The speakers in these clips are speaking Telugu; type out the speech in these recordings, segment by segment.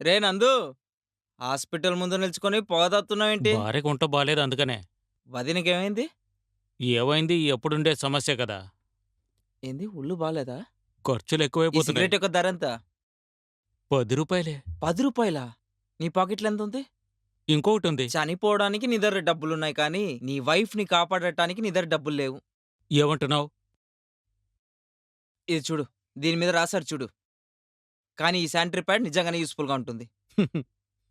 రే నందు, హాస్పిటల్ ముందు నిల్చుకొని పొగ తాగుతున్నావేంటి? భార్యకు ఒంట్లో బాలేదు అందుకనే. వదినకేమైంది? ఏవైంది ఎప్పుడుండే సమస్య కదా! ఏంది ఒళ్ళు బాలేదా? ఈ ఖర్చులెక్కువైపోతున్నాయి. సిగరెట్ యొక్క ధరెంత? రూ. 10 రూ. 10. నీ పాకెట్‌లో ఎంతుంది? ఇంకొకటుంది. చనిపోవడానికి నీ దగ్గర డబ్బులున్నాయి కానీ, నీ వైఫ్‌ని కాపాడటానికి నీ దగ్గర డబ్బులు లేవు. ఏమంటున్నావు? ఇది చూడు. దీని మీద రాసారు చూడు. కానీ ఈ శానిటరీ ప్యాడ్ నిజంగానే యూజ్‌ఫుల్‌గా ఉంటుంది.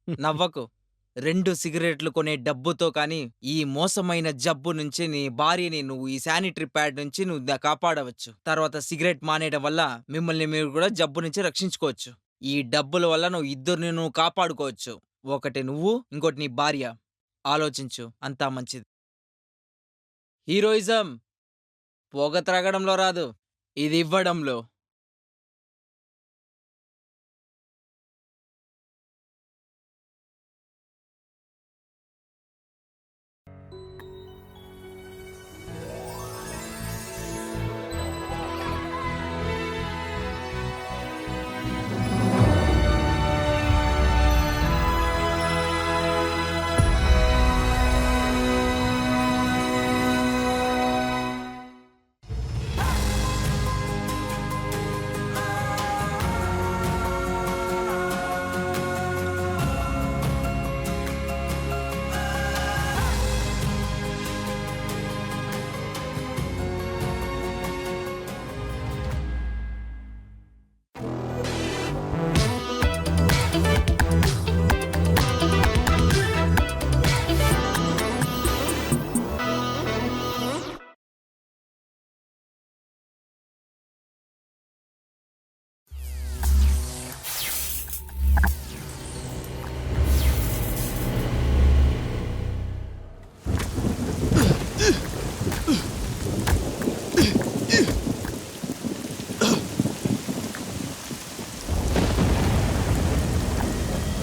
నవ్వకు. 2 సిగరెట్లు కొనే డబ్బుతో కానీ, ఈ మోసమైన జబ్బు నుంచి నీ భార్యని నువ్వు ఈ శానిటరీ ప్యాడ్ నుంచి నువ్వు కాపాడవచ్చు. తర్వాత సిగరెట్ మానేయడం వల్ల మిమ్మల్ని మీరు కూడా జబ్బు నుంచి రక్షించుకోవచ్చు. ఈ డబ్బుల వల్ల నువ్వు ఇద్దరిని నువ్వు కాపాడుకోవచ్చు. ఒకటి నువ్వు, ఇంకోటి నీ భార్య. ఆలోచించు. అంతా మంచిది. హీరోయిజం పొగ త్రాగడంలో రాదు. ఇది ఇవ్వడంలో.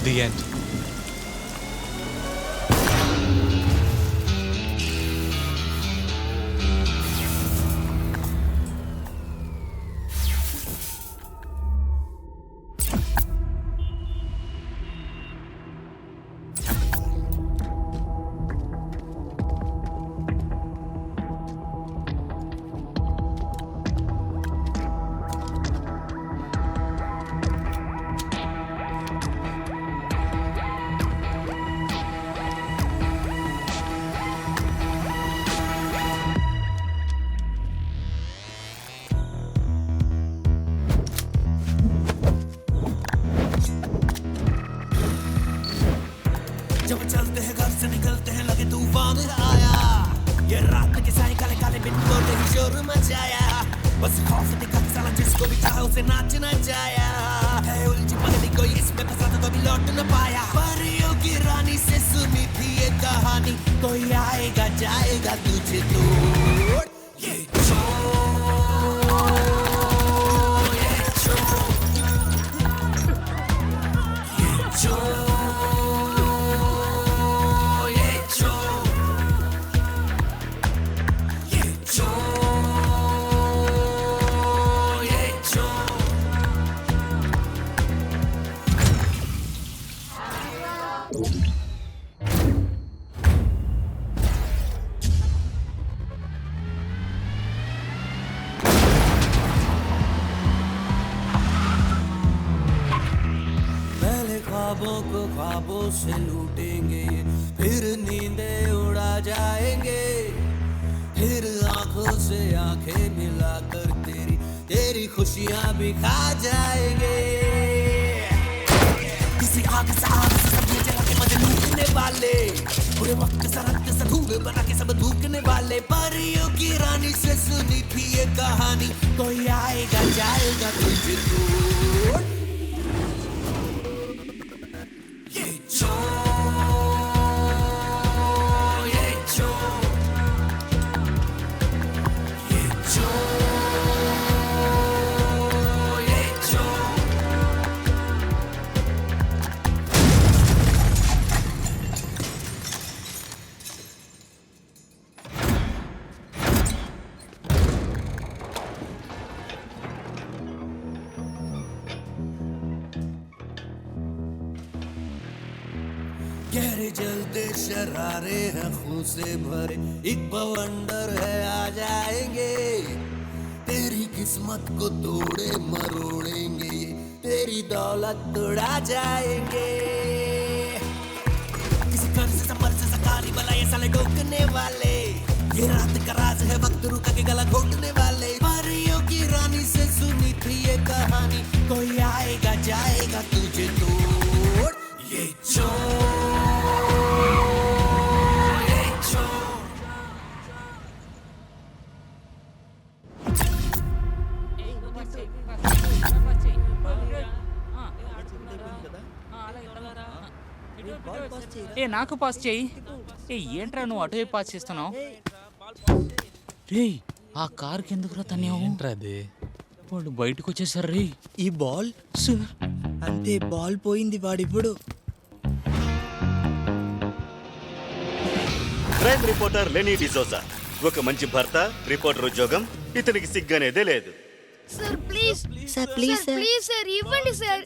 The end. जब चलते हैं घर से निकलते हैं लगे तूफान आया ये रात के साए काले काले बिंदु ने ही शोर मचाया बस खौफ दिखा के साला जिसको भी चाहा उसे नाच नचाया है उलझी पगली कोई इसमें फंसा तो कभी लौट न पाया परियों की रानी से सुनी थी ये कहानी कोई आएगा जाएगा तुझे तोड़ ये ख्वाबों को ख्वाबों से लूटेंगे फिर नींदें उड़ा जाएंगे फिर आंखों से आंखें मिलाकर तेरी तेरी खुशियां भी खा जाएंगे किसी आग से सब ये जला के मजे लूटने वाले पूरे वक्त सरहद से धूल बना के सब धूकने वाले परियों की रानी से सुनी थी ये कहानी कोई आएगा जाएगा तुझे तोड़ गहरे जलते शरारे हैं खून से भरे एक बवंडर है आ जाएंगे तेरी किस्मत को तोड़े मरोड़ेंगे ये तेरी दौलत तोड़ा जाएंगे किसी कर्ज से मर्ज से काली बला ये साले डोकने वाले ये रात का राज है वक्त रुका के गला घोटने वाले परियों की रानी से सुनी थी ये कहानी कोई आएगा जाएगा तुझे तोड़ ये ఏ నాకు పాస్ చేయి. ఏ ఏంట్రా నువ్వు అటువైపు పాస్ చేస్తున్నావు? రే ఆ కార్ కిందకురా తన్యావు. అది వాడు బయటకు వచ్చేసారు రే. ఈ బాల్ సార్ అంతే బాల్ పోయింది వాడిప్పుడు. క్రైమ్ రిపోర్టర్ లెనీ డిసోజా ఒక మంచి భర్త, రిపోర్టర్ ఉద్యోగం, ఇతనికి సిగ్గనేదే లేదు. Sir please sir please sir please sir ఇవ్వండి సార్.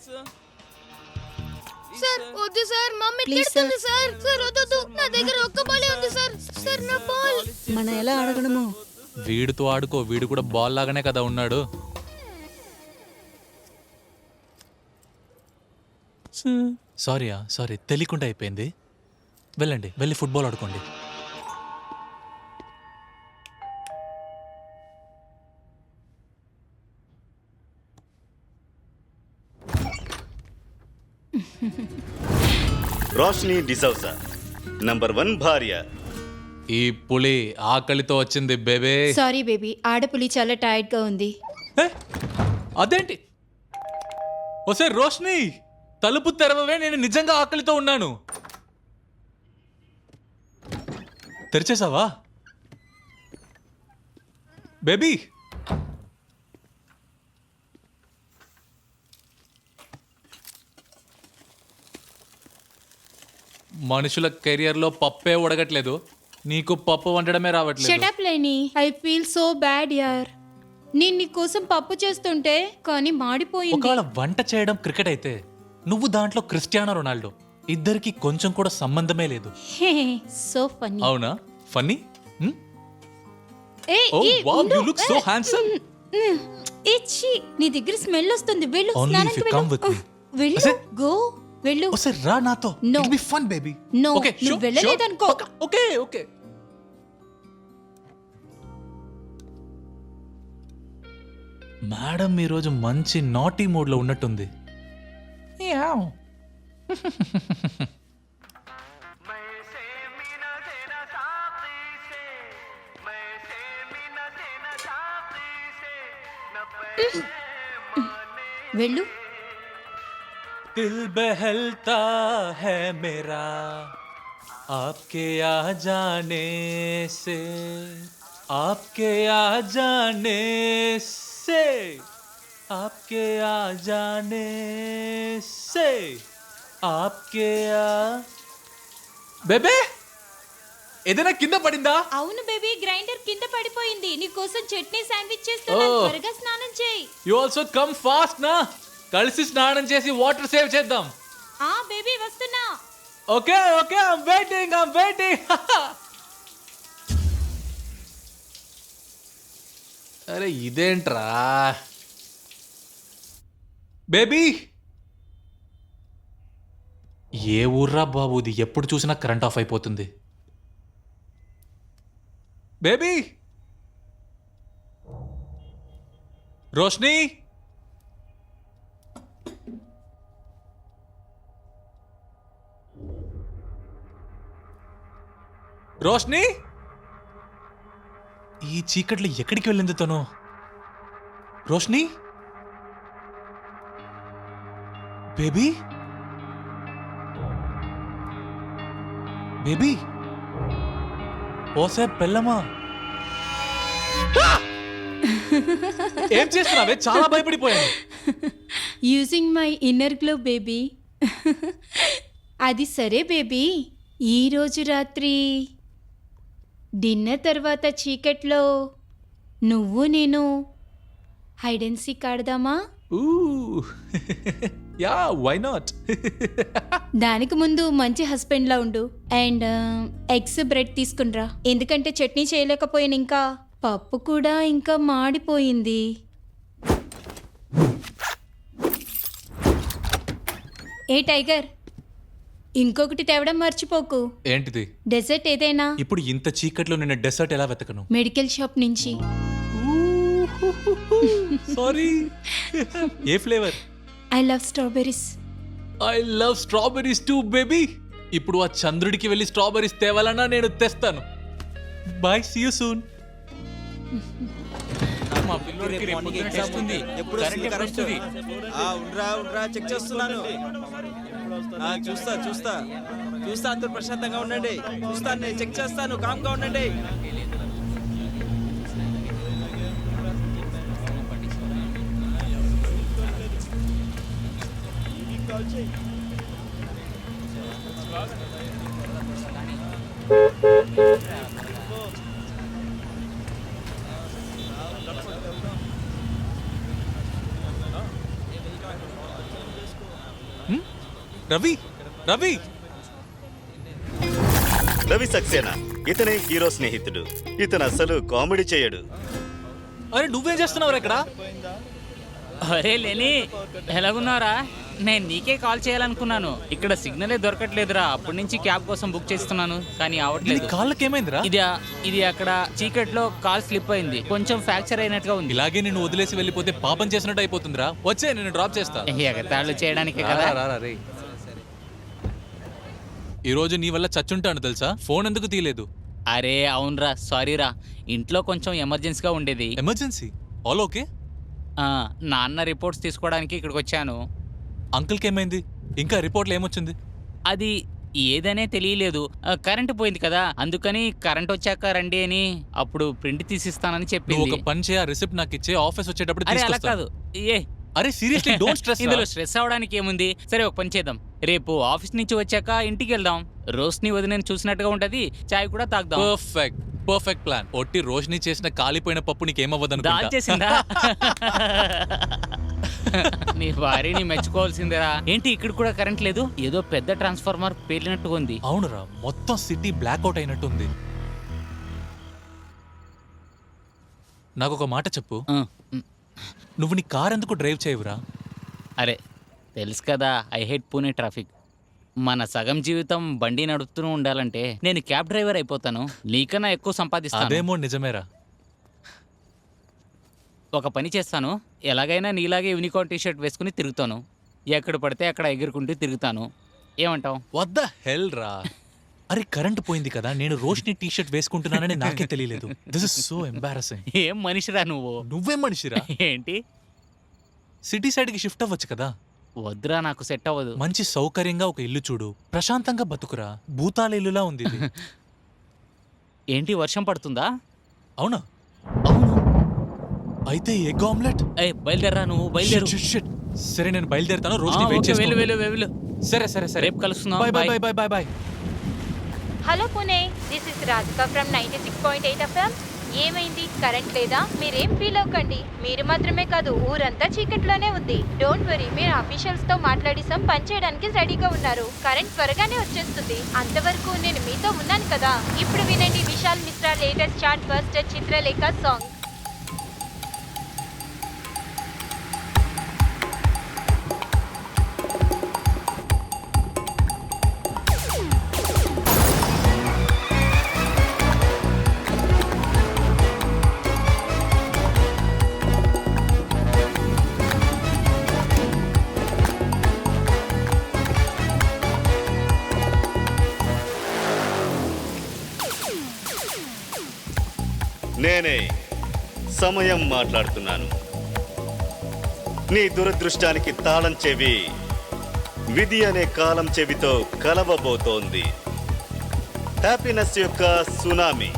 సార్ వద్దు సార్ మమ్మీ Please, తిడుతుంది సార్. సార్ వద్దు నా దగ్గర ఒక్క బాలే ఉంది సార్. సార్ నా బాల్. మనం ఎలా అడగడము? వీడితో ఆడుకో, వీడు కూడా బాల్ లాగానే కదా ఉన్నాడు. సారీ తెలియకుండా అయిపోయింది. వెళ్ళండి, వెళ్ళి ఫుట్బాల్ ఆడుకోండి. రోష్ని డిసౌజా నంబర్ 1 భార్య. ఈ పులి ఆకలితో వచ్చింది బేబే. సారీ బేబీ, ఆడపులి చాలా టైర్డ్ గా ఉంది. ఏ? అదేంటి? ఓసే రోష్ని, తలుపు తెరవవే, నేను నిజంగా ఆకలితో ఉన్నాను. తెరిచేసావా బేబీ? మనుషుల కెరియర్లో పప్పే ఉడగట్లేదు, నీకు పప్పు వండడమే రావట్లేదు. షట్ అప్ లేని, ఐ ఫీల్ సో బ్యాడ్ యార్. నేను నీ కోసం పప్పు చేస్తుంటే కానీ మాడిపోయింది. ఒకవేళ వంట చేయడం క్రికెట్ అయితే నువ్వు దాంట్లో క్రిస్టియానో రొనాల్డో. ఇద్దరికి కొంచెం కూడా సంబంధమే లేదు. So funny. అవునా? ఫన్నీ? ఏ Oh, ఏ, wow, ఉండు. you look so handsome. ఏ ఛీ, నీ దగ్గర స్మెల్ వస్తుంది. వెళ్ళు, Only if స్నానానికి you come with వెళ్ళు. me. వెళ్ళు, అసే- గో వెళ్ళు. ఓసే రా నాతో. No. It'll be fun, baby. No, Okay, నువ్వు sure, వెళ్ళలేదనుకో. sure. Okay. మేడం ఈరోజు మంచి నాటీ మూడ్ లో ఉన్నట్టుంది. Meow. వెళ్ళు. दिल बहलता है मेरा आपके आ जाने से, आपके आ जाने से, आपके आ जाने से, आपके आ బేబే ఏదైనా కింద పడిందా? అవును బేబీ, గ్రైండర్ కింద పడిపోయింది. నీ కోసం చట్నీ శాండ్విచ్ చేస్తున్నాను. Oh. త్వరగా స్నానం చేయి. యు ఆల్సో కమ్ ఫాస్ట్ నా, కలిసి స్నానం చేసి వాటర్ సేవ్ చేద్దాం. ఆ బేబీ వస్తున్నా. Okay I'm waiting. అరే ఇదేంట్రా బేబీ? ఏ ఊర్రా బాబు ఇది? ఎప్పుడు చూసినా కరెంట్ ఆఫ్ అయిపోతుంది. బేబీ, రోష్ని, రోష్ని, ఈ చీకట్లో ఎక్కడికి వెళ్ళింది తను? రోష్ని, బేబీ, బేబీ, ఓసే పెళ్ళమా, ఏం చేస్తున్నావే? చాలా భయపడిపోయాను. Using my inner glow baby. అది సరే బేబీ, ఈ రోజు రాత్రి డిన్నర్ తర్వాత చీకట్లో నువ్వు నేను హైడ్ అండ్ సీక్ ఆడదామా? Yeah why not? దానికి ముందు మంచి హస్బెండ్ లా ఉండు అండ్ ఎగ్స్ బ్రెడ్ తీసుకునిరా, ఎందుకంటే చట్నీ చేయలేకపోయాను, ఇంకా పప్పు కూడా ఇంకా మాడిపోయింది. ఏ టైగర్, ఇంకొకటి తేవడం మర్చిపోకు. ఏంటిది? డెజర్ట్ ఏదైనా ఇప్పుడు ఇంత చీకట్లో నిన్న డెసర్ట్ ఎలా వెతకను? మెడికల్ షాప్ నుంచి. సారీ. ఏ flavour? I love strawberries. I love strawberries too baby. ఇప్పుడు ఆ చంద్రుడికి వెళ్ళి స్ట్రాబెరీస్ తేవాలన్నా నేను తెస్తాను. Bye, see you soon. మా పిల్లోడికి రేపు పొద్దున్న టెస్ట్ ఉంది. కరెంట్ ఎప్పుడు వస్తుంది? ఉండరా చెక్ చేస్తున్నాను. చూస్తా అందరూ ప్రశాంతంగా ఉండండి. చూస్తాను, నేను చెక్ చేస్తాను, కామ్గా ఉండండి. రవి, రవి, రవి సక్సేనా ఇతనే హీరో స్నేహితుడు. ఇతను అసలు కామెడీ చేయడు. అరే నువ్వేం చేస్తున్నావు ఇక్కడ? అరే లేని, ఎలాగున్నారా? నేను నీకే కాల్ చేయాలనుకున్నాను. ఇక్కడ సిగ్నలే దొరకట్లేదురా. అప్పటి నుంచి క్యాబ్ కోసం బుక్ చేస్తున్నాను కానీ అవట్లేదు. కాళ్ళకేమైందిరా? ఇది అక్కడ చీకట్లో కాల్ స్లిప్ అయింది, కొంచెం ఫ్రాక్చర్ అయినట్టుగా ఉంది. ఇలాగే నిన్ను వదిలేసి వెళ్ళిపోతే పాపం చేసినట్టు అయిపోతుందిరా. వచ్చే నేను డ్రాప్ చేస్తా. ఎగతాళి చేయడానికి కదా. ఈ రోజు నీ వల్ల చచ్చుంటాను తెలుసా. ఫోన్ ఎందుకు తీయలేదు? అరే అవునరా, సారీరా, ఇంట్లో కొంచెం ఎమర్జెన్సీగా ఉండేది. ఎమర్జెన్సీ? All okay? నాన్న రిపోర్ట్స్ తీసుకోవడానికి ఇక్కడికి వచ్చాను. అంకుల్కి ఏమైంది? ఇంకా రిపోర్ట్లు ఏమొచ్చింది? అది ఏదనే తెలియలేదు. కరెంట్ పోయింది కదా, అందుకని కరెంట్ వచ్చాక రండి అని అప్పుడు ప్రింట్ తీసిస్తానని నువ్వు చెప్పింది. ఒక పని చేయ, రిసిప్ట్ నాకు ఇచ్చే, ఆఫీస్ వచ్చేటప్పుడు అరే అలా తీసుకొస్తా. కాదు. ఏ అరే సీరియస్లీ డోంట్ స్ట్రెస్. ఇందులో స్ట్రెస్ అవడానికి ఏముంది? సరే ఒక పని చేద్దాం, రేపు ఆఫీస్ నుంచి వచ్చాక ఇంటికి వెళ్దాం. రోష్ని వదిన చూసినట్టుగా ఉంటది, చాయ్ కూడా తాగుదాం. Perfect plan. ఒట్టి రోషిని చేసిన కాలిపోయిన పప్పు నీకేమవ్వదు దాల్ చేసిందా? నీ భార్యని మెచ్చుకోవాల్సిందేరా. ఏంటి ఇక్కడ కూడా కరెంట్ లేదు? ఏదో పెద్ద ట్రాన్స్ఫార్మర్ పేలినట్టుగా ఉంది. అవునురా, మొత్తం సిటీ బ్లాక్అవుట్ అయినట్టుంది. నాకు ఒక మాట చెప్పు, నువ్వు నీ కార్ ఎందుకు డ్రైవ్ చేయవురా? అరే తెలుసు కదా, ఐ హేట్ పూణే ట్రాఫిక్. మన సగం జీవితం బండి నడుపుతూ ఉండాలంటే నేను క్యాబ్ డ్రైవర్ అయిపోతాను, నీకన్నా ఎక్కువ సంపాదిస్తాను. అదేమో నిజమేరా. ఒక పని చేస్తాను, ఎలాగైనా నీలాగే యూనికార్న్ టీషర్ట్ వేసుకుని తిరుగుతాను, ఎక్కడ పడితే అక్కడ ఎగురుకుంటూ తిరుగుతాను. ఏమంటావు? వాట్ ద హెల్ రా. అరే కరెంట్ పోయింది కదా, నేను రోషిని టీషర్ట్ వేసుకుంటున్నానని నాకే తెలియలేదు. This is so embarrassing. ఏం మనిషిరా నువ్వు? నువ్వే మనిషిరా. ఏంటి? సిటీ సైడ్ కి షిఫ్ట్ అవ్వచ్చు కదా. వద్దురా, నాకు సెట్ అవ్వదు. మంచి సౌకర్యంగా ఒక ఇల్లు చూడు, ప్రశాంతంగా బతుకురా. భూతాల ఇల్లులా ఉంది ఇది. ఏంటి వర్షం పడుతుందా? అవునా? అవును. అయితే ఎగ్ ఆమ్లెట్. బయలుదేరా, నువ్వు బయలుదేరు. Shit, shit. సరే నేను బయలుదేరుతాను, రోజు వెయిట్ ఓకే, చేస్తాను. వెళ్ళు. సరే సరే సరే, రేపు కలుస్తున్నాం. Bye bye bye bye bye. Hello Pune, this is Radhika from 96.8 FM. ఏమైంది? కరెంట్ లేదా? మీరేం ఫీల్ అవ్వకండి, మీరు మాత్రమే కాదు ఊరంతా చీకట్లోనే ఉంది. డోంట్ వరీ, మీరు అఫీషియల్స్ తో మాట్లాడిసాం, పని చేయడానికి రెడీగా ఉన్నారు. కరెంట్ త్వరగానే వచ్చేస్తుంది. అంతవరకు నేను మీతో ఉన్నాను కదా. ఇప్పుడు వినండి Vishal Mishra latest chart buster Chitralekha song. నేనే సమయం మాట్లాడుతున్నాను. నీ దురదృష్టానికి తాళం చెవి విధి అనే కాలం చెవితో కలవబోతోంది. హ్యాపీనెస్ యొక్క సునామీ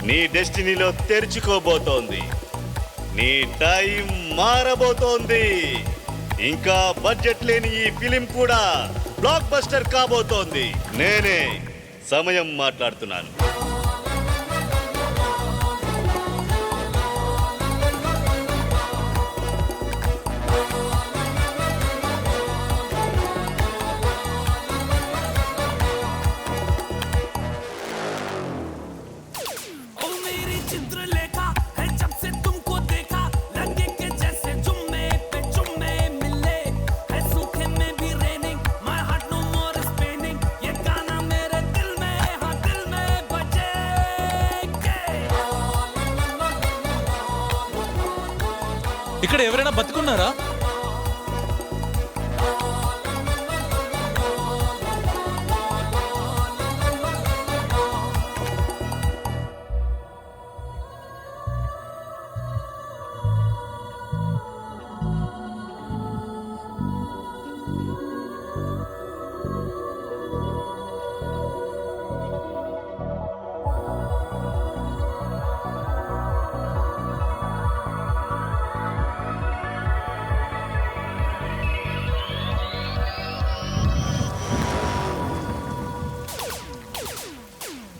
నీ డెస్టినీలో తెరుచుకోబోతోంది. నీ టైం మారబోతోంది. ఇంకా బడ్జెట్ లేని ఈ ఫిలిం కూడా బ్లాక్ బస్టర్ కాబోతోంది. నేనే సమయం మాట్లాడుతున్నాను. ఇక్కడ ఎవరైనా బతుకున్నారా?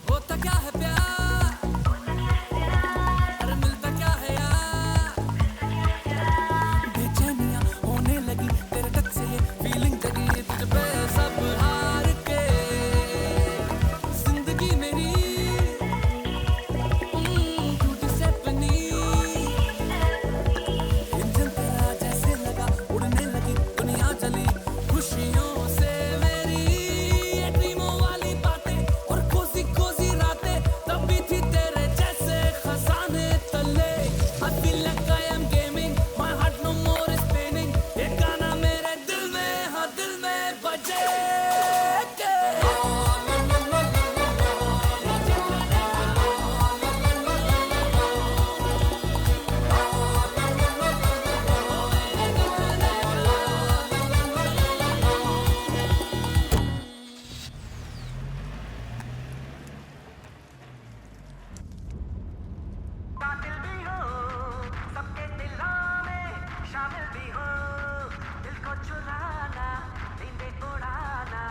होता क्या है प्यार, अरे मिलता क्या है यार, बेचैनियां होने लगी तेरे टच से ये फीलिंग जगी तुझ पे सब हार के जिंदगी मेरी टूटी से बनी इंजन तेरा जैसे लगा उड़ने लगी दुनिया चली खुशियों से मेरी ये ड्रीमों वाली बातें और कोसी कोसी रातें तब भी थी तेरे जैसे खजाने तले I feel like I am gaming my heart no more is spinning ये गाना मेरे दिल में हाँ दिल में बजे के कातिल भी हो सबके दिलों में शामिल भी हो दिल को चुराना नींदें उड़ाना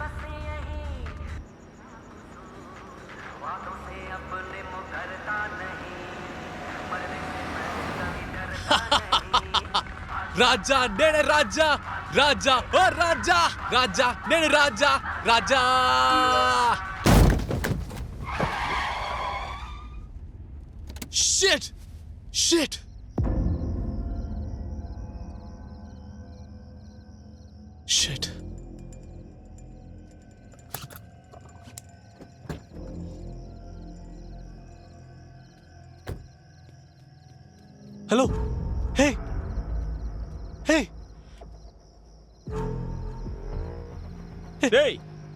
बस यही वादों से अपने मुकरता नहीं मरने से मैं कभी डरता नहीं రాజా నేనే రాజా రాజా ఓ రాజా రాజా నేను రాజా రాజా. Shit! Shit! Shit! Hello hey hey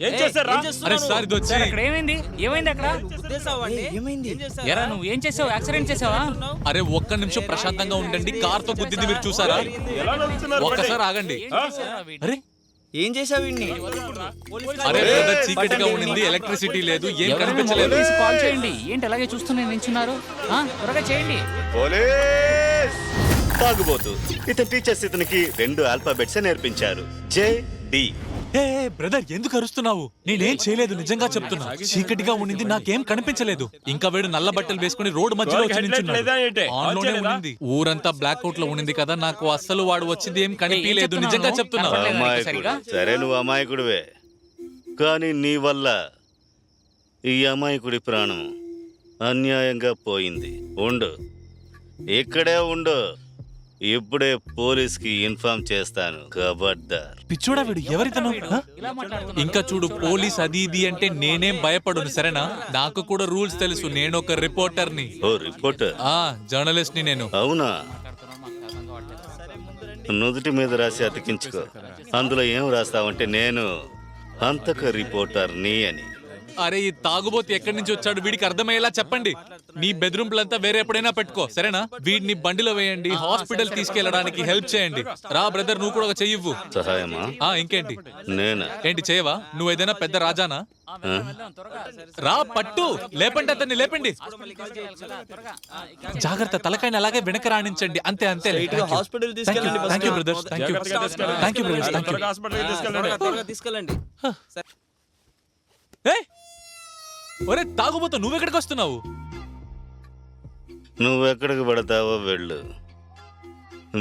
ఏం చేశారా? అరే సార్ ఇది వచ్చి సార్ అక్కడ ఏమైంది ఏమైంది అక్కడ ఏమైంది? ఎరా నువ్వు ఏం చేసావు యాక్సిడెంట్ చేసావా? అరే ఒక్క నిమిషం ప్రశాంతంగా ఉండండి. కార్ తో గుద్దింది మీరు చూసారా? ఒక్కసారి ఆగండి. అరే ఏం చేసావు వీడిని? అరే బ్రదర్ చీకటి గా ఉండింది, ఎలక్ట్రిసిటీ లేదు, ఏం కనిపించలేదు. కాల్ చేయండి. ఏంటి అలాగే చూస్తూనే నిల్చున్నారు? త్వరగా చేయండి. పోలీస్ తాగుబోతు ఇతని టీచర్స్ ఇతనికి 2 ఆల్ఫాబెట్స్ నేర్పించారు JD. ఏ బ్రదర్ ఎందుకు అరుస్తున్నావు? నేనేం చేయలేదు, నిజంగా చెప్తున్నా. చీకటిగా ఉండింది, నాకేం కనిపించలేదు. ఇంకా వీడు నల్ల బట్టలు వేసుకుని రోడ్డు మధ్యలో వచ్చి నిల్చున్నాడు. ఆన్లోనే ఉండింది. ఊరంతా బ్లాక్ అవుట్ లో ఉండింది కదా, నాకు అస్సలు వాడు వచ్చింది ఏం కనిపించలేదు, నిజంగా చెప్తున్నా. అమాయకుడు. సరే నువ్వు అమాయకుడివే, కానీ నీ వల్ల ఈ అమాయకుడి ప్రాణం అన్యాయంగా పోయింది. ఉండు, ఇక్కడే ఉండు. ఇప్పుడే పోలీస్ కి ఇన్ఫార్మ్ చేస్తాను. ఖబర్దార్. పిచ్చోడా వీడు, ఎవరితను? ఇంకా చూడు, పోలీస్ అది ఇది అంటే నేనేం భయపడును, సరేనా? నాకు కూడా రూల్స్ తెలుసు. నేను ఒక రిపోర్టర్ని. ఓ రిపోర్టర్? జర్నలిస్ట్ ని నేను. అవునా? నుదుటి మీద రాసి అతికించుకో. అందులో ఏం రాస్తావంటే నేను హంతక రిపోర్టర్ని అని. అరే ఈ తాగుబోతు ఎక్కడి నుంచి వచ్చాడు, వీడికి అర్థమయ్యేలా చెప్పండి. నీ బెడ్రూమ్లంతా వేరే ఎప్పుడైనా పెట్టుకో, సరేనా? వీడిని బండిలో వేయండి, హాస్పిటల్ తీసుకెళ్లడానికి హెల్ప్ చేయండి. రా బ్రదర్, నువ్వు కూడా ఒక చెయ్యివ్వు. సహాయమా? ఇంకేంటి? నేనా? ఏంటి చేయవా? నువ్వు ఏదైనా పెద్ద రాజానా? రా పట్టు, లేపండి అతన్ని, లేపండి. జాగ్రత్త, తలకాయని అలాగే వెనక రాణించండి. అంతే అంతే. హాస్పిటల్ తీసుకెళ్ళండి. Thank you brothers, thank you, thank you brothers, thank you. తీసుకెళ్ళండి. ఒరే తాగుబోతు, నువ్వెక్కడికి వస్తున్నావు? నువ్వెక్కడికి పడతావో వెళ్ళు,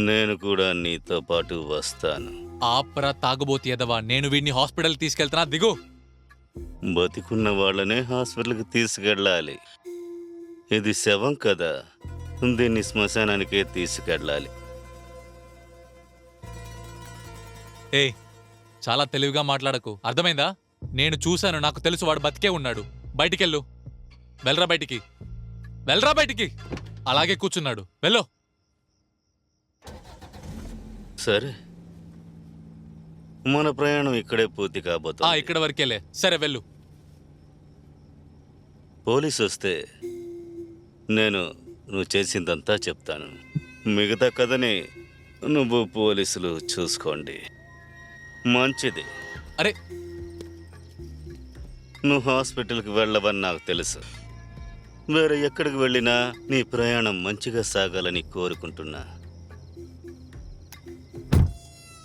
నేను కూడా నీతో పాటు వస్తాను. ఆపరా తాగుబోతు ఎదవా, నేను వీడిని హాస్పిటల్ తీసుకెళ్తున్నా, దిగు. బతికున్న వాళ్ళనే హాస్పిటల్కి తీసుకెళ్ళాలి. ఇది శవం కదా, దీన్ని శ్మశానానికే తీసుకెళ్ళాలి. ఏయ్ చాలా తెలివిగా మాట్లాడకు, అర్థమైందా? నేను చూశాను, నాకు తెలుసు వాడు బతికే ఉన్నాడు. బయటికెళ్ళు, వెళ్ళరా బయటికి, వెళ్ళరా బయటికి. అలాగే కూర్చున్నాడు, వెళ్ళు. సరే, మన ప్రయాణం ఇక్కడే పూర్తి కాబోతుంది. ఇక్కడ వరకేలే. సరే వెళ్ళు. పోలీసు వస్తే నువ్వు చేసిందంతా చెప్తాను. మిగతా కథని నువ్వు పోలీసులు చూసుకోండి. మంచిది. అరే నువ్వు హాస్పిటల్కి వెళ్ళవని నాకు తెలుసు. వేరే ఎక్కడికి వెళ్ళినా నీ ప్రయాణం మంచిగా సాగాలని కోరుకుంటున్నా.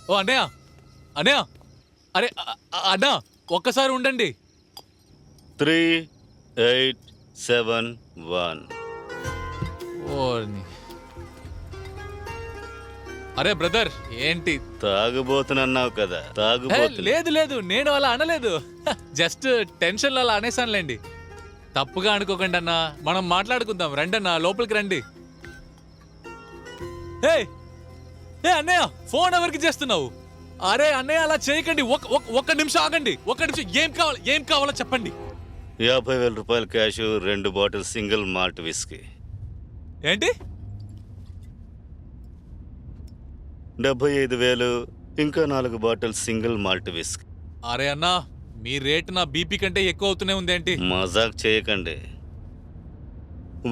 ఓ అన్నయ్య, అన్నయ్య, అరే అన్నా ఒక్కసారి ఉండండి. 3871. ఓర్ని. అరే బ్రదర్, ఏంటి? తాగుబోతునన్నావు కదా, తాగుబోతు. లేదు లేదు, నేను అలా అనలేదు. జస్ట్ టెన్షన్లో అలా అనేసానులేండి. తప్పుగా అనుకోకండి అన్నా, మనం మాట్లాడుకుందాం. రండి అన్నా, లోపలికి రండి. ఏ అన్నయ్య, ఫోన్ ఎవరికి చేస్తున్నావు? అరే అన్నయ్య, అలా చేయకండి. ఒక్క నిమిషం ఆగండి. ఒక్క నిమిషం. ఏం కావాలో చెప్పండి. 50,000 రూపాయలు cash, 2 bottle single malt whisky. ఏంటి? 75,000 ఇంకా 4 బాటిల్ సింగిల్ మాల్ట్ విస్కీ. అరే అన్నా, మీ రేటు నా బీపీ కంటే ఎక్కువ అవుతూనే ఉంది. ఏంటి? మజాక్ చేయకండి.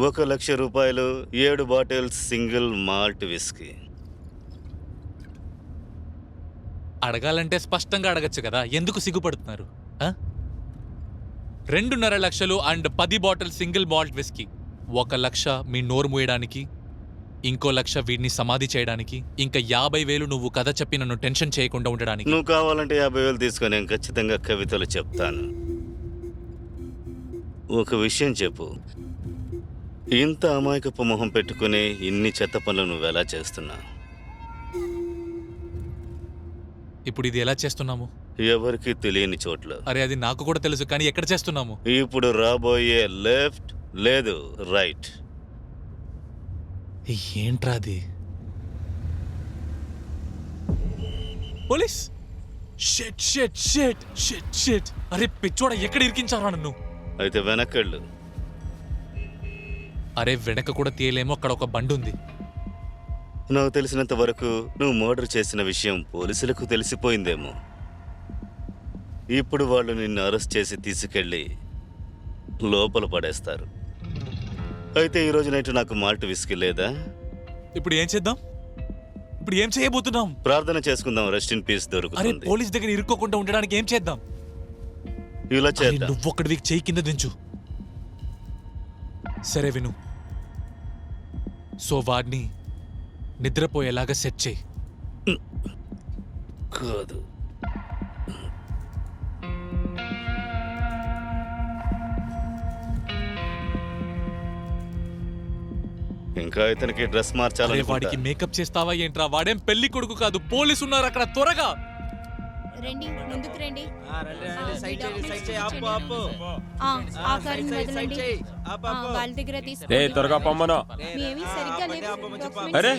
1,00,000 రూపాయలు, 7 బాటిల్స్ సింగిల్ మాల్ట్ విస్కీ. అడగాలంటే స్పష్టంగా అడగచ్చు కదా, ఎందుకు సిగ్గుపడుతున్నారు? 2.5 లక్షలు and 10 bottle single malt whisky. 1 లక్ష మీ నోరు మూయడానికి, ఇంకో 1 లక్ష వీడిని సమాధి చేయడానికి, ఇంకా 50,000 నువ్వు కథ చెప్పి నన్ను టెన్షన్ చేయకుండా ఉండడానికి. నువ్వు కావాలంటే 50,000 తీసుకొని నేను ఖచ్చితంగా కవితలు చెప్తాను. ఒక విషయం చెప్పు, ఇంత అమాయకపు మొహం పెట్టుకుని ఇన్ని చెత్త పనులు నువ్వెలా చేస్తున్నావు? ఇప్పుడు ఇది ఎలా చేస్తున్నాము? ఎవరికి తెలియని చోట్ల. అరే అది నాకు కూడా తెలుసు, కానీ ఎక్కడ చేస్తున్నాము? ఇప్పుడు రాబోయే లెఫ్ట్ లేదు రైట్. ఏంట్రా అది? Police! Shit shit shit shit shit. అరే పిచ్చోడ, ఎక్కడ ఇరికించారా నన్ను? అయితే వెనకెళ్ళు. అరే వెనక కూడా తీయలేమో, అక్కడ ఒక బండి ఉంది. నాకు తెలిసినంత వరకు నువ్వు మర్డర్ చేసిన విషయం పోలీసులకు తెలిసిపోయిందేమో. ఇప్పుడు వాళ్ళు నిన్ను అరెస్ట్ చేసి తీసుకెళ్ళి లోపల పడేస్తారు. అయితే ఈరోజు నైట్ నాకు మాల్ట్ విస్కీ లేదా? ఇప్పుడు ఏం చేద్దాం? ఇప్పుడు ఏం చేయబోతున్నాం? ప్రార్థన చేసుకుందాం, రెస్ట్ ఇన్ పీస్ అరే దొరుకుతుంది. పోలీస్ దగ్గర ఇరుక్కోకుండా ఉండడానికి ఏం చేద్దాం? ఇలా చేద్దాం. నువ్వొక్కడివి చెయ్యి కింద దించు. సరే విను, సో వాడిని నిద్రపోయేలాగా సెట్ చేయి. కాదు, ఇంకా ఇతనికి డ్రెస్ అరే మార్చాలని. వాడికి మేకప్ చేస్తావా ఏంట్రా? వాడేం పెళ్లి కొడుకు కాదు, పోలీసు ఉన్నారు అక్కడ. త్వరగా రండి, ముందుకు రండి. వాళ్ళ దగ్గర త్వరగా పొమ్మను. సరిగ్గా అరే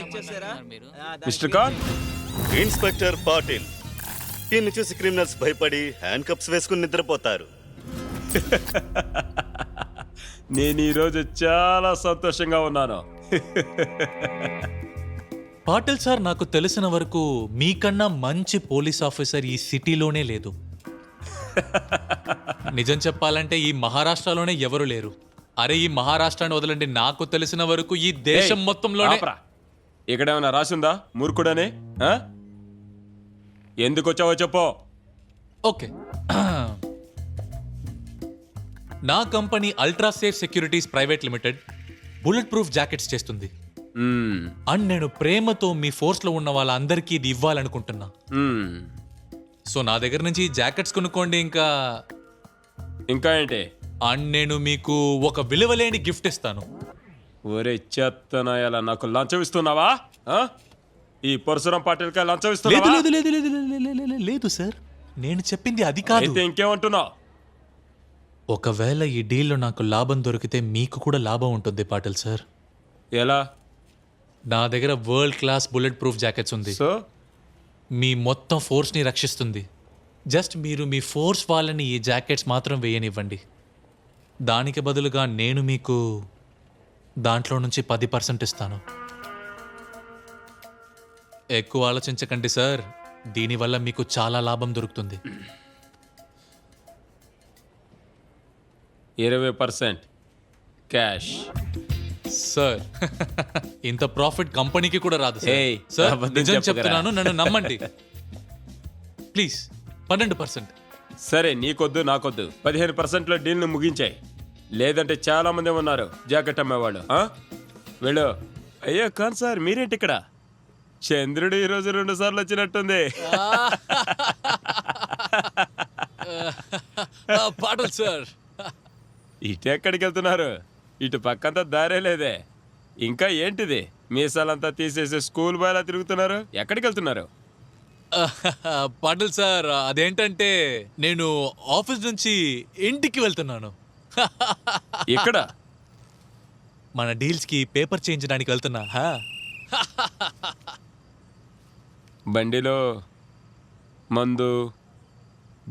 మిస్టర్ ఖాన్, ఇన్స్పెక్టర్ పాటిల్, దీన్ని చూసి క్రిమినల్స్ భయపడి హ్యాండ్ కప్స్ వేసుకుని నిద్రపోతారు. నేను ఈరోజు చాలా సంతోషంగా ఉన్నాను. పాటిల్ సార్, నాకు తెలిసిన వరకు మీకన్నా మంచి పోలీస్ ఆఫీసర్ ఈ సిటీలోనే లేదు. నిజం చెప్పాలంటే ఈ మహారాష్ట్రలోనే ఎవరు లేరు. అరే ఈ మహారాష్ట్రాన్ని వదలండి, నాకు తెలిసిన వరకు ఈ దేశం మొత్తంలోనే. ఇక్కడ ఏమైనా రాసిందా మూర్ఖుడనే? ఎందుకు వచ్చావో చెప్పు. ఓకే, నా company ultra safe securities private limited bullet proof jackets చేస్తుంది. అండ్ నేను ప్రేమతో మీ ఫోర్స్ లో ఉన్న వాళ్ళందరికీ ఇది ఇవ్వాలనుకుంటున్నా. సో నా దగ్గర నుంచి జాకెట్స్ కొనుక్కోండి. ఇంకా ఏంటి? అండ్ నేను మీకు ఒక విలువలేని గిఫ్ట్ ఇస్తాను. ఒరే చెత్తనాయాల, నాకు లంచం ఇస్తున్నావా? ఈ పరశురం పాటిల్కా లంచం ఇస్తున్నావా? లేదు సార్, నేను చెప్పింది అది కాదు. అయితే ఇంకేమంటున్నావు? ఒకవేళ ఈ డీల్లో నాకు లాభం దొరికితే మీకు కూడా లాభం ఉంటుంది పాటిల్ సార్. ఎలా? నా దగ్గర world class bullet proof jackets ఉంది. సో మీ మొత్తం ఫోర్స్ని రక్షిస్తుంది. జస్ట్ మీరు మీ ఫోర్స్ వాళ్ళని ఈ జాకెట్స్ మాత్రం వేయనివ్వండి. దానికి బదులుగా నేను మీకు దాంట్లో నుంచి 10% ఇస్తాను. ఎక్కువ ఆలోచించకండి సార్, దీనివల్ల మీకు చాలా లాభం దొరుకుతుంది. 20% క్యాష్. సార్ ఇంత ప్రాఫిట్ కంపెనీకి కూడా రాదు సార్. ఏయ్, సార్ అబద్ధం నిజం చెప్పకురా. చెప్తున్నాను, నన్ను నమ్మండి ప్లీజ్. 12%. సరే, నీకొద్దు నాకొద్దు. 15%లో డీల్ను ముగించాయి. లేదంటే చాలా మంది ఉన్నారు జాకెట్ అమ్మేవాళ్ళు. వెళ్ళు. అయ్యో ఖాన్ సార్, మీరేంటి ఇక్కడ? చంద్రుడు ఈరోజు 2 సార్లు వచ్చినట్టుంది. పాటలు సార్. ఇటు ఎక్కడికి వెళ్తున్నారు? ఇటు పక్కంతా దారే లేదే. ఇంకా ఏంటిది? మీసాలంతా తీసేసి స్కూల్ బాయ్లా తిరుగుతున్నారు. ఎక్కడికి వెళ్తున్నారు? పాటలు సార్, అదేంటంటే నేను ఆఫీస్ నుంచి ఇంటికి వెళ్తున్నాను. ఇక్కడ మన డీల్స్ కి పేపర్ చేయించడానికి వెళ్తున్నా. బండిలో మందు,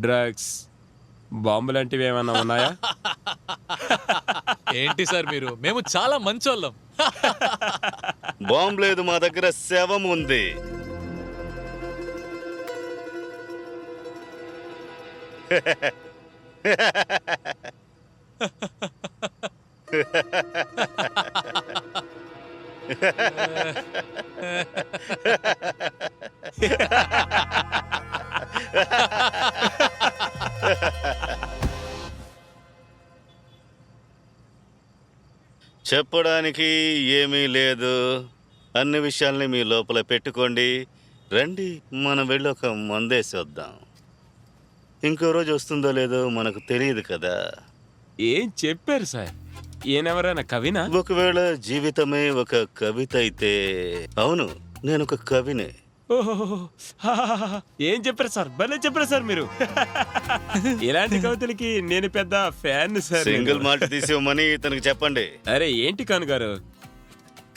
డ్రగ్స్, బాంబు లాంటివి ఏమన్నా ఉన్నాయా? ఏంటి సార్ మీరు, మేము చాలా మంచోళ్ళం. బాంబు లేదు, మా దగ్గర శవం ఉంది. చెప్పడానికి ఏమీ లేదు. అన్ని విషయాల్ని మీ లోపల పెట్టుకోండి. రండి, మనం వెళ్ళి ఒక మందేసి వద్దాం. ఇంకో రోజు వస్తుందో లేదో మనకు తెలియదు కదా. ఏం చెప్పారు సార్? ఈయనెవరైనా కవినా? ఒకవేళ జీవితమే ఒక కవిత అయితే, అవును, నేను ఒక కవినే. ఓహో, ఏం చెప్పారు సార్? భలే చెప్పారు సార్ మీరు. ఇలాంటి కవితలకి నేను పెద్ద ఫ్యాన్ సార్. సింగిల్ మాల్ట్ తీసి ఇవ్వమని ఇతనికి చెప్పండి. అరే ఏంటి కాను గారు,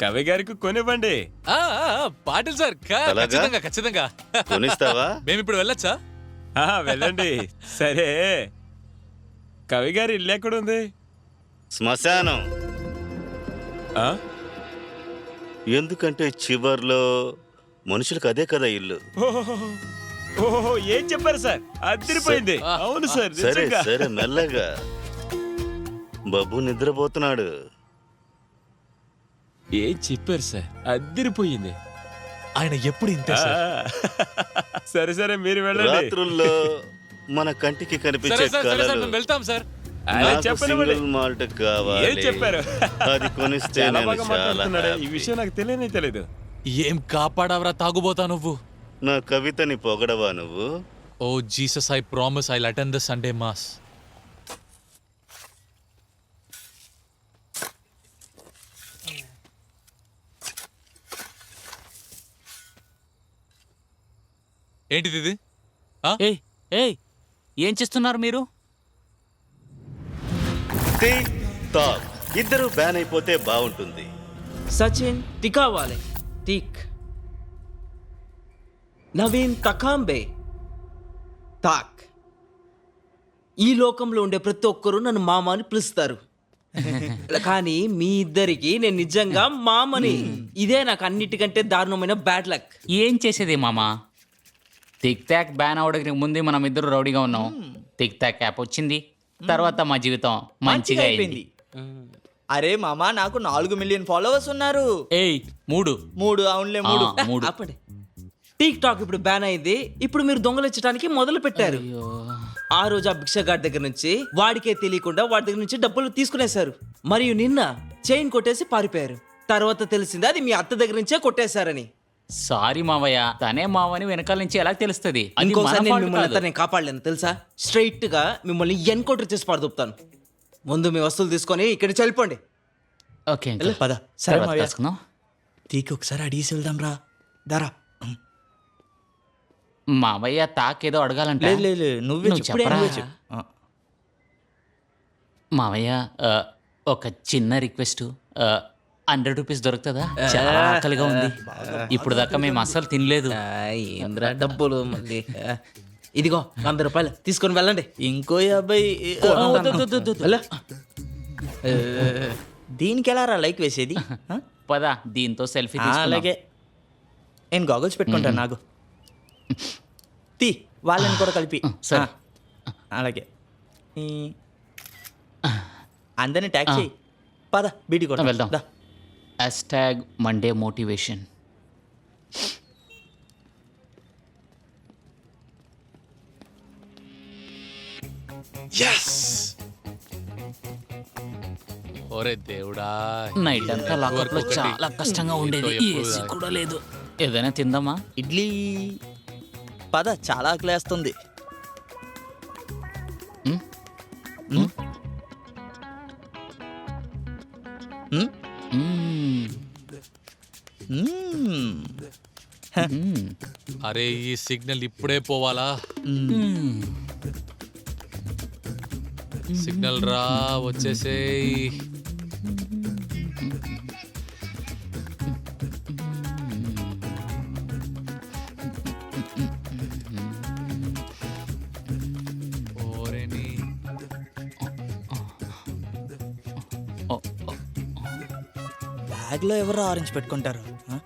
కవి గారికి కొనివ్వండి. పాటిల్ సార్, అలాగా? ఖచ్చితంగా ఖచ్చితంగా. కొనిస్తావా? మేము ఇప్పుడు వెళ్ళొచ్చా? వెళ్ళండి. సరే, కవి గారి ఇల్లు ఎక్కడుంది? శ్మశానం. ఆ? ఎందుకంటే చివర్లో మనుషులకు అదే కదా ఇల్లు. ఓహో, ఏం చెప్పారు సార్? అదిరిపోయింది. అవును సార్, సరే నిజంగా. సరే, మెల్లగా. బాబు నిద్రపోతున్నాడు. ఏం చెప్పారు సార్? అదిరిపోయింది. ఆయన ఎప్పుడు ఇంతే ఆ, సార్. సరే సరే, మీరు వెళ్ళండి. రాత్రుల్లో మన కంటికి సరే కనిపించే సార్, సరే సార్, కళలు. మేము వెళ్తాం సార్. అలా నాకు చెప్పనివ్వండి. సింగిల్ మాల్ట్ ఏం కావాలి. చెప్పారు? అది కొనిస్తే చాలా నేను బాగా చాలా మాట్లాడుతున్నాడే. ఈ happy. విషయం నాకు తెలియనే తెలియదు. ఏం కాపాడవరా తాగుబోతా నువ్వు. నా కవితని పొగడవా నువ్వు? ఓ Jesus, I promise I'll attend the Sunday mass. ఏంటిది ఇది? ఏయ్ ఏయ్, ఏం చేస్తున్నారు మీరు? Tick talk. ఇద్దరు బ్యాన్ అయిపోతే బాగుంటుంది. సచిన్ టికావాలే టిక్, నవీన్ తకాంబే తాక్. ఈ లోకంలో ఉండే ప్రతి ఒక్కరూ నన్ను మామ అని పిలుస్తారు. కానీ మీ ఇద్దరికి నేను నిజంగా మామని. ఇదే నాకు అన్నిటికంటే దారుణమైన బ్యాడ్ లక్. ఏం చేసేది మామా? టిక్ టాక్ బ్యాన్ అవడానికి ముందే మనం ఇద్దరు రౌడీగా ఉన్నాం. టిక్ టాక్ యాప్ వచ్చింది, తర్వాత మా జీవితం మంచిగా అయింది. అరే మామా, నాకు 4 మిలియన్ ఫాలోవర్స్ ఉన్నారు. ఏయ్ 3 3 అవునులే 3. మూడు. ఆపండి. టిక్ టాక్ ఇప్పుడు బ్యాన్ అయింది. ఇప్పుడు మీరు దొంగలించడానికి మొదలు పెట్టారు. ఆ రోజు ఆ భిక్షగాడి దగ్గర నుంచి వాడికే తెలియకుండా వాడి దగ్గర నుంచి డబ్బులు తీసుకునేశారు. మరియు నిన్న చైన్ కొట్టేసి పారిపోయారు. తర్వాత తెలిసింది అది మీ అత్త దగ్గర నుంచే కొట్టేశారని. సారీ మావయ్య, తనే మావని వెనకాల నుంచి ఎలా తెలుస్తుంది? అది మన ఇంకోసారి నేను fault మిమ్మల్ని కాదు. అంతా నేను కాపాడలేను తెలుసా? స్ట్రైట్ గా మిమ్మల్ని ఎన్కౌంటర్ చేసి పారదొప్పుతాను. ముందు మీ వస్తువులు తీసుకొని ఇక్కడి నుంచి వెళ్ళిపోండి. Okay uncle. పద. సరే తర్వాత మావయ్య, కలుసుకుందాం. తీకి ఒకసారి అడిగేసి వెళ్దాం రా. దారా. మావయ్య తాకేదో అడగాలంట. లేదు లేదు లేదు, నువ్వే నువ్వు చెప్పు. చెప్పరా? నువ్వే చెప్పు. మావయ్య, ఒక చిన్న రిక్వెస్ట్. 100 రూపీస్ దొరుకుతుందా? చాలా ఆకలిగా ఉంది. ఇప్పుడు దాకా మేము అస్సలు తినలేదు. ఏంద్రా డబ్బులు మళ్ళీ. ఇదిగో 100 రూపాయలు తీసుకొని వెళ్ళండి. ఇంకో 50. వెళ్ళ. దీనికి ఎలా రా లైక్ వేసేది? పదా, దీంతో సెల్ఫీ అలాగే. నేను గాగల్స్ పెట్టుకుంటాను నాకు తీ వాళ్ళని కూడా కలిపి సరే. అలాగే అందరినీ ట్యాగ్ చేయి పద బీటీ కూడా వెళ్దాం. #Monday motivation. ఒరే దేవుడా, నైట్ అంతా లాకప్ లో చాలా కష్టంగా ఉండేది. ఏసీ కూడా లేదు. ఏదైనా తిందామా? ఇడ్లీ పద చాలా ఆకలేస్తుంది మ్? మ్? మ్? మ్మ్. మ్. మ్మ్. అరే ఈ సిగ్నల్ ఇప్పుడే పోవాలా? మ్మ్. సిగ్నల్ రా, వచ్చేసేయ్. ఓరేని. ఓ, ఓ. బ్యాగ్లో ఎవరు ఆరెంజ్ పెట్టుకుంటారు ఆ?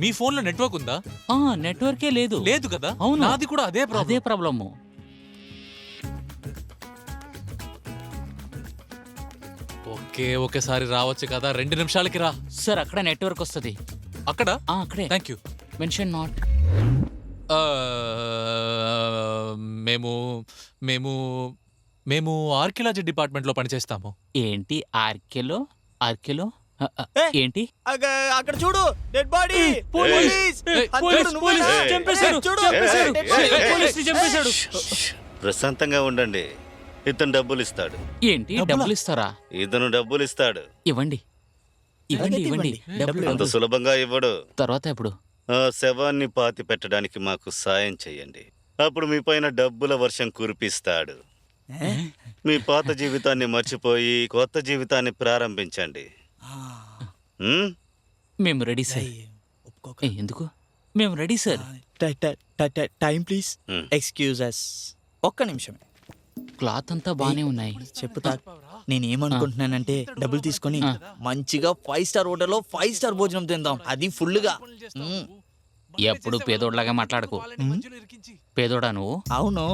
మీ ఫోన్ లో నెట్వర్క్ ఉందా? నెట్వర్కే లేదు. లేదు కదా. అవును. నాది కూడా అదే ప్రాబ్లం. అదే ప్రాబ్లము. ఒకేసారి రావచ్చు కదా, 2 నిమిషాలకి రా. సార్ అక్కడ నెట్వర్క్ వస్తుంది. అక్కడ అక్కడే. Thank you. Mention not. మేము మేము మేము ఆర్కియాలజీ డిపార్ట్మెంట్ లో పనిచేస్తాము. ఏంటి ఆర్కెలో? ఆర్కెలో ఏ? ఏంటి? అక్కడ చూడు డెడ్ బాడీ పోలీస్! చంపేశారు! చంపేశాడు! ప్రశాంతంగా ఉండండి. ఇతను డబ్బులు ఇస్తాడు. ఏంటి డబ్బులు ఇస్తారా? ఇతను డబ్బులు ఇస్తాడు. ఇవ్వండి ఇవ్వండి ఇవ్వండి. డబ్బులు అంత సులభంగా ఇవ్వడు. తర్వాత ఎప్పుడు? ఆ శవాన్ని పాతి పెట్టడానికి మాకు సాయం చెయ్యండి. అప్పుడు మీ పైన డబ్బుల వర్షం కురిపిస్తాడు. మీ పాత జీవితాన్ని మర్చిపోయి కొత్త జీవితాన్ని ప్రారంభించండి. మేము రెడీ సార్. ఎందుకు? మేము ready sir. Time please hmm. Excuse us ఒక్క నిమిషం క్లాత్ అంతా బానే ఉన్నాయి. చెప్పుతా నేను ఏమనుకుంటున్నానంటే డబ్బులు తీసుకొని మంచిగా 5 స్టార్ హోటల్లో 5 స్టార్ భోజనం తిందాం, అది ఫుల్గా. ఎప్పుడు పేదోడ్లాగా మాట్లాడకు. పేదోడా నువ్వు? అవును.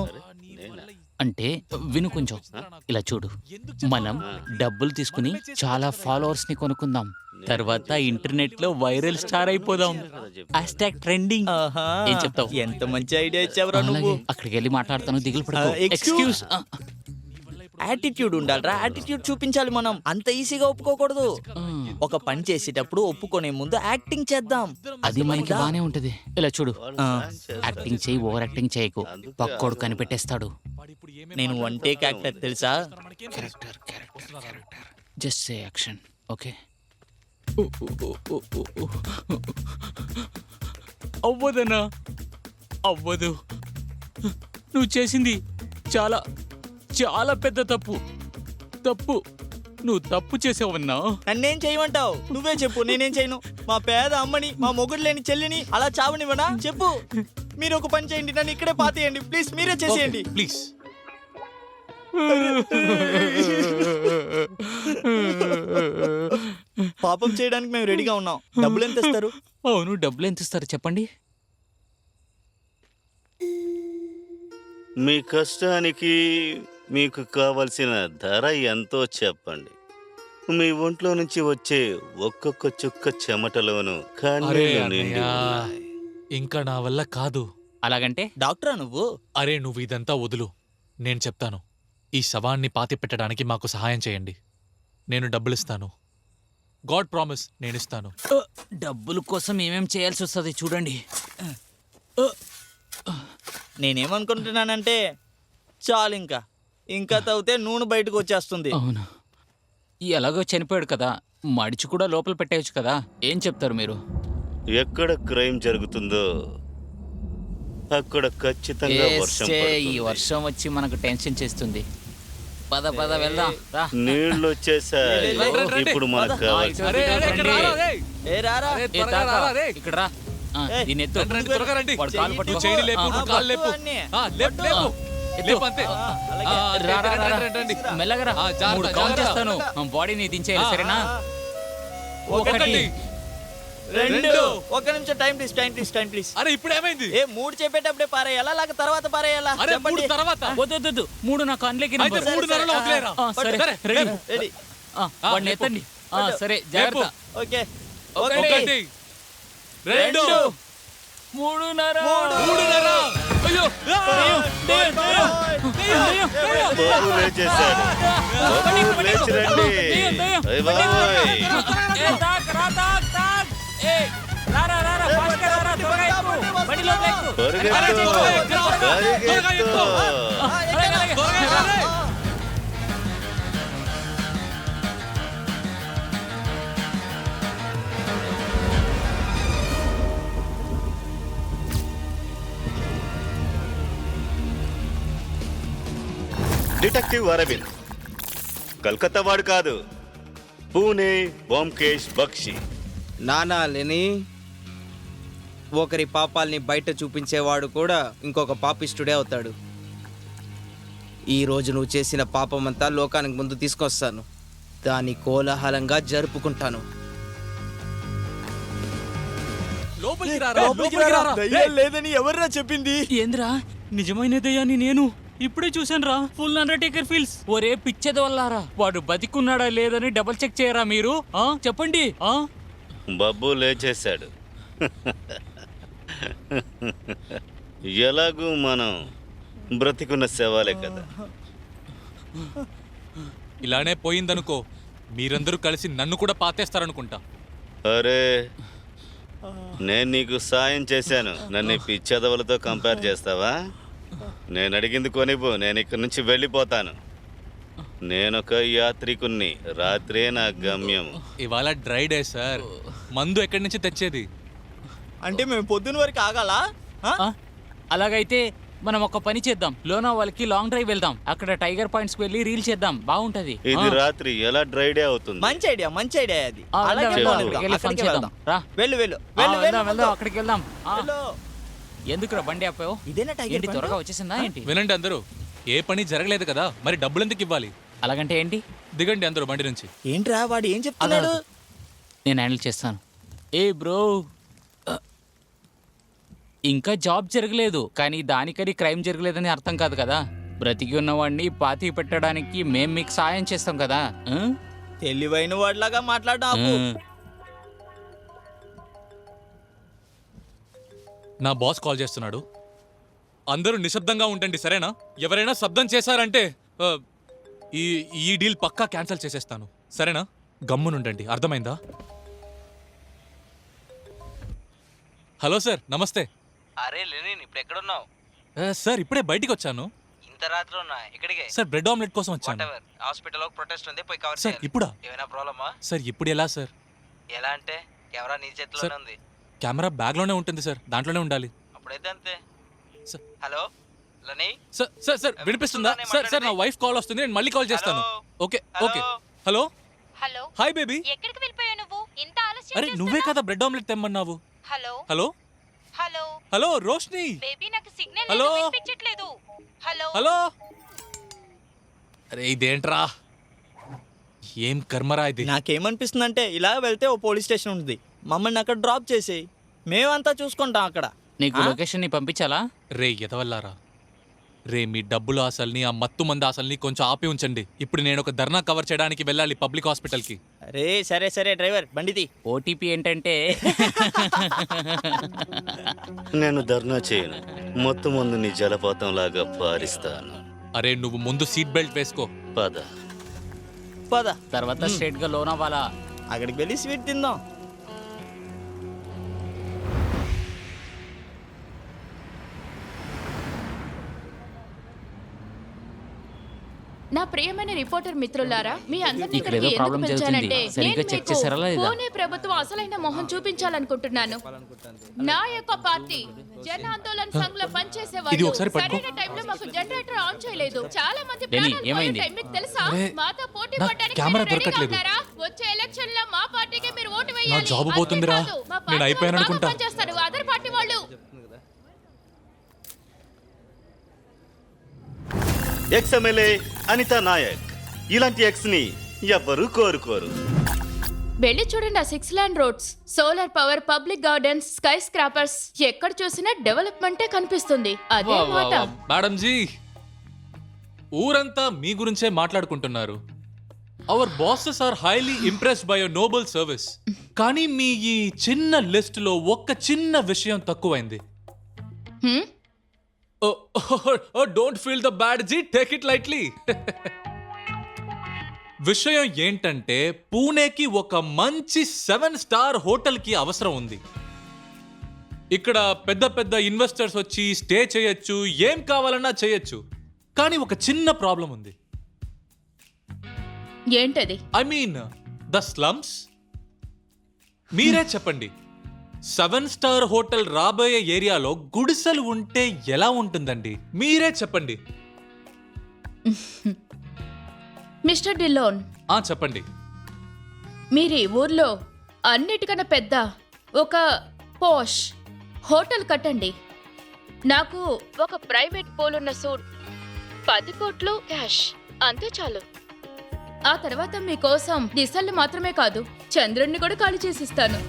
అంటే విను కొంచెం. ఇలా చూడు, మనం డబ్బులు తీసుకుని చాలా ఫాలోవర్స్ ని కొనుక్కుందాం. తర్వాత ఇంటర్నెట్ లో వైరల్ స్టార్ అయిపోదాం. ట్రెండింగ్. ఏం చెప్తావు? ఎంత మంచి ఐడియా ఇచ్చావురా నువ్వు. అక్కడికి వెళ్ళి మాట్లాడతాను, దిగులు పడకు. ఎక్స్క్యూజ్ యాటిట్యూడ్ ఉండాలిరా, యాటిట్యూడ్ చూపించాలి. మనం అంత ఈజీగా ఒప్పుకోకూడదు. ఒక పని చేసేటప్పుడు ఒప్పుకునే ముందు యాక్టింగ్ చేద్దాం. అది మనకి బానే ఉంటది. ఇలా చూడు, యాక్టింగ్ చేయి, ఓవర్ యాక్టింగ్ చేయకు. పక్కోడు కనిపెట్టేస్తాడు. నేను వన్ టేక్ యాక్టర్ తెలుసా. Just say action. ఓకే. అవ్వదనా? అవ్వదు. నువ్వు చేసింది చాలా చాలా పెద్ద తప్పు. నువ్వు తప్పు చేసావన్నా. నన్నేం చేయమంటావు? నువ్వే చెప్పు, నేనేం చేయను. మా పేద అమ్మని, మా మొగుడు లేని చెల్లిని అలా చావనివ్వనా? చెప్పు. మీరు ఒక పని చేయండి, నన్ను ఇక్కడే పాతేయండి ప్లీజ్. మీరే చేసేయండి ప్లీజ్. పాపం చేయడానికి మేము రెడీగా ఉన్నాం. డబ్బులు ఎంత ఇస్తారు? అవును, డబ్బులు ఎంత ఇస్తారు చెప్పండి. మీ కష్టానికి మీకు కావలసిన ధర ఎంతో చెప్పండి. మీ ఒంట్లో నుంచి వచ్చే ఒక్కొక్క చుక్క చెమటలోను కన్నీళ్లు నిండి ఉన్నాయి. ఇంకా నా వల్ల కాదు. అలాగంటే డాక్టరా నువ్వు? అరే నువ్వు ఇదంతా వదులు, నేను చెప్తాను. ఈ శవాన్ని పాతి పెట్టడానికి మాకు సహాయం చేయండి. నేను డబ్బులిస్తాను. God promise, నేనిస్తాను. డబ్బుల కోసం ఏమేం చేయాల్సి వస్తుంది చూడండి. నేనేమనుకుంటున్నానంటే చాలు, ఇంకా తవ్వితే నూనె బయటకు వచ్చేస్తుంది. అవును, ఎలాగో చనిపోయాడు కదా, మడిచి కూడా లోపల పెట్టేయచ్చు కదా. ఏం చెప్తారు మీరు? ఎక్కడ క్రైమ్ జరుగుతుందో అక్కడ ఖచ్చితంగా వర్షం ఈ పడుతుంది. వర్షం వచ్చి మనకు టెన్షన్ చేస్తుంది. పద పద వెళ్దాం. రా. నీళ్లు వచ్చేసాయి. ఇప్పుడు మనకు కావాల్సింది ఏ రారా. ఏ తాత, ఇక్కడ రా. దీన్ని ఎత్తు. త్వరగా రండి. వాడు కాలు పట్టుకో. నువ్వు చేయి లేపు, నువ్వు కాలు లేపు. లేపు. ఎత్తు. లేపు అంతే. రా, రా, రా, రా. రండి. మెల్లగా రా. జాగ్రత్త, 3 కౌంట్ జాగ్రత్త. చేస్తాను. బాడీని దించేయాలి, సరేనా? 1 1 2 రెండు. ఒక్క నిమిషం టైం ప్లీజ్. అరే ఇప్పుడు ఏమైంది? ఏ 3 చెప్పేటప్పుడే పారేయాలా లేక తర్వాత పారేయాలా? అరే చెప్పండి. 3 తర్వాత వద్దు 3 నా కండ్లకి అయితే 3:30 వదిలేరా? సరే సరే, రెడీ రెడీ. వాడిని ఎత్తండి. సరే జాగ్రత్త. ఓకే. 1 2 3:30. 3:30. అయ్యో బాబు లేచేశాడు. బాబు లేచి రండి. అయ్ బాబోయ్. పరిగెత్తు. పరిగెత్తు. డిటెక్టివ్ అరవింద్ కల్కత్తా వాడు కాదు, పూణే ఓంకేష్ బక్షి. నానాలని ఒకరి పాపాల్ని బయట చూపించేవాడు కూడా ఇంకొక పాపిష్టుడే అవుతాడు. ఈ రోజు నువ్వు చేసిన పాపమంతా లోకానికి ముందు తీసుకొస్తాను, దాన్ని కోలాహలంగా జరుపుకుంటాను. లోపలికి రారా. దయ్యం లేదని ఎవర్రా చెప్పింది? ఏంద్రా నిజమైన దయ్యాన్ని నేను ఇప్పుడే చూసానురా. Full Undertaker feels. ఒరే పిచ్చెదవల్లారా, వాడు బతికున్నాడా లేదని డబుల్ చెక్ చేయరా మీరు? చెప్పండి. బాబు లేచేశాడు. ఎలాగూ మనం బ్రతికున్న శవాలే కదా. ఇలానే పోయిందనుకో, మీరందరూ కలిసి నన్ను కూడా పాతేస్తారనుకుంటా. అరే నేను నీకు సాయం చేశాను, నన్ను ఈ పిచ్చెదవులతో కంపేర్ చేస్తావా? నేను అడిగింది కొనిపో, నేను ఇక్కడి నుంచి వెళ్ళిపోతాను. నేనొక యాత్రికుణ్ణి, రాత్రే నా గమ్యం. ఇవాళ డ్రై డే సార్, మందు ఎక్కడి నుంచి తెచ్చేది? అంటే మేము పొద్దున వరకు ఆగాలా? అలాగైతే మనం ఒక పని చేద్దాం, లోనా వాళ్ళకి లాంగ్ డ్రైవ్ వెళ్దాం. అక్కడ టైగర్ పాయింట్స్ కి వెళ్ళి రీల్ చేద్దాం, బాగుంటది. ఇది రాత్రి ఎలా డ్రై డే అవుతుంది? మంచి ఐడియా అది. అలాగే వెళ్దాం, పోనిద్దాం. అక్కడికి వెళ్ళి ఫన్ అక్కడికి చేద్దాం. వెళ్దాం. రా వెళ్ళు వెళ్దాం, అక్కడికి వెళ్దాం. వెళ్ళు. ఎందుకురా బండి ఆపావు? ఇదేనా టైగర్ ఏంటి బండి? త్వరగా వచ్చేసిందా ఏంటి? వినండి అందరూ, ఏ పని జరగలేదు కదా, మరి డబ్బులు ఎందుకు ఇవ్వాలి? అలాగంటే ఏంటి? దిగండి అందరూ బండి నుంచి. ఏంట్రా వాడు ఏం చెప్తున్నాడు? నేను హ్యాండిల్ చేస్తాను. ఏ బ్రో, ఇంకా జాబ్ జరగలేదు కానీ దానికని క్రైమ్ జరగలేదని అర్థం కాదు కదా. బ్రతికి ఉన్నవాడిని పాతి పెట్టడానికి మేం మీకు సాయం చేస్తాం కదా. తెలివైన వాడిలాగా మాట్లాడు. నా బాస్ కాల్ చేస్తున్నాడు. అందరూ నిశ్శబ్దంగా ఉండండి, సరేనా? ఎవరైనా శబ్దం చేశారంటే ఈ డీల్ పక్కా క్యాన్సిల్ చేసేస్తాను, సరేనా? గమ్మునుండండి, అర్థమైందా? హలో సార్, నమస్తే. అరే లెనిన్, ఇప్పుడు ఎక్కడున్నావు? సార్ ఇప్పుడే బయటికి వచ్చాను. ఇంత రాత్రి ఉన్నా ఎక్కడికి? సార్ బ్రెడ్ ఆమ్లెట్ కోసం వచ్చాను. హాస్పిటల్ ప్రొటెస్ట్ ఉంది, పోయి కవర్ సార్ ఇప్పుడా? ఏమైనా ప్రాబ్లమా? సార్ ఇప్పుడు ఎలా సార్? ఎలా అంటే కెమెరా నీ చేతిలోనే ఉంది. కెమెరా బ్యాగ్లోనే ఉంటుంది సార్, దాంట్లోనే ఉండాలి. అప్పుడైతే అంతే. Sir. Hello Leny. Sir sir sir వినిపిస్తుందా? సార్ సార్ నా వైఫ్ కాల్ వస్తుంది, నేను మళ్ళీ కాల్ చేస్తాను. Okay okay. Hello hello, hi baby. ఎక్కడికి వెళ్ళిపోయావు నువ్వు? ఇంత ఆలస్యం అరే నువ్వే కదా బ్రెడ్ ఆమ్లెట్ తెమ్మన్నావు. Hello hello hello hello Roshni. Baby, నాకు సిగ్నల్ హలో. వినిపించట్లేదు. Hello hello. అరే ఇదేంట్రా, ఏం కర్మరా ఇది? నాకేమనిపిస్తుందంటే ఇలా వెళ్తే ఓ పోలీస్ స్టేషన్ ఉంటుంది, మమ్మల్ని అక్కడ డ్రాప్ చేసేయి, మేమంతా చూసుకుంటాం అక్కడ. నీకు లొకేషన్ ని పంపించాలా? రే ఎదవల్లారా, రే మీ డబ్బులు ఆశల్ని, ఆ మత్తు మంది ఆశల్ని కొంచెం ఆపి ఉంచండి. ఇప్పుడు నేను ఒక ధర్నా కవర్ చేయడానికి వెళ్ళాలి పబ్లిక్ హాస్పిటల్కి. అరే సరే డ్రైవర్ బండిది. ఓటీపీ ఏంటంటే నేను ధర్నా చేయను, మొత్తం మందుని జలపాతం లాగా పారిస్తాను. అరే నువ్వు ముందు సీట్ బెల్ట్ వేసుకో. పద. తర్వాత స్ట్రేట్ గా లోనావాలా. అక్కడికి వెళ్ళి స్వీట్ తిందాం. నా ప్రియమైన రిపోర్టర్ మిత్రులారా, మీ అందరినీ ఇక్కడ ఇక్కడికి ఏదో ఎందుకు ప్రాబ్లం పిలిచానంటే జరుగుతుంది. సరిగ్గా నేను చెక్ మీకు చేశారా లేదా? పూణే ప్రభుత్వం అసలైన మొహం చూపించాలనుకుంటున్నాను. నా యొక్క పార్టీ జన ఆందోళన్ సంఘ్ లో పనిచేసే ఇది వాళ్ళు ఒకసారి పట్టుకో. సరైన టైంలో మాకు జనరేటర్ ఆన్ చేయలేదు. చాలా మంది డెనీ, ప్రాణాలు ఏమైంది? పోయే టైం మీకు తెలుసా? అరే, మాతో పోటీ నా పడడానికి కెమెరా మీరు రెడీగా దొరకట్లేదు. ఉన్నారా? వచ్చే ఎలక్షన్ లో మా పార్టీకే మీరు ఓటు నా వేయాలి. జాబ్ అంతే పోతుందిరా. కాదు, మా నేను పార్టీ అయిపోయాను వాళ్ళు బాగా అనుకుంటా. పనిచేస్తారు, అదర్ పార్టీ వాళ్ళు. ఎక్స్ ఎమ్మెల్యే అనితా నాయక్, ఇలాంటి ఎక్స్ ని ఎవ్వరూ కోరుకోరు. వెళ్ళి చూడండి ఆ 6 land roads, solar power, public gardens, sky scrapers, ఎక్కడ చూసినా డెవలప్మెంటే కనిపిస్తుంది. అదే మాట. మేడం జీ, ఊరంతా మీ గురించే మాట్లాడుకుంటున్నారు. Our bosses are highly impressed by your noble service. కానీ మీ ఈ చిన్న లిస్ట్ లో ఒక్క చిన్న విషయం తక్కువైంది. Don't feel the bad ji, take it lightly. విషయం ఏంటంటే పూణేకి ఒక మంచి 7 స్టార్ హోటల్ కి అవసరం ఉంది. ఇక్కడ పెద్ద పెద్ద ఇన్వెస్టర్స్ వచ్చి స్టే చేయొచ్చు, ఏం కావాలన్నా చేయొచ్చు. కానీ ఒక చిన్న ప్రాబ్లం ఉంది. ఏంటది? I mean the slums. మీరే చెప్పండి, 7 స్టార్ హోటల్ రాబోయే ఏరియాలో గుడిసెలు ఉంటే ఎలా ఉంటుందండి? మీరే చెప్పండి. మిస్టర్ డిలోన్, చెప్పండి. మీరు ఈ ఊర్లో అన్నిటికన్నా పెద్ద ఒక పోష్ హోటల్ కట్టండి. నాకు ఒక ప్రైవేట్ పూల్ ఉన్న సూట్, 10 కోట్లు క్యాష్, అంతే చాలు. ఆ తర్వాత మీకోసం దిశల్ని మాత్రమే కాదు, చంద్రుణ్ణి కూడా ఖాళీ చేసిస్తాను.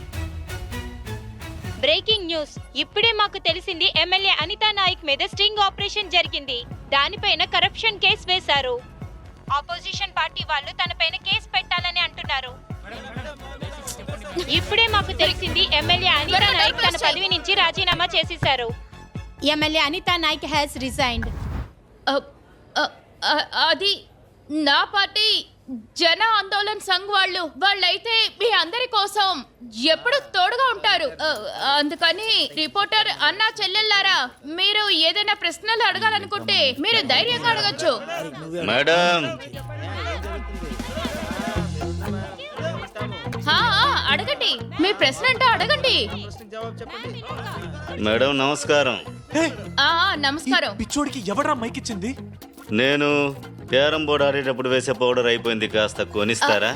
Breaking news. ఇప్పుడే మాకు తెలిసింది ఎమ్మెల్యే అనితా నాయక్ మీద స్టింగ్ ఆపరేషన్ జరిగింది. దానిపైన కరప్షన్ కేసు వేశారు. ఆపోజిషన్ పార్టీ వాళ్ళు తనపైన కేసు పెట్టాలని అంటున్నారు. ఇప్పుడే మాకు తెలిసింది ఎమ్మెల్యే అనితా నాయక్ తన పదవి నుంచి రాజీనామా చేసేశారు. MLA Anita Nayak has resigned. అది నా పార్టీ జన ఆందోళన్ సంఘ్ వాళ్ళైతే మీ అందరి కోసం ఎప్పుడు తోడుగా ఉంటారు. అందుకని రిపోర్టర్ అన్నా చెల్లెల్లారా, మీరు ఏదైనా ప్రశ్నలు అడగాలనుకుంటే మీరు ధైర్యంగా అడగచ్చు. మేడం, అడగండి, మీ ప్రశ్న అంటే అడగండి. మేడం నమస్కారం. నమస్కారం. పిచ్చోడికి ఎవడ్రా మైక్ ఇచ్చింది? నేను క్యారం బోర్డ్ ఆడేటప్పుడు వేసే పౌడర్ అయిపోయింది, కాస్త కొనిస్తారా?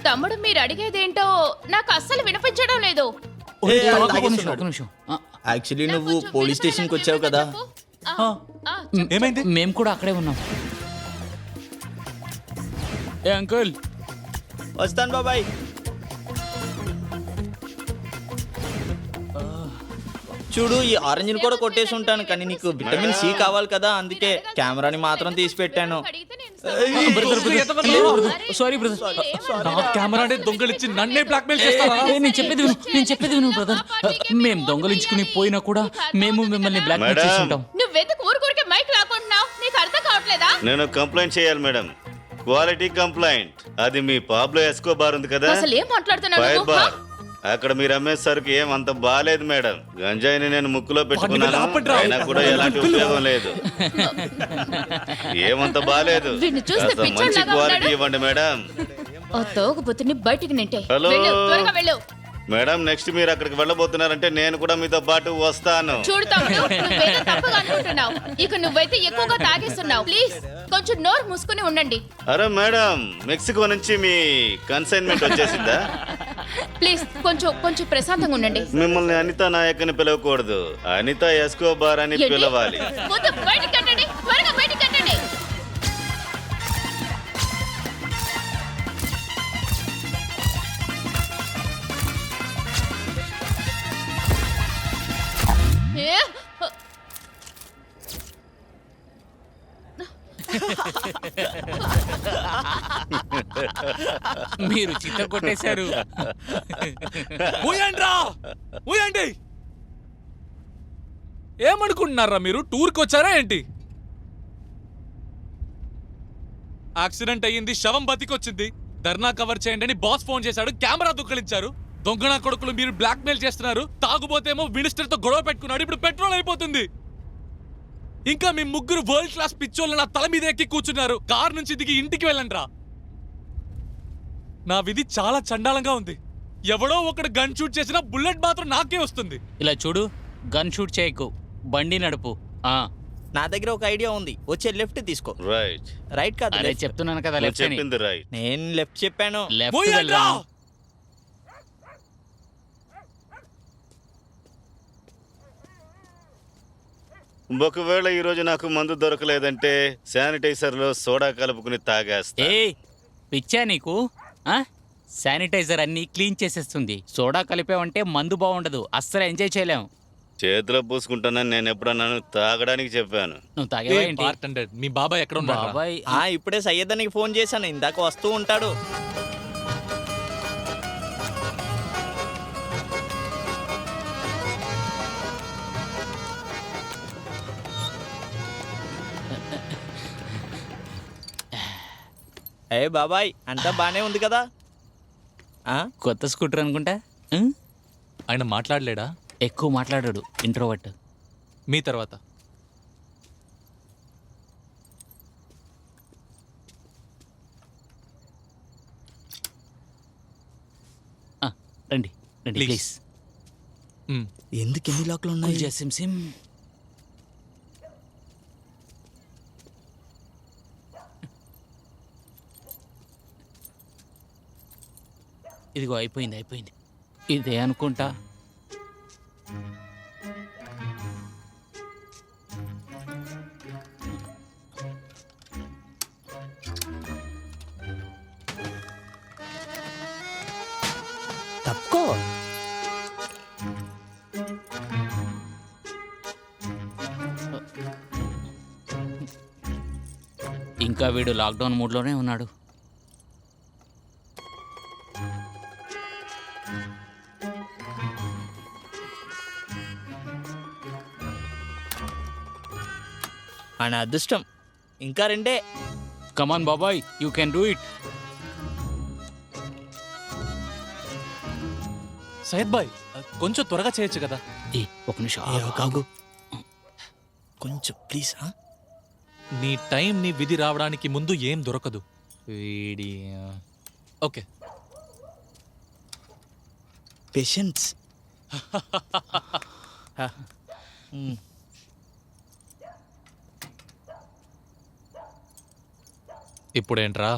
తమ్ముడు, మీరు అడిగేదేంటో నాకు అస్సలు వినిపించడం లేదు. యాక్చువల్లీ నువ్వు పోలీస్ స్టేషన్కి వచ్చావు కదా. ఏమైంది? మేము కూడా అక్కడే ఉన్నాం. ఏ అంకుల్, వస్తాను బాబాయ్. చూడు, ఈ ఆరెంజ్ని కూడా కొట్టేసి ఉంటాను, కానీ నీకు విటమిన్ సి కావాలి కదా, అందుకే కెమెరాని మాత్రం తీసి పెట్టాను. Sorry brother. నా కెమెరానే దొంగలిచ్చి నన్నే బ్లాక్మెయిల్ చేస్తావా? నేను చెప్పేది విను బ్రదర్. మేము దొంగలించుకుని పోయినా కూడా మేము మిమ్మల్ని బ్లాక్మెయిల్ చేసి ఉంటాం. నువ్వెందుకు ఊరుకూరికే మైక్ లాక్కుంటున్నావు? నీకు అర్థం కావట్లేదా? నేను కంప్లైంట్ చేయాలి మేడం, క్వాలిటీ కంప్లైంట్. అది మీ పాబ్లో ఎస్కోబార్ ఉంది కదా, అసలు ఏం మాట్లాడుతున్నావు ఫైర్ నువ్వు? బార్. అక్కడ మీరు అమ్మే సరుకు ఏం అంత బాలేదు మేడం. గంజాయిని నేను ముక్కులో పెట్టుకున్నాను, అయినా కూడా ఎలాంటి ఉపయోగం లేదు. ఏమంత బాలేదు. వీడిని చూస్తే కాస్త మంచి పిచ్చోడ్లాగా క్వాలిటీ ఉన్నాడు. ఇవ్వండి మేడం. ఆ తోగుబుత్తుని బయటికి నెట్టే. హలో. వెళ్ళు, త్వరగా వెళ్ళు. మేడం, నెక్స్ట్ మీరు అక్కడికి వెళ్ళబోతున్నారంటే నేను కూడా మీతో పాటు వస్తాను. చూడు తమ్ముడు, నువ్వేదో తప్పుగా అనుకుంటున్నావు. ఇక నువ్వైతే ఎక్కువగా తాగేస్తున్నావు. ప్లీజ్ కొంచెం నోరు మూసుకుని ఉండండి. అరే మేడం, మెక్సికో నుంచి మీ కన్సైన్మెంట్ వచ్చేసిందా? ప్లీజ్ కొంచెం ప్రశాంతంగా ఉండండి. మిమ్మల్ని అనితా నాయక్ అని పిలవకూడదు, అనితా ఎస్కోబార్ అని ఏంటి? పిలవాలి. ముందు బయటికి కట్టండి, త్వరగా బయటికి కట్టండి. ఏ? మీరు చిత్త కొట్టేశారు. ఊయండి. ఏమనుకుంటున్నారా మీరు? టూర్కి వచ్చారా ఏంటి? యాక్సిడెంట్ అయ్యింది, శవం బతికొచ్చింది. ధర్నా కవర్ చేయండి అని బాస్ ఫోన్ చేశాడు, కెమెరా దుక్కలించారు. దొంగన కొడుకులు మీరు బ్లాక్ మెయిల్ చేస్తున్నారు. తాగుబోతేమో మినిస్టర్ తో గొడవ పెట్టుకున్నాడు, ఇప్పుడు పెట్రోల్ అయిపోతుంది. ఇంకా మీ ముగ్గురు వరల్డ్ క్లాస్ పిచ్చోళ్ళు నా తల మీద ఎక్కి కూర్చున్నారు. కార్ నుంచి దిగి ఇంటికి వెళ్ళండ్రా. నా విధి చాలా చండాలంగా ఉంది. ఎవడో ఒకడు గన్ షూట్ చేసినా బుల్లెట్ మాత్రం నాకే వస్తుంది. ఇలా చూడు, గన్ షూట్ చేయకు, బండి నడుపు. నా దగ్గర ఒక ఐడియా ఉంది, వచ్చే లెఫ్ట్ తీసుకో. రైట్. రైట్ కాదు, అరే left. చెప్తున్నాను కదా, లెఫ్ట్ అని. చెప్పింది రైట్. నేను లెఫ్ట్ చెప్పాను. లెఫ్ట్ వెళ్దాం. ఒకవేళ ఈ రోజు నాకు మందు దొరకలేదంటే శానిటైజర్ లో సోడా కలుపుకుని తాగేస్తా. ఏ పిచ్చా నీకు? శానిటైజర్ అన్ని క్లీన్ చేసేస్తుంది. సోడా కలిపావంటే మందు బాగుండదు, అస్సలు ఎంజాయ్ చేయలేం. చేతిలో పూసుకుంటానని నేను ఎప్పుడన్నాను? తాగడానికి చెప్పాను. నువ్వు తాగేవా ఏంటి? బార్టెండర్, మీ బాబాయ్ ఎక్కడ ఉన్నాడు? బాబాయ్ ఇప్పుడే సయ్యద్ అన్నకి ఫోన్ చేశాను, ఇందాక వస్తూ ఉంటాడు. ఏ బాబాయ్, అంతా బానే ఉంది కదా? కొత్త స్కూటర్ అనుకుంటా. ఉం? ఆయన మాట్లాడలేడా? ఎక్కువ మాట్లాడాడు, ఇంట్రోవర్ట్. మీ తర్వాత రండి రండి Please. ప్లీజ్. ఎందుకు ఎన్ని లాక్లు ఉన్నాయి? SIM SIM. ఇదిగో అయిపోయింది అయిపోయింది. ఇదే అనుకుంటా. తప్పుకో. ఇంకా వీడు లాక్డౌన్ మూడ్లోనే ఉన్నాడు. ఆయన అదృష్టం. ఇంకా రెండే. కమాన్ బాబాయ్, you can do it. Syed బాయ్, కొంచెం త్వరగా చేయొచ్చు కదా? ఒక నిమిషం కాగు కొంచెం ప్లీజ్. నీ టైం, నీ విధి రావడానికి ముందు ఏం దొరకదు. ఓకే. పేషెన్స్. ఇప్పుడేంట్రా?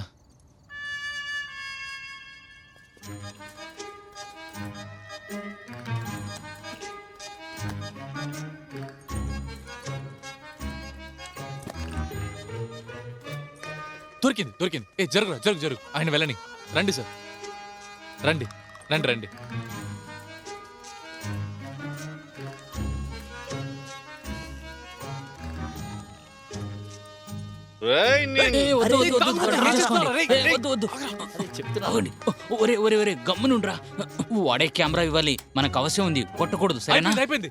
దొరికింది దొరికింది. జరుగు జరుగు జరుగు, ఆయన వెళ్ళని. రండి సార్, రండి రండి రండి. రేయ్ ఒరే గమ్మునుండ్రా. వాడే కెమెరా ఇవ్వాలి, మనకు అవసరం ఉంది, కొట్టకూడదు. సరేనా? అయిపోయింది.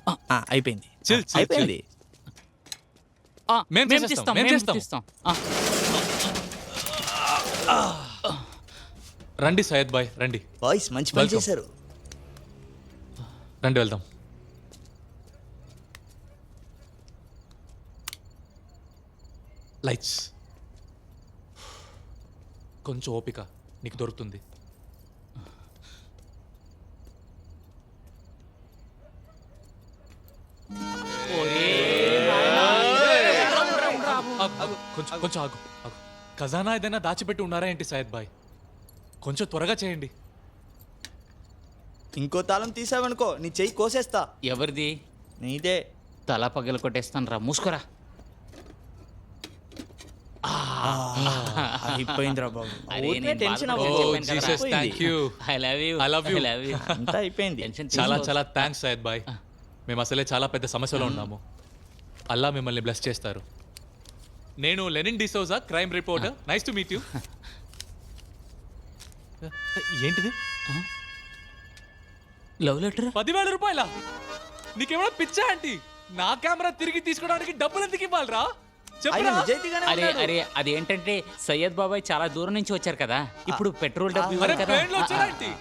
అయిపోయింది చిల్, చిల్, అయిపోయింది. మేం మేము చేసేస్తాం, తీస్తాం, మేం మేము చేస్తాం. తీస్తాం. రండి సయ్యద్ బాయ్, రండి. బాయ్స్ మంచి పని Welcome. చేశారు. రండి వెళ్దాం. లైట్స్. కొంచెం ఓపిక, నీకు దొరుకుతుంది. కొంచెం కొంచెం ఆగు ఆగు. ఖజానా ఏదైనా దాచిపెట్టి ఉన్నారా ఏంటి సయ్యద్ బాయ్? కొంచెం త్వరగా చేయండి. ఇంకో తాళం తీసావనుకో నీ చెయ్యి కోసేస్తా. ఎవరిది? నీదే. తల పగల కొట్టేస్తాను రా, మూసుకురా. అయిపోయిందిరా బాబు. అరే, ఊరికే నేను టెన్షన్ బాధపడ్డా. అవ్వకు. ఓ Jesus, thank you. I love you. I love you. I love you. అంతా అయిపోయింది. టెన్షన్ చాలా తీసుకో. చాలా థ్యాంక్స్ సయ్యద్ బాయ్. మేము అసలే చాలా పెద్ద సమస్యలో ఉన్నాము. అల్లా మిమ్మల్ని బ్లెస్ చేస్తారు. నేను Lenin D'Souza, crime reporter. Nice to meet you. ఏంటిది? Love letter. 10,000 రూపాయల? నీకేమైనా పిచ్చా ఆంటీ? నా కెమెరా తిరిగి తీసుకోవడానికి డబ్బులు ఎందుకు ఇవ్వాలరా? ఆయన చెప్పరా? నిజాయితీగానే అరే ఉన్నాడు. అరే, అదేంటంటే సయ్యద్ బాబాయ్ చాలా దూరం నుంచి వచ్చారు కదా, ఇప్పుడు పెట్రోల్ డబ్బు అరే, ఇవ్వాలి కదా. ట్రైన్లో వచ్చారా ఏంటి?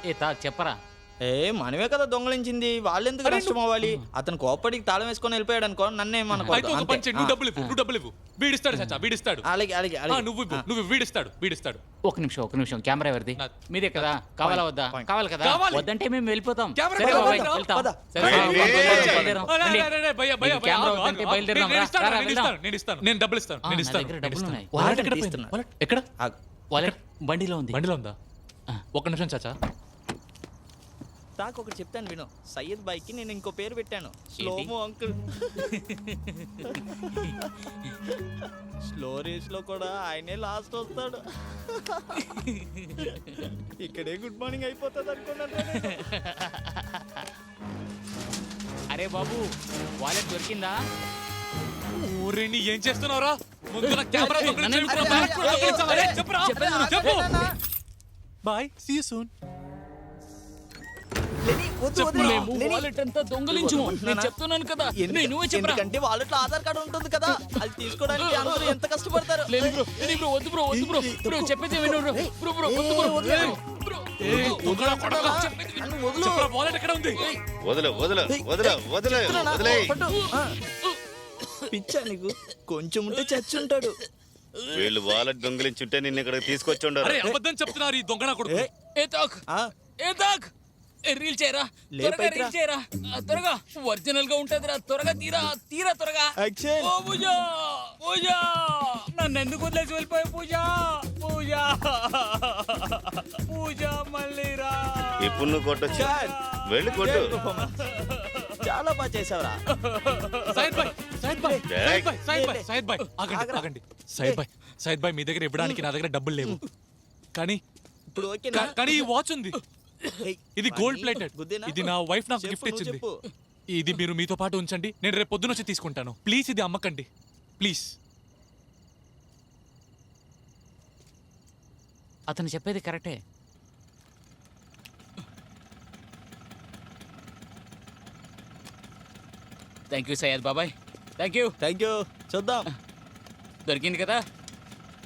చెప్పరా. మనమే కదా దొంగలించింది, వాళ్ళెందుకు అరే, నష్టం అవ్వాలి? అతను కోప్పడికి తాళం వేసుకొని వెళ్ళిపోయాడు అనుకో, అయితే నన్నేమనుకో. ఒక పని చేయి, నువ్వు డబ్బులు ఇవ్వు, నువ్వు డబ్బులు ఇవ్వు. వీడిస్తాడు చాచా, వీడిస్తాడు. అలాగే అలాగే ఆ, అలాగే. నువ్వు ఇవ్వు, నువ్వు వీడిస్తాడు, వీడిస్తాడు. ఒక నిమిషం, కెమెరా ఎవరిది? నా- మీదే కదా, కావాలా వద్దా? Point. కావాలి కదా. కావాలి. వద్దంటే మేము వెళ్ళిపోతాం. కెమెరా సరే కావాలి, బాబాయ్, రా. వెళ్తాం. పద. సరే, ఏయ్, బాబాయ్, ఏయ్, బయలుదేరం. అరే, రండి. అరే, అరే, భయ్యా, భయ్యా, నీకు భయ్యా, కెమెరా ఆగు, వద్దంటే ఆగు, బయలుదేరదాం. నేను రా, ఇస్తాను, రా, నేను వెళ్దాం. ఇస్తాను, నేను ఇస్తాను. నేను డబ్బులు ఇస్తాను, నా నేను ఇస్తాను, దగ్గర నేను డబ్బులు ఇస్తాను. ఉన్నాయి. వాలెట్ ఎక్కడ తీస్తున్నా. పోయింది? వాలెట్ ఎక్కడ? ఆగు. వాలెట్ బండిలో ఉంది. బండిలో ఉందా? ఆ. ఒక్క నిమిషం చాచా. తాకు ఒకటి చెప్తాను విను. సయ్యద్ బాయ్ కి నేను ఇంకో పేరు పెట్టాను, స్లోమో అంకుల్. స్లో రేస్ లో కూడా ఆయనే లాస్ట్ వస్తాడు. ఇక్కడే గుడ్ మార్నింగ్ అయిపోతుంది అనుకున్నాను. అరే బాబు, వాలెట్ దొరికిందా? ఊరే నీ ఏం చేస్తున్నావురా? ముందు నా కెమెరా దొంగిలించాడు, ఇప్పుడు బ్యాగ్ కూడా దొంగిలించాలా? చెప్పురా. చెప్పు. Bye, see you soon. మేము వాలెట్ అంతా దొంగలించము. నేను చెప్తున్నాను కదా, నువ్వే చెప్పరా. ఎందుకంటే వాళ్ళట్లో ఆధార్ కార్డు ఉంటుంది కదా, అది తీసుకోవడానికి అందరూ ఎంత కష్టపడతారు. లేదు బ్రో, లేదు బ్రో, వద్దు బ్రో, వద్దు బ్రో. బ్రో చెప్పేది విను బ్రో. బ్రో బ్రో వద్దు బ్రో. బ్రో దొంగలా కొడకా. చెప్పురా, వాలెట్ ఎక్కడ ఉంది? వదలు వదలు వదలు వదలు వదిలే. పిచ్చా నీకు? కొంచెం ఉంటే చచ్చుంటాడు. వీళ్ళు వాలెట్ దొంగిలించుంటే నిన్ను ఇక్కడ తీసుకొచ్చుండారు. అరే అబద్ధం చెప్తున్నారు ఈ దొంగనా కొడుకు. ఏ తాక్, ఏ తాక్. రీల్ చేయరా, త్వరగా రీల్ చేయరా, త్వరగా. ఒరిజినల్ గా ఉంటదిరా, త్వరగా తీరా, తీరా త్వరగా. ఓ పూజ, పూజ, నన్ను ఎందుకు వదిలేసి వెళ్ళిపోయి పూజ, పూజ, పూజ మళ్ళీ రా. ఇప్పుడు నువ్వు కొట్టొచ్చు, వెళ్ళి కొట్టు. చాలా బాగా చేసావురా. సైద్ బాయ్, సైద్ బాయ్, సైద్ బాయ్, సైద్ బాయ్, సైద్ బాయ్, ఆగండి ఆగండి. సైద్ బాయ్, సైద్ బాయ్, మీ దగ్గర ఇవ్వడానికి నా దగ్గర డబ్బులు లేవు, కానీ ఇప్పుడు ఓకేనా? కానీ ఈ వాచ్ ఉంది. ఇది గోల్డ్ ప్లేటెడ్. ఇది నా వైఫ్ నాకు గిఫ్ట్ ఇచ్చింది. ఇది మీరు మీతో పాటు ఉంచండి, నేను రేపు పొద్దున వచ్చి తీసుకుంటాను. ప్లీజ్ ఇది అమ్మకండి, ప్లీజ్. అతను చెప్పేది కరెక్టే. థ్యాంక్ యూ సయ్యద్ బాబాయ్, థ్యాంక్ యూ. Thank you. చూద్దాం. దొరికింది కదా,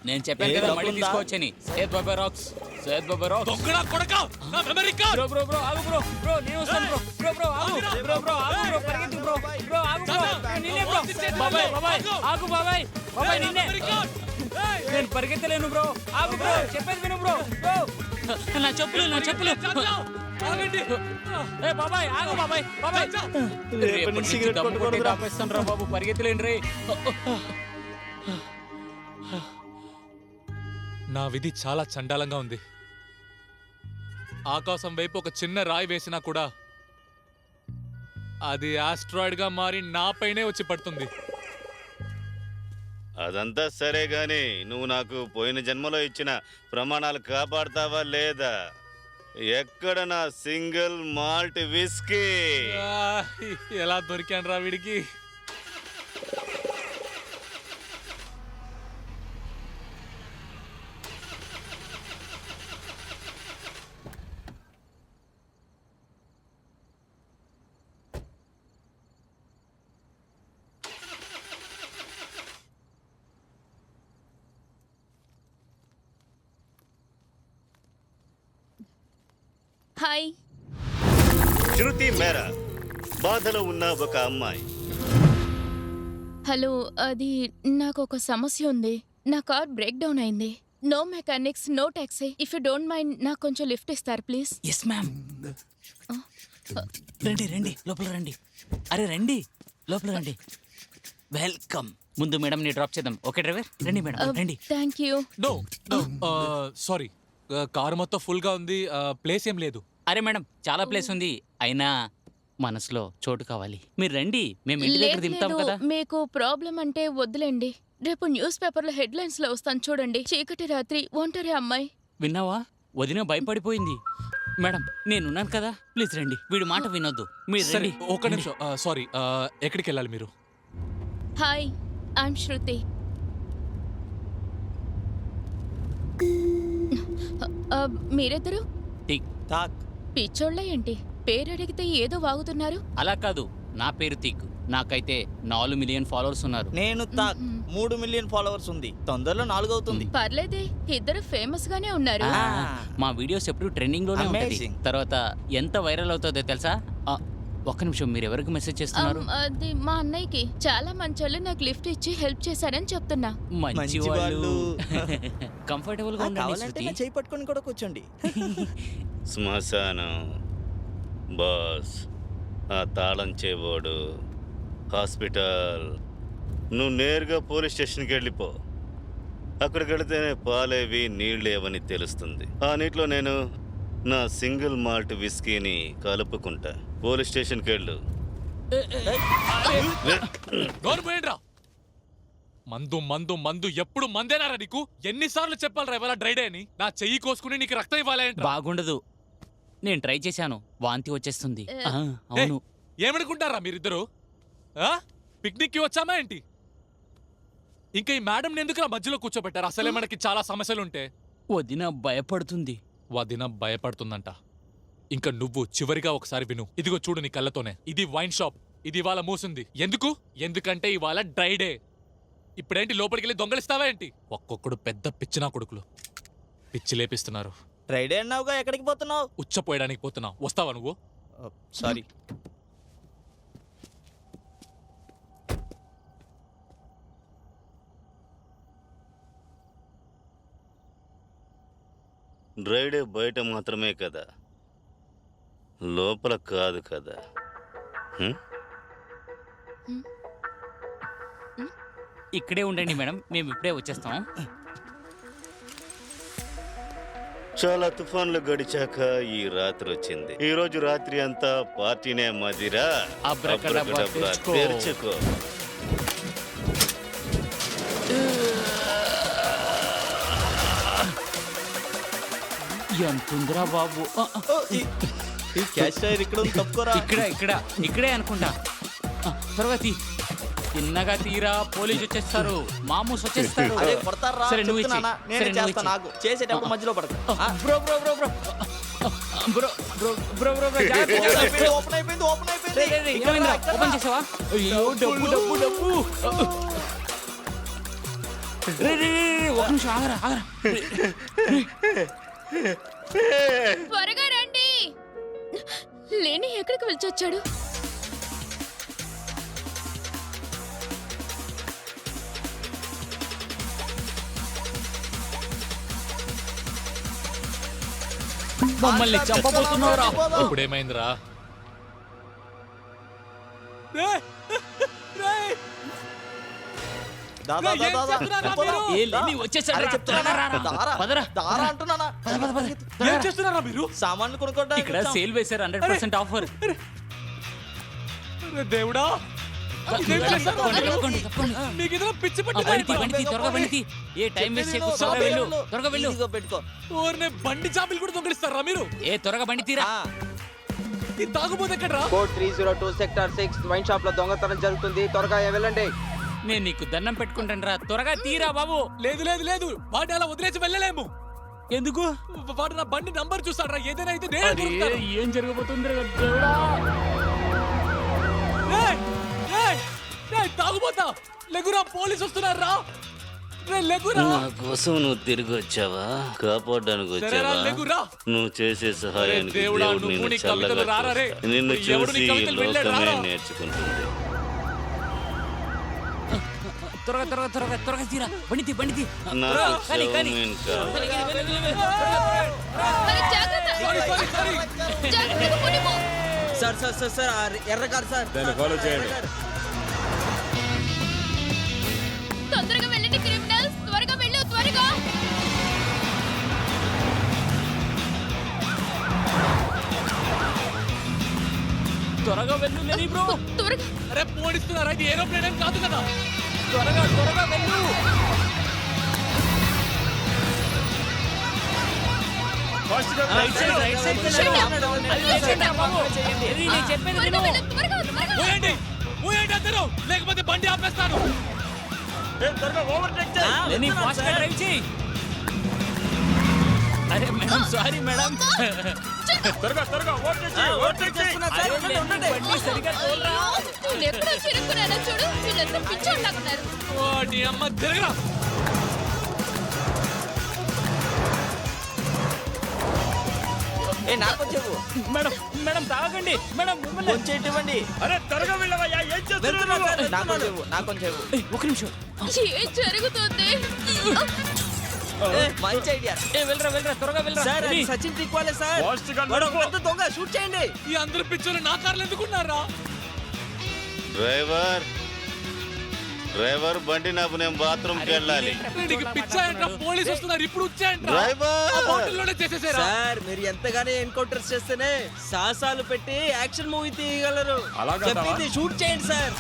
నేను చెప్పాను కదా మళ్ళీ తీసుకోవచ్చని. సయ్యద్ బాబాయ్ రాక్స్, సయ్యద్ బాబాయ్ రాక్స్. దొంగడా కొడకా, నా memory card. Bro bro bro ఆగు బ్రో, బ్రో నేను వస్తాను బ్రో. బ్రో బ్రో ఆగు, బ్రో బ్రో ఆగు బ్రో, పరిగెత్తు బ్రో. బ్రో ఆగు బ్రో, నిన్నే బ్రో. బాబాయ్ బాబాయ్ ఆగు, బాబాయ్ బాబాయ్ నిన్నే. నేను పరిగెత్తలేను బ్రో, ఆగు బ్రో, చెప్పేది విను బ్రో. బ్రో నా చెప్పులు, నా చెప్పులు. ఆగండి. ఏ బాబాయ్ ఆగు, బాబాయ్ బాబాయ్. రేపు నుంచి సిగరెట్ కొట్టుకోవడం ఆపేస్తాను రా బాబు, పరిగెత్తలేను రే. నా విధి చాలా చండాలంగా ఉంది. ఆకాశం వైపు ఒక చిన్న రాయి వేసినా కూడా అది ఆస్ట్రాయిడ్ గా మారి నాపైనే వచ్చి పడుతుంది. అదంతా సరే గాని నువ్వు నాకు పోయిన జన్మలో ఇచ్చిన ప్రమాణాలు కాపాడతావా లేదా? ఎక్కడ నా సింగిల్ మాల్ట్ విస్కీ? ఎలా దొరికాను రా వీడికి? హాయ్. శృతి మేరా బాధలో ఉన్న ఒక అమ్మాయి. హలో, అది నాకు ఒక సమస్య ఉంది. నా కార్ బ్రేక్ డౌన్ అయింది. No mechanics, no taxi. If you don't mind నాకు కొంచెం లిఫ్ట్ ఇస్తారు ప్లీజ్. Yes ma'am. రండి రండి, లోపల రండి. అరే రండి, లోపల రండి. వెల్కమ్. ముందు మేడం ని డ్రాప్ చేద్దాం. ఓకే డ్రైవర్, రండి మేడం రండి. Thank you. No no sorry, car మొత్తం ఫుల్ గా ఉంది, ప్లేస్ ఏం లేదు. అరే మేడం, చాలా ప్లేస్ ఉంది, అయినా మనసులో చోటు కావాలి. మీరు రండి, మేము ఇంటి దగ్గర దింపుతాం కదా. మీకు ప్రాబ్లం అంటే వద్దులేండి. రేపు న్యూస్ పేపర్లో హెడ్లైన్స్ లో వస్తాను చూడండి. చీకటి రాత్రి, ఒంటరి అమ్మాయి. విన్నావా, వదిన భయపడిపోయింది. మేడం నేనున్నాను కదా, ప్లీజ్ రండి. వీడి మాట వినొద్దు, మీరు సరే రండి. ఒక నిమిషం, సారీ, ఎక్కడికి వెళ్ళాలి మీరు? Hi, I'm Shruti. మీరెద్దరు టిక్ తాక్. పిచ్చోళ్ళ ఏంటి? పేరు అడిగితే ఏదో వాగుతున్నారు. అలా కాదు, నా పేరు తిక్. నాకైతే 4 మిలియన్ ఫాలోవర్స్ ఉన్నారు. నేను తాక్, 3 మిలియన్ ఫాలోవర్స్ ఉంది. తొందరలో 4 అవుతుంది. పర్లేదే, ఇద్దరు ఫేమస్ గానే ఉన్నారు. మా వీడియోస్ ఎప్పుడు ట్రెండింగ్ లోనే ఉంటాయి. Amazing. తర్వాత ఎంత వైరల్ అవుతుందో తెలుసా? ఒక్క నిమిషం, మీరు ఎవరికి మెసేజ్ చేస్తున్నారు? అది మా అన్నయ్యకి. చాలా మంచోళ్ళు నాకు లిఫ్ట్ ఇచ్చి హెల్ప్ చేశారని చెప్తున్నా. మంచి వాళ్ళు. కంఫర్టబుల్ గా ఉండండి కావాలంటే శృతి. నా చేయి పట్టుకొని కూడా కూర్చోండి. శ్మశానం, బాస్, ఆ తాళం చేవాడు, హాస్పిటల్. నువ్వు నేరుగా పోలీస్ స్టేషన్కి వెళ్ళిపో. అక్కడికి వెళితేనే పాలేవి నీళ్ళేవని తెలుస్తుంది. ఆ నీటిలో నేను నా సింగిల్ మాల్ట్ విస్కీని కలుపుకుంటా. పోలీస్ స్టేషన్కి వెళ్ళు. నోరు పోయండిరా. మందు మందు మందు ఎప్పుడు మందేనారా నీకు? ఎన్నిసార్లు చెప్పాలరా ఇవాళ డ్రై డే అని? నా చెయ్యి కోసుకుని నీకు రక్తం ఇవ్వాలి. బాగుండదు. నేను ట్రై చేశాను, వాంతి వచ్చేస్తుంది. అవును. ఏమనుకుంటారా మీరిద్దరు? పిక్నిక్కి వచ్చామా ఏంటి? ఇంకా ఈ మేడం ఎందుకు మధ్యలో కూర్చోబెట్టారు? అసలే మనకి చాలా సమస్యలుంటే. వదిన భయపడుతుంది. వదిన భయపడుతుందంట. ఇంకా నువ్వు చివరిగా ఒకసారి విను. ఇదిగో చూడు నీ కళ్ళతోనే. ఇది వైన్ షాప్. ఇది ఇవాళ మూసింది. ఎందుకంటే ఇవాళ డ్రై డే. ఇప్పుడేంటి లోపలికి వెళ్ళి దొంగలిస్తావా ఏంటి? ఒక్కొక్కడు పెద్ద పిచ్చినా కొడుకులు. పిచ్చి లేపిస్తున్నారు. డ్రై డే అన్నావుగా, ఎక్కడికి పోతున్నావు? ఉచ్చపోయడానికి పోతున్నావు. వస్తావా నువ్వు? సారీ. డ్రై డే బయట మాత్రమే కదా, లోపల కాదు కదా. ఇక్కడే ఉండండి మేడం, మేము ఇప్పుడే వచ్చేస్తాం. చాలా తుఫాన్లు గడిచాక ఈ రాత్రి వచ్చింది. ఈ రోజు రాత్రి అంతా పార్టీనే మదిరా. అబ్రకడబ్రా తెరుచుకో. ఎంతుందిరా బాబు. క్యాష్ టైర్ ఇక్కడ ఉంది, తప్పుకోరా. ఇక్కడే అనుకుంటా. త్వరగా తిన్నగా తీరా, పోలీసు వచ్చేస్తారు, మామూస్ వచ్చేస్తారు. అదే కొడతారా? సరే, నువ్వు చెప్తున్నానా? ఇచ్చి. నేనే సరే, నువ్వు చేస్తా. నాకు చేసేటప్పుడు మధ్యలో పడకు. Bro bro bro bro bro bro bro bro bro జాగ్రత్త. ఓపెన్ అయిపోయింది. ఏమైందిరా? ఓపెన్ చేసావా? అయ్యో, డబ్బు డబ్బు డబ్బు. ఒక నిమిషం ఆగరా. త్వరగా రండి. లేని ఎక్కడికి వెళ్ళొచ్చాడు? మమ్మల్ని చంపబోతున్నావురా. ఇప్పుడేమైందిరా? సామాన్లు కొనుక్కోవడానికి ఇక్కడ సేల్ వేశారు, 100% ఆఫర్. దేవుడా, పిచ్చి త్వరగా బండి. ఏ టైం వేస్ట్ చేయకు, త్వరగా వెళ్ళు. పెట్టుకో. బండి చాపిలు కూడా దొంగలిస్తారా మీరు? ఏ త్వరగా బండి తీరా. ఈ తాగుబోతు ఎక్కడ్రా? కోడ్ 302 సెక్టార్ 6 వైన్ షాప్ లో దొంగతనం జరుగుతుంది. త్వరగా వెళ్ళండి. నేను నీకు దండం పెట్టుకుంటాను రా, త్వరగా తీరా బాబు. లేదు, వాడిని అలా వదిలేసి వెళ్ళలేము. ఎందుకు? వాడు నా బండి నంబర్ చూస్తాడ్రా. ఏదైనా అయితే ఏం జరగబోతుంది? తాగుబోతా, లేకురా, పోలీసు వస్తున్నారా? నా కోసం నువ్వు తిరిగి వచ్చావా? కాపాడడానికి వచ్చావా? నువ్వు చేసే సహాయానికి దేవుడు నిన్ను చల్లగా చూస్తాడు. నిన్ను చూసి లోకమే నేర్చుకుంటుంది. త్వరగా తీరా. బండి నాకు చౌమీన్ కావాలి. సార్ ఎర్ర కారు సార్. ఫాలో చేయండి. తొందరగా వెళ్ళండి క్రిమినల్స్. త్వరగా వెళ్ళు, త్వరగా. త్వరగా వెళ్ళు లేని బ్రో. త్వరగా. అరే పోనిస్తున్నారా? ఇది ఏరోప్లేన్ ఏం కాదు కదా. త్వరగా వెళ్ళు. రైట్ సైడ్ బాబు. నేను చెప్పేది విను. పోయండి అందరూ, లేకపోతే బండి ఆపేస్తాను. లేని ఫాస్ట్ గా డ్రైవ్ చేయి. అరే మేడం, సారీ మేడం. త్వరగా ఓవర్టేక్ చేయి. బండి సరిగా తోలరా. నేను ఎప్పుడో చిరుక్కున్నానో చూడు. వీళ్ళంతా పిచ్చోళ్ళకున్నారు. నీ అమ్మ తిరగరా. నాకు చెప్పు. మేడం తాగండి మేడం. కొంచెం ఇవ్వండి. అరే త్వరగా వెళ్ళవయ్యా. ఏం చేస్తున్నావు? నాకు కొంచెం ఒక నిమిషం. ఏం జరుగుతుంది? మంచి ఐడియా. వెళ్ళరా త్వరగా వెళ్ళరా. సార్, అది సచిన్ తిక్వాలే సార్. వాడు ఒక పెద్ద దొంగ. షూట్ చేయండి. ఈ అందరు పిచ్చోళ్ళు నా కార్లు ఎందుకున్నారా? డ్రైవర్, డ్రైవర్ బండి నాకు నేను బాత్రూమ్కి వెళ్ళాలి. నీకు పిచ్చా ఏంట్రా? పోలీసు వస్తున్నారు ఇప్పుడు. వచ్చాయంట్రా డ్రైవర్ బాటిల్లోనే చేసేసారా? సార్ మీరు ఎంతగానో ఎన్కౌంటర్స్ చేస్తేనే సాహసాలు పెట్టి యాక్షన్ మూవీ తీయగలరు. అలాగంటావా? చెప్పింది షూట్ చేయండి సార్.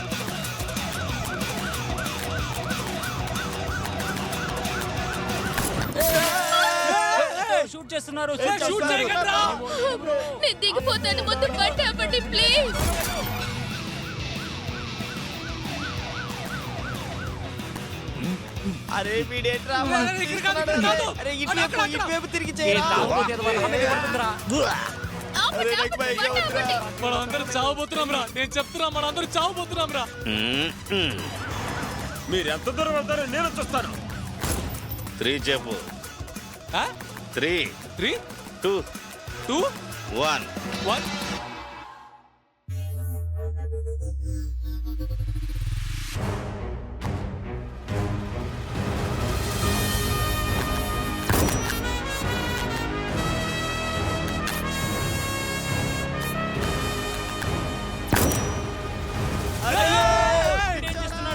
షూట్ చేస్తున్నారు. షూట్ చేయకండ్రా. నేను దిగిపోతాను, ముందు బండి ఆపండి ప్లీజ్. అరే వీడేట్రా ఇక్కడ కాదు, ఇక్కడ కాదు. అరే ఇటువైపు తిరిగి చేయరా. ఆపండి, ఆపండి, బండి ఆపండి. మనందరం చావబోతున్నాం రా. నేను చెప్తున్నా మనందరం చావబోతున్నాం రా. మీరు ఎంత దూరం వెళ్తారో నేను చూస్తాను. 3 చెప్పు. 3 3 2 2 1. 1.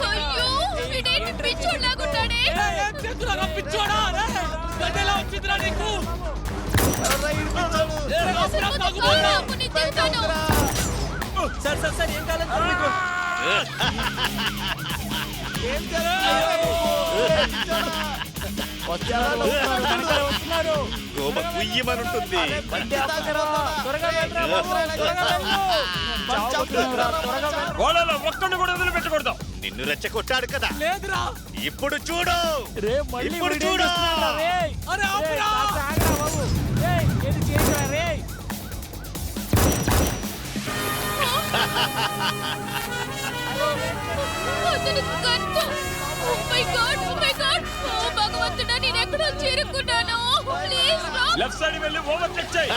అయ్యో వీడేంటి పిచ్చోడ్లాగున్నాడే. పిచ్చోడా గడ్డలా వచ్చిందిరా నీకు. అసలు ముందు కారు ఆపు, నేను దిగుతాను. సార్ సార్ సార్ ఏం కాలేదు సార్ మీకు? ఏం గోబ కుయ్యమనుంటుంది. వాళ్ళలో ఒక్కడిని కూడా వదిలిపెట్టకూడదు. నిన్ను రెచ్చగొట్టాడు కదా. లేదురా. ఇప్పుడు చూడు. ఇప్పుడు చూడు. అరే ఆపురా. అతను కన్ను. Oh my God, oh my God. ఓ భగవంతుడా, నేను ఎక్కడో చేరుకున్నాను. Please stop. లెఫ్ట్ సైడ్ వెళ్ళి ఓవర్టేక్ చేయి.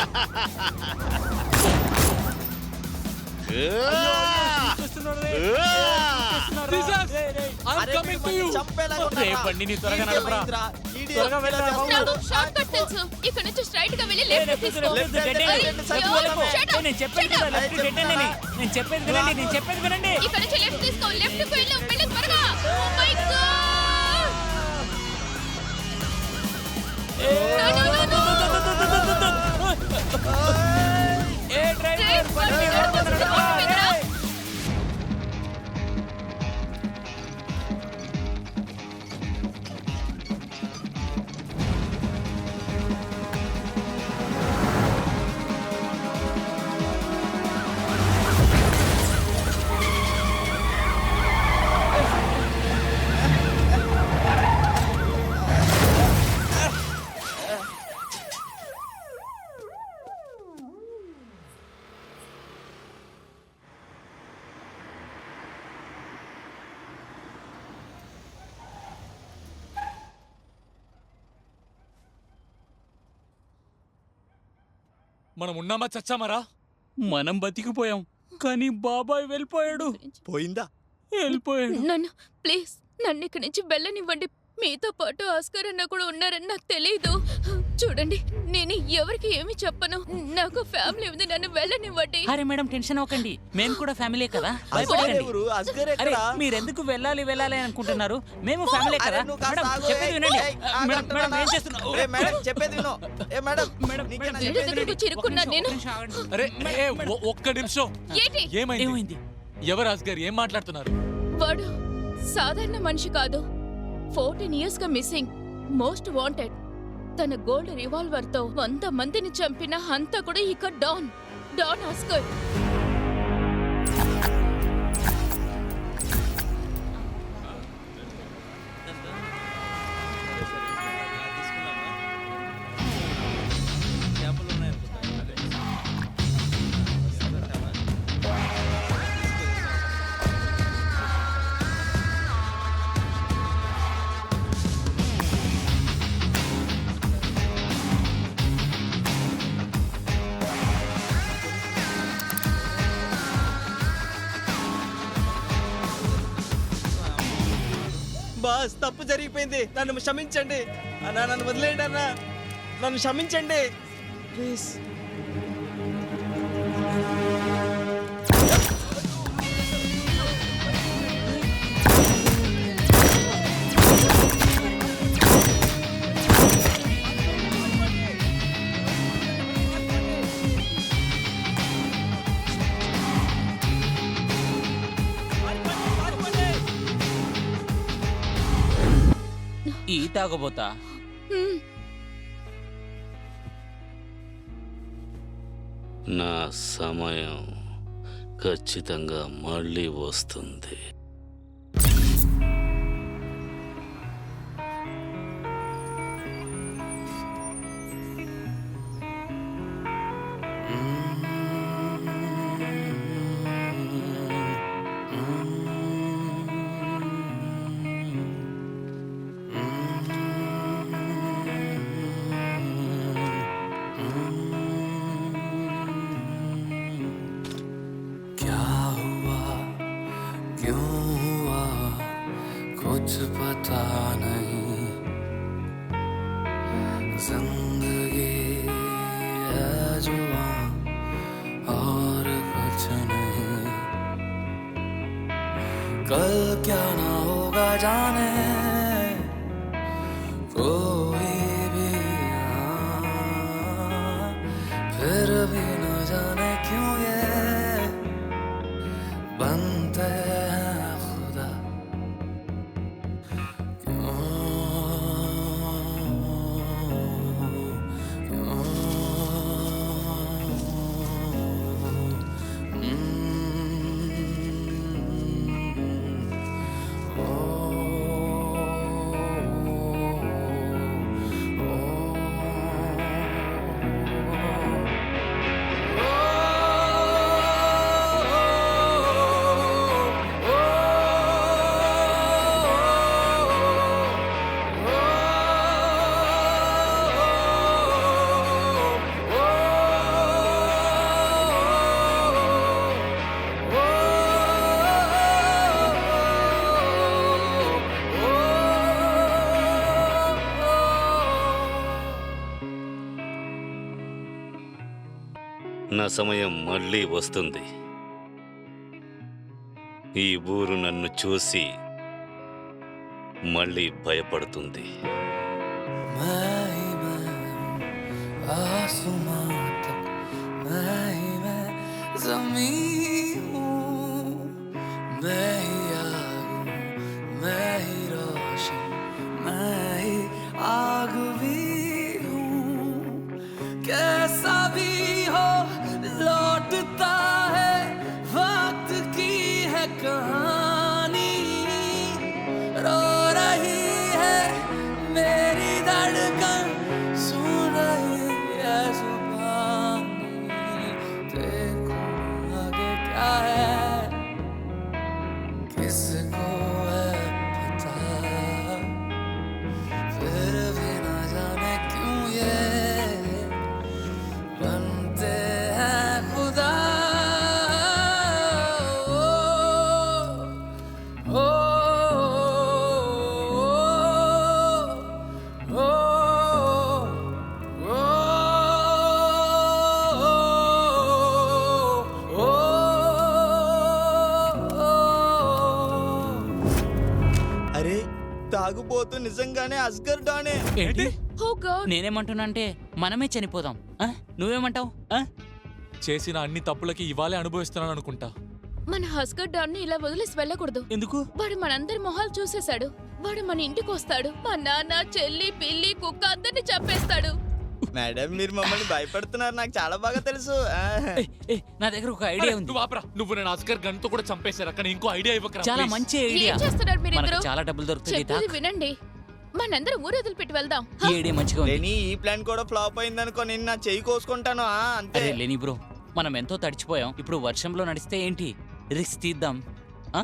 నాకు షార్ట్ కట్ తెలుసు. ఇక్కడ నుంచి స్ట్రైట్ గా వెళ్ళి లెఫ్ట్ తీసుకో. నేను చెప్పేది వినండి. ఇక్కడ నుంచి లెఫ్ట్ తీసుకో. లెఫ్ట్ కు వెళ్ళు, వెళ్ళి త్వరగా. Oh my god. బండి నడుపుతుంది, ఆగిపోయిందిరా. మనం ఉన్నామా చచ్చామరా? మనం బతికిపోయాం, కానీ బాబాయ్ వెళ్ళిపోయాడు. పోయిందా? వెళ్ళిపోయాడు. నన్ను ప్లీజ్ నన్ను ఇక్కడి నుంచి వెళ్ళనివ్వండి. మీతో పాటు ఆస్కర్ అన్న కూడా ఉన్నారని నాకు తెలియదు. చూడండి, నేను ఎవరికి ఏమి చెప్పను. నాకు ఫ్యామిలీ ఉంది, నన్ను వెళ్ళనివ్వండి. అరే మేడం, టెన్షన్ అవ్వకండి. మేము కూడా ఫ్యామిలీ కదా. అరే మీరెందుకు వెళ్ళాలి వెళ్ళాలి అనుకుంటున్నారు? మేము ఫ్యామిలీ కదా. మేడం చెప్పేది వినండి. మేడం ఏం చేస్తున్నారు? చెప్పేది విను. ఇంటి దగ్గరకు చిరుక్కున్నా నేను. అరే ఒక్క నిమిషం. ఏంటి? ఏమైంది? ఎవరు అస్గర్? ఏం మాట్లాడుతున్నారు? వాడు సాధారణ మనిషి కాదు. 14 years గా మిస్సింగ్, మోస్ట్ వాంటెడ్. తన గోల్డ్ రివాల్వర్ తో 100 మందిని చంపిన హంతకుడు ఇక డాన్ ఆస్కర్. బాస్ తప్పు జరిగిపోయింది, నన్ను క్షమించండి అన్నా. నన్ను వదిలేయండి అన్నా, నన్ను క్షమించండి ప్లీజ్. ఈ తాగబోతా. హ్మ్. నా సమయం ఖచ్చితంగా మళ్ళీ వస్తుంది. क्या हुआ क्यों हुआ कुछ पता नहीं, जिंदगी है जुआ और कुछ नहीं, कल क्या ना होगा जाने कोई भी यहाँ, फिर भी न जाने क्यों ये बनते हैं खुदा, क्यों నా సమయం మళ్ళీ వస్తుంది. ఈ ఊరు నన్ను చూసి మళ్ళీ భయపడుతుంది. मैं ही मैं आसमां तक, मैं ही मैं ज़मीं हूँ, मैं ही आग हूँ, मैं ही रोशन, मैं ही आग भी हूँ, कैसा भी हो लौटता है वक्त की है कहानी, रो रही है मेरी धड़कन, सुन रही है जुबानी, देखो आगे क्या है किसको है पता, फिर भी न जाने क्यों ये बनते हैं खुदा, ओ, ओ, ओ, ओ, అరే తాగుబోతు నిజంగానే అస్గర్ డానే. ఏంటి? ఓ గాడ్. నేనేమంటున్నా అంటే మనమే చనిపోదాం. ఆ? నువ్వేమంటావు? ఆ? చేసిన అన్ని తప్పులకి ఇవాళే అనుభవిస్తున్నాను అనుకుంటా. మన హస్కర్ డాన్ని ఇలా వదిలేసి వెళ్ళకూడదు. ఎందుకు? వాడు మనందరి మొహాలు చూసేశాడు. వాడు మన ఇంటికి వస్తాడు. మా నాన్న, చెల్లి, పిల్లి, కుక్క అందరిని చంపేస్తాడు. మేడం మీరు మమ్మల్ని భయపడుతున్నారు, నాకు చాలా బాగా తెలుసు. నా దగ్గర ఒక ఐడియా ఉంది. నువ్వు ఆపరా. నువ్వు నేను ఆస్కర్ గన్ తో కూడా చంపేశారు. కానీ ఇంకో ఐడియా ఇవ్వకరా చాలా please. మంచి ఐడియా. ఏం చేస్తున్నారు మీరిద్దరు? మనకు చాలా డబ్బులు దొరుకుతాయి. చెప్పేది వినండి. మనందరం ఊరు వదిలిపెట్టి వెళ్దాం. ఈ ఐడియా మంచిగా ఉంది. లేని ఈ ప్లాన్ కూడా ఫ్లాప్ అయిందనుకో నిన్న చెయ్యి కోసుకుంటాను. అంతే. అరే లేని బ్రో, మనం ఎంతో తడిచిపోయాం. ఇప్పుడు వర్షంలో నడిస్తే ఏంటి, రిస్క్ తీద్దాం. ఆ?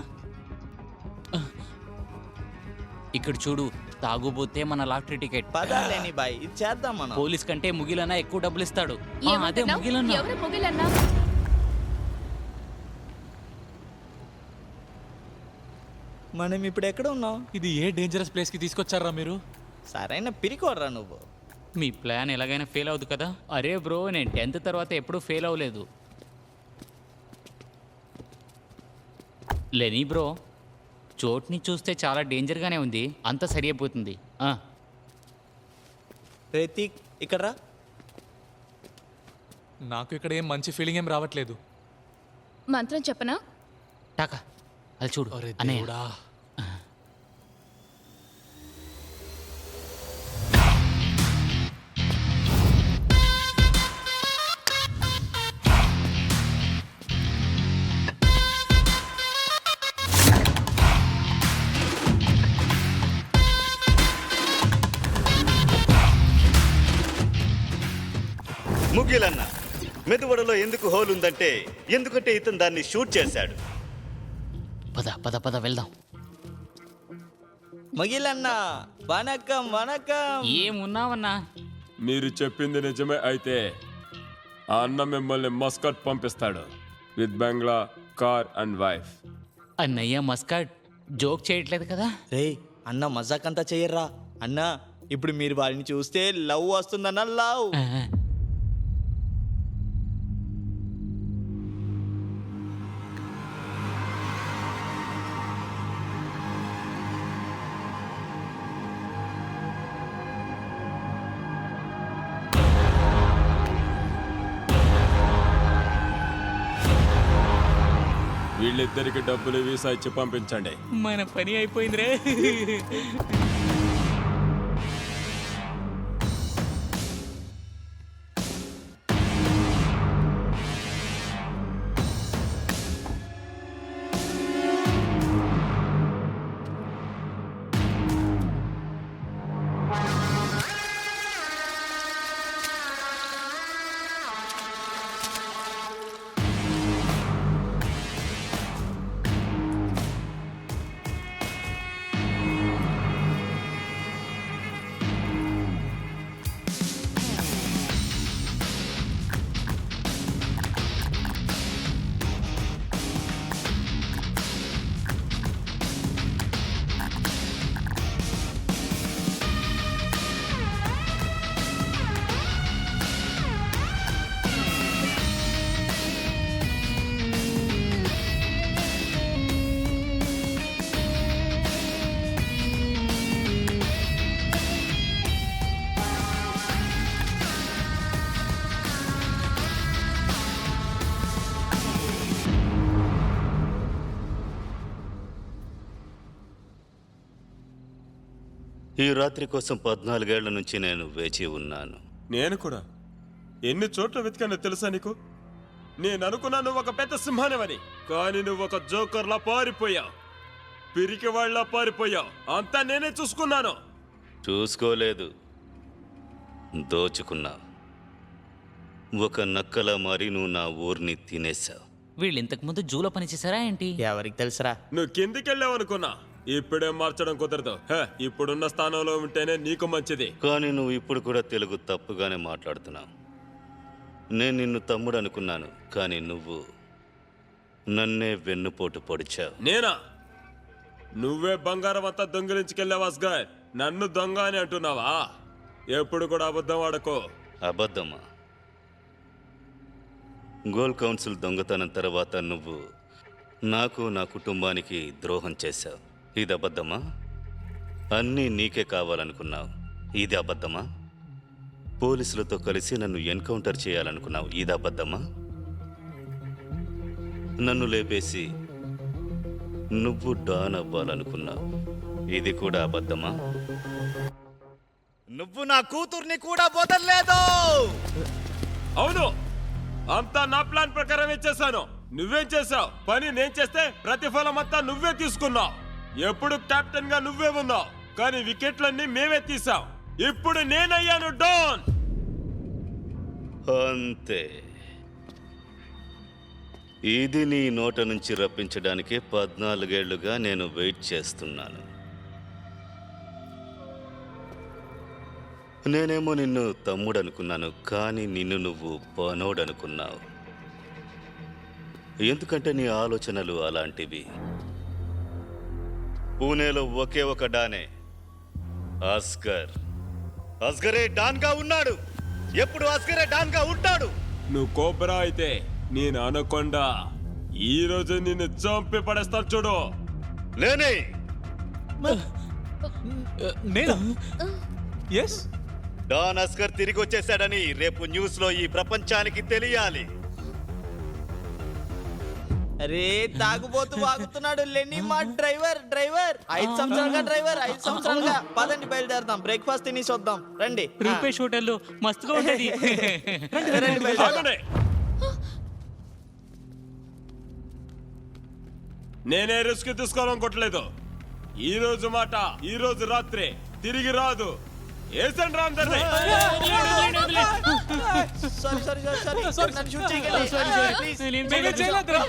ఇక్కడ చూడు, తాగుబోతే మన లాటరీ టికెట్. పదా లేని బాయ్, ఇది చేద్దాం మనం. పోలీస్ కంటే ముగిలన్నా ఎక్కువ డబ్బులు ఇస్తాడు. అదే ఏమంటున్నావ్? ముగిలన్నా. ఎవరు ముగిలన్నా? మనం ఇప్పుడు ఎక్కడ ఉన్నాం? ఇది ఏ డేంజరస్ ప్లేస్ కి తీసుకొచ్చారా మీరు? సరైన పిరికోర్రా నువ్వు. మీ ప్లాన్ ఎలాగైనా ఫెయిల్ అవుతుంది కదా. అరే బ్రో, నేను 10th తర్వాత ఎప్పుడూ ఫెయిల్ అవ్వలేదు. లేని బ్రో, చోట్ని చూస్తే చాలా డేంజర్గానే ఉంది. అంతా సరి అయిపోతుంది. రేతిక్ ఇక్కడ రా. నాకు ఇక్కడ ఏం మంచి ఫీలింగ్ ఏం రావట్లేదు. మంత్రం చెప్పనా? టాకా అది చూడు అరే అన్నయ్య. దేవుడా. ముగిలన్న మెదువడలో ఎందుకు హోల్ ఉందంటే ఎందుకంటే ఇతను దాన్ని షూట్ చేశాడు. పద పద పద వెళ్దాం. మగిలన్న వనకం వనకం. ఏమున్నావన్నా? మీరు చెప్పింది నిజమే అయితే ఆ అన్న మిమ్మల్ని మస్కట్ పంపిస్తాడు విత్ బంగ్లా, కార్ అండ్ వైఫ్. అన్నయ్య మస్కట్ జోక్ చేయట్లేదు కదా? రే అన్న మజాక్ అంతా చెయ్యర్రా. అన్న ఇప్పుడు మీరు వారిని చూస్తే లవ్ వస్తుందన్న లవ్. వీళ్ళిద్దరికి డబ్బులు వీసా ఇచ్చి పంపించండి. మన పని అయిపోయింది రే. ఈ రాత్రి కోసం 14 ఏళ్ల నుంచి నేను వేచి ఉన్నాను. నేను కూడా ఎన్ని చోట్ల వెతికానో తెలుసా నీకు? నేను అనుకున్నా నువ్వు ఒక పెద్ద సింహానివని, కానీ నువ్వు ఒక జోకర్లా పారిపోయావు, పిరికి వాళ్ళ పారిపోయావు. అంతా నేనే చూసుకున్నాను. చూసుకోలేదు, దోచుకున్నా. ఒక నక్కలా మారి నువ్వు నా ఊరిని తినేశావు. వీళ్ళు ఇంతకు ముందు జూలో పని చేశారా ఏంటి? ఎవరికి తెలుసురా? నువ్వు కిందికెళ్ళావు అనుకున్నా. ఇప్పుడే మార్చడం కుదరదు. ఇప్పుడున్న స్థానంలో ఉంటేనే నీకు మంచిది. కానీ నువ్వు ఇప్పుడు కూడా తెలుగు తప్పుగానే మాట్లాడుతున్నావు. నేను నిన్ను తమ్ముడు అనుకున్నాను, కానీ నువ్వు నన్నే వెన్నుపోటు పొడిచావు. నేనా? నువ్వే బంగారం అంతా దొంగిలించుకెళ్ళావు అస్గర్. నన్ను దొంగ అని అంటున్నావా? ఎప్పుడు కూడా అబద్ధం ఆడకో. అబద్ధమా? గోల్ కౌన్సిల్ దొంగతనం తర్వాత నువ్వు నాకు నా కుటుంబానికి ద్రోహం చేశావు. ఇది అబద్ధమా? అన్నీ నీకే కావాలనుకున్నావు. ఇది అబద్ధమా? పోలీసులతో కలిసి నన్ను ఎన్కౌంటర్ చేయాలనుకున్నావు. ఇది అబద్ధమా? నన్ను లేపేసి నువ్వు డాన్ అవ్వాలనుకున్నావు. ఇది కూడా అబద్ధమా? నువ్వు నా కూతుర్ని కూడా వదల్లేదు. అవును, అంతా నా ప్లాన్ ప్రకారమే చేశాను. నువ్వేం చేశావు? పని నేను చేస్తే ప్రతిఫలం అంతా నువ్వే తీసుకున్నావు. ఎప్పుడు కెప్టెన్ గా నువ్వే ఉన్నావు, కానీ వికెట్లన్నీ మేమే తీసాం. ఇప్పుడు నేనయ్యాను డాన్. అంతే. ఇది నీ నోట నుంచి రప్పించడానికి 14 ఏళ్లుగా నేను వెయిట్ చేస్తున్నాను. నేనేమో నిన్ను తమ్ముడు అనుకున్నాను, కానీ నిన్ను నువ్వు పనోడు అనుకున్నావు. ఎందుకంటే నీ ఆలోచనలు అలాంటివి. పూణేలో ఒకే ఒక డానే, అస్గర్. అస్గరే డాన్ గా ఉన్నాడు. ఎప్పుడు అస్గరే డాన్ గా ఉంటాడు. నువ్వు కోబ్రా అయితే నేను అనకొండా. ఈ రోజు నిన్ను చంపి పడేస్తాను చూడు. లేనే. నేను ఎస్ డాన్ అస్గర్ తిరిగి వచ్చేసాడని రేపు న్యూస్ లో ఈ ప్రపంచానికి తెలియాలి. అరే తాగుబోతూ వాగుతున్నాడు లెన్ని మా డ్రైవర్. 5 సంవత్సరాలుగా డ్రైవర్, 5 సంవత్సరాలుగా. పదండి బయలుదేరదాం, బ్రేక్ఫాస్ట్ తినేసి వద్దాం. రండి. రూపేష్ హోటల్లో మస్తుగా ఉంటది. రండి బయలుదేరదాం. ఆగండి. నేనే రిస్క్ తీసుకోవాలనుకోవట్లేదు. ఈ రోజు మాట ఈ రోజు రాత్రి తిరిగి రాదు. వేసండి రా అందరినీ. సారీ సారీ సారీ సారీ నన్ను షూట్ చేయకండి ప్లీజ్ మేమేం చేయలేదురా.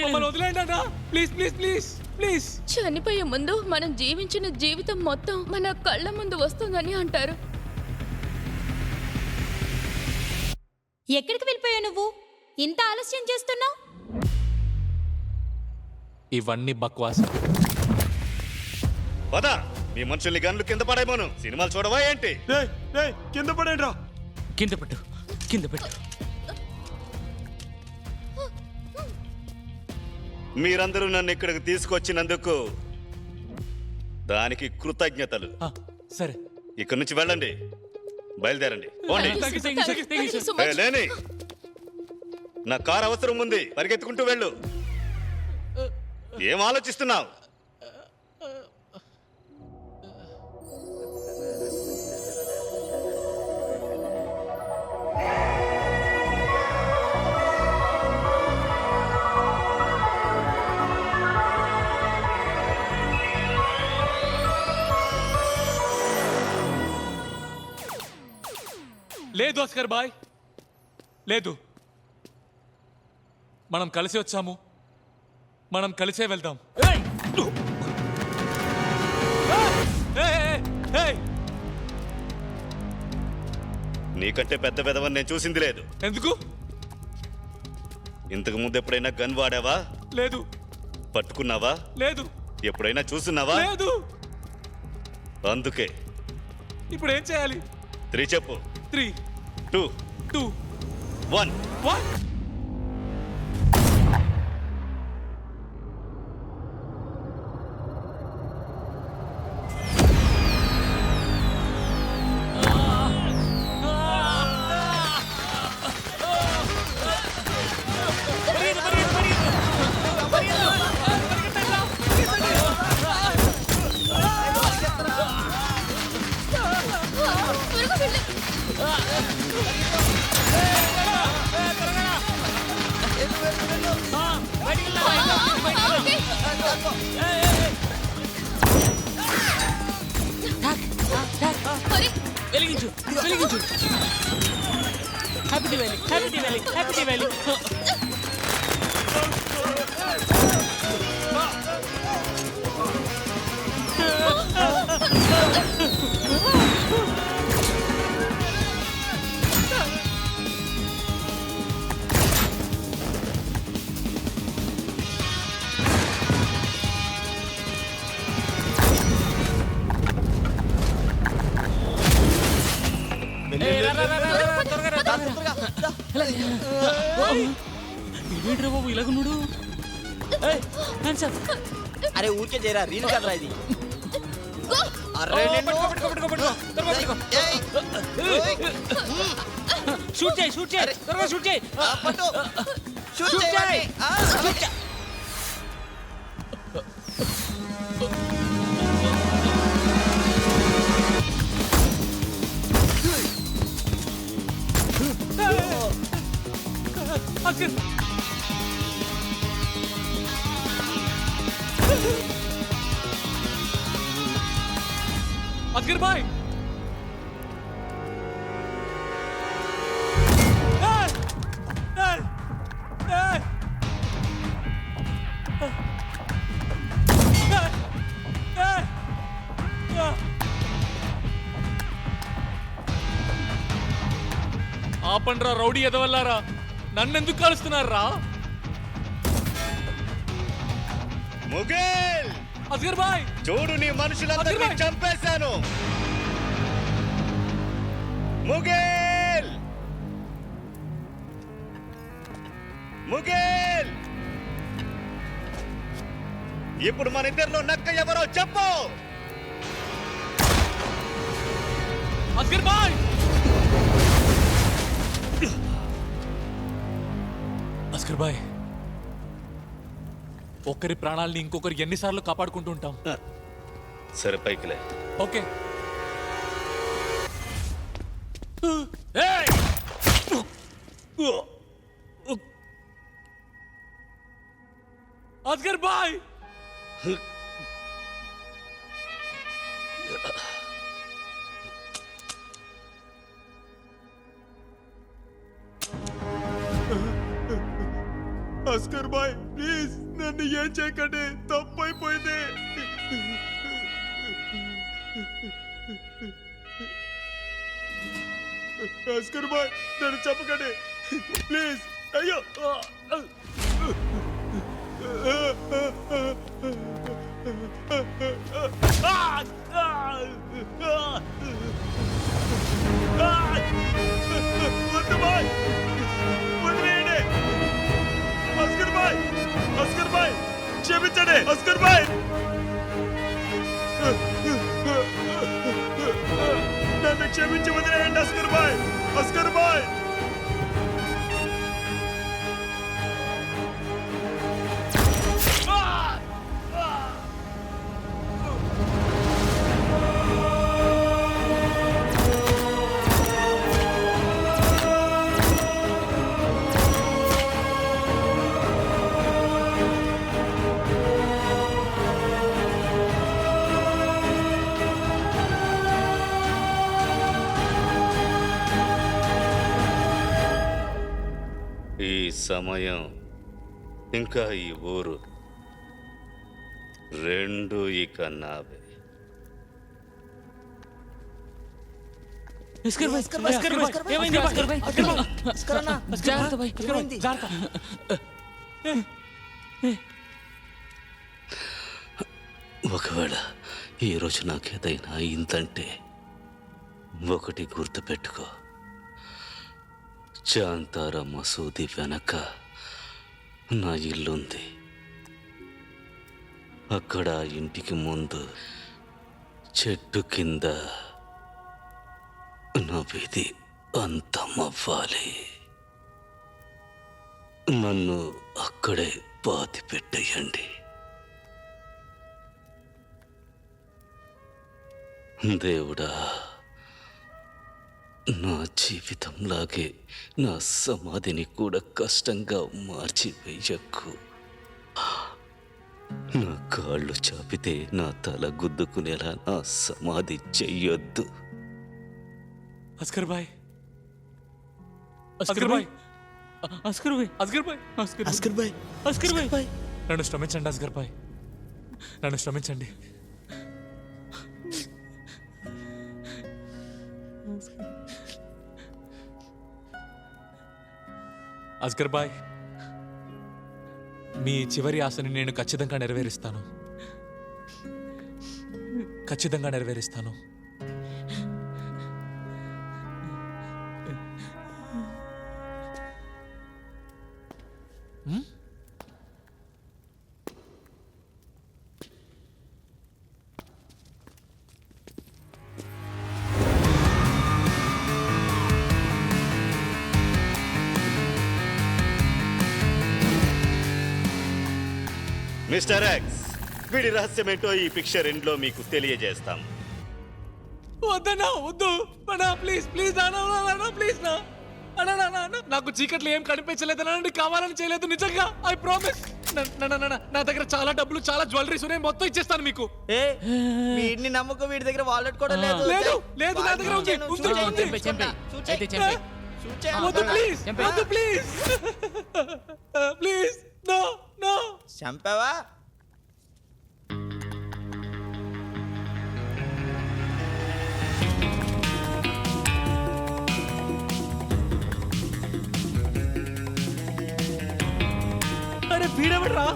మమ్మల్ని వదిలేయండి అన్నా. Please please please please. చనిపోయే ముందు మనం జీవించిన జీవితం మొత్తం మన కళ్ళ ముందు వస్తుందని అంటారు. ఎక్కడికి వెళ్ళిపోయావు నువ్వు? ఇంత ఆలస్యం చేస్తున్నావు? ఇవన్నీ బక్వాస్. పదా మీ మనుషుల్ని గన్లు కింద పడేమోను. సినిమాలు చూడవా ఏంటి? కింద పడేయండి రా. కింద పెట్టు, కింద పెట్టు. మీరందరూ నన్ను ఇక్కడికి తీసుకొచ్చినందుకు దానికి కృతజ్ఞతలు. సరే ఇక్కడి నుంచి వెళ్ళండి, బయలుదేరండి. పోండి. Thank you so much. లేని నా కారు అవసరం ఉంది, పరిగెత్తుకుంటూ వెళ్ళు. ఏం ఆలోచిస్తున్నావు? లేదు అస్కర్ బాయ్, లేదు. మనం కలిసి వచ్చాము, మనం కలిసే వెళ్దాం. నీకంటే పెద్ద పెదవని నేను చూసింది లేదు. ఎందుకు? ఇంతకు ముందు ఎప్పుడైనా గన్ వాడావా? లేదు. పట్టుకున్నావా? లేదు. ఎప్పుడైనా చూస్తున్నావా? లేదు. అందుకే ఇప్పుడు ఏం చేయాలి? 3 చెప్పు. 3 2 2 1 1. వెలిగించు, వెలిగించు. Happy Diwali, happy Diwali, happy Diwali. ఇదేంట్రా బాబు ఇలాగున్నాడు? అరే ఊరికే చేయరా, రీల్ కదరా ఇది. షూట్ చేయి, షూట్ చేయి, త్వరగా షూట్ చేయి. షూట్ చేయండి. అస్కర్ అస్కర్ బాయ్. ఆపండ్రా రౌడీ ఎదవల్లారా, నన్నెందుకు కలుస్తున్నారా? ముగిల్, అస్కర్ బాయ్ చూడు నీ మనుషులందరినీ చంపేశాను. ముగిల్, ముగిల్, ఇప్పుడు మన ఇద్దరిలో నక్క ఎవరో చెప్పు. అస్కర్ బాయ్. అస్కర్ బాయ్, ఒకరి ప్రాణాలని ఇంకొకరు ఎన్నిసార్లు కాపాడుకుంటూ ఉంటాం. సరే పైకిలే. ఓకే. అస్కర్ బాయ్. భాస్కర్ బాయ్ ప్లీజ్ నన్ను ఏం చేయకండి, తప్పైపోయింది. భాస్కర్ బాయ్ నన్ను చెప్పకండి ప్లీజ్. అయ్యో వద్దు బాయ్, వదిలేయండి. భాస్కర్ బాయ్, భాస్కర్ బాయ్ క్షమించండి. భాస్కర్ బాయ్ నన్ను క్షమించి వదిలేయండి. భాస్కర్ బాయ్, భాస్కర్ బాయ్. ఈ సమయం ఇంకా ఈ ఊరు రెండు ఇక నావే. ఒకవేళ ఈరోజు నాకేదైనా అయిందంటే ఒకటి గుర్తుపెట్టుకో, చాంతార మసూది వెనక నా ఇల్లుంది. అక్కడ ఇంటికి ముందు చెట్టు కింద నా విధి అంతమవ్వాలి. నన్ను అక్కడే పాతి పెట్టేయండి. దేవుడా, నా జీవితంలాగే నా సమాధిని కూడా కష్టంగా మార్చివేయకు. నా కాళ్ళు చాపితే నా తల గుద్దుకునేలా నా సమాధి చెయ్యొద్దు. అస్కర్ బాయ్, అస్కర్ బాయ్, అస్కర్ బాయ్, అస్కర్ బాయ్, అస్కర్ బాయ్, అస్కర్ బాయ్, నన్ను క్షమించండి అస్కర్ బాయ్, నన్ను క్షమించండి. అస్కర్ బాయ్, మీ చివరి ఆశని నేను ఖచ్చితంగా నెరవేరుస్తాను, ఖచ్చితంగా నెరవేరుస్తాను. మిస్టర్ ఎక్స్, వీడి రహస్యమేంటో ఈ పిక్చర్ ఎండ్లో మీకు తెలియజేస్తాం. వద్దన్నా, వద్దు అన్నా, ప్లీజ్ ప్లీజ్ ప్లీజ్ నా నాకు చీకట్లు ఏం కనిపించలేదు, కావాలని చేయలేదు, నిజంగా ఐ ప్రామిస్. నా దగ్గర చాలా డబ్బులు, చాలా జ్యువెలరీస్ ఉన్నాయి, మొత్తం ఇచ్చేస్తాను మీకు. వీడిని నమ్మకం, వీడి దగ్గర వాలెట్ కూడా లేదు. లేదు లేదు, నా దగ్గర ఉంది, ఉంది, ఉంది. వద్దు ప్లీజ్, వద్దు ప్లీజ్, ప్లీజ్, నో నో. చంపావా? అరే వీడెవడ్రా?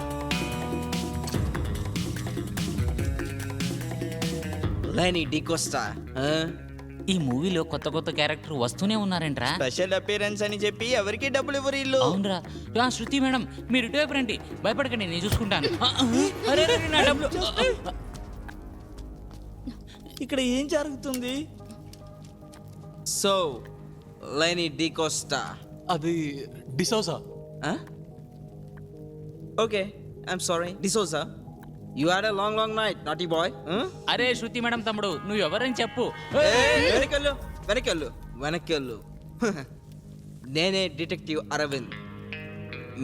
లెనీ డికోస్టా. ఈ మూవీలో కొత్త కొత్త క్యారెక్టర్ వస్తూనే ఉన్నారంట్రా. స్పెషల్ అపియరెన్స్ అని చెప్పి ఎవరికి డబ్బులు ఇవ్వరు ఇల్లు. అవునరా. శృతి మేడం, మీరు ఇటువైపు రండి, భయపడకండి, నేను చూసుకుంటాను. అరే నా డబ్బులు. ఇక్కడ ఏం జరుగుతుంది? సో లెనీ డికోస్టా. అది D'Souza. Okay, I'm sorry D'Souza. You had a long night, naughty boy. అరే శృతి మేడం తమ్ముడు, నువ్వు ఎవరని చెప్పు. వెనకెళ్ళు వెనకెళ్ళు వెనకెళ్ళు. నేనే డిటెక్టివ్ అరవింద్.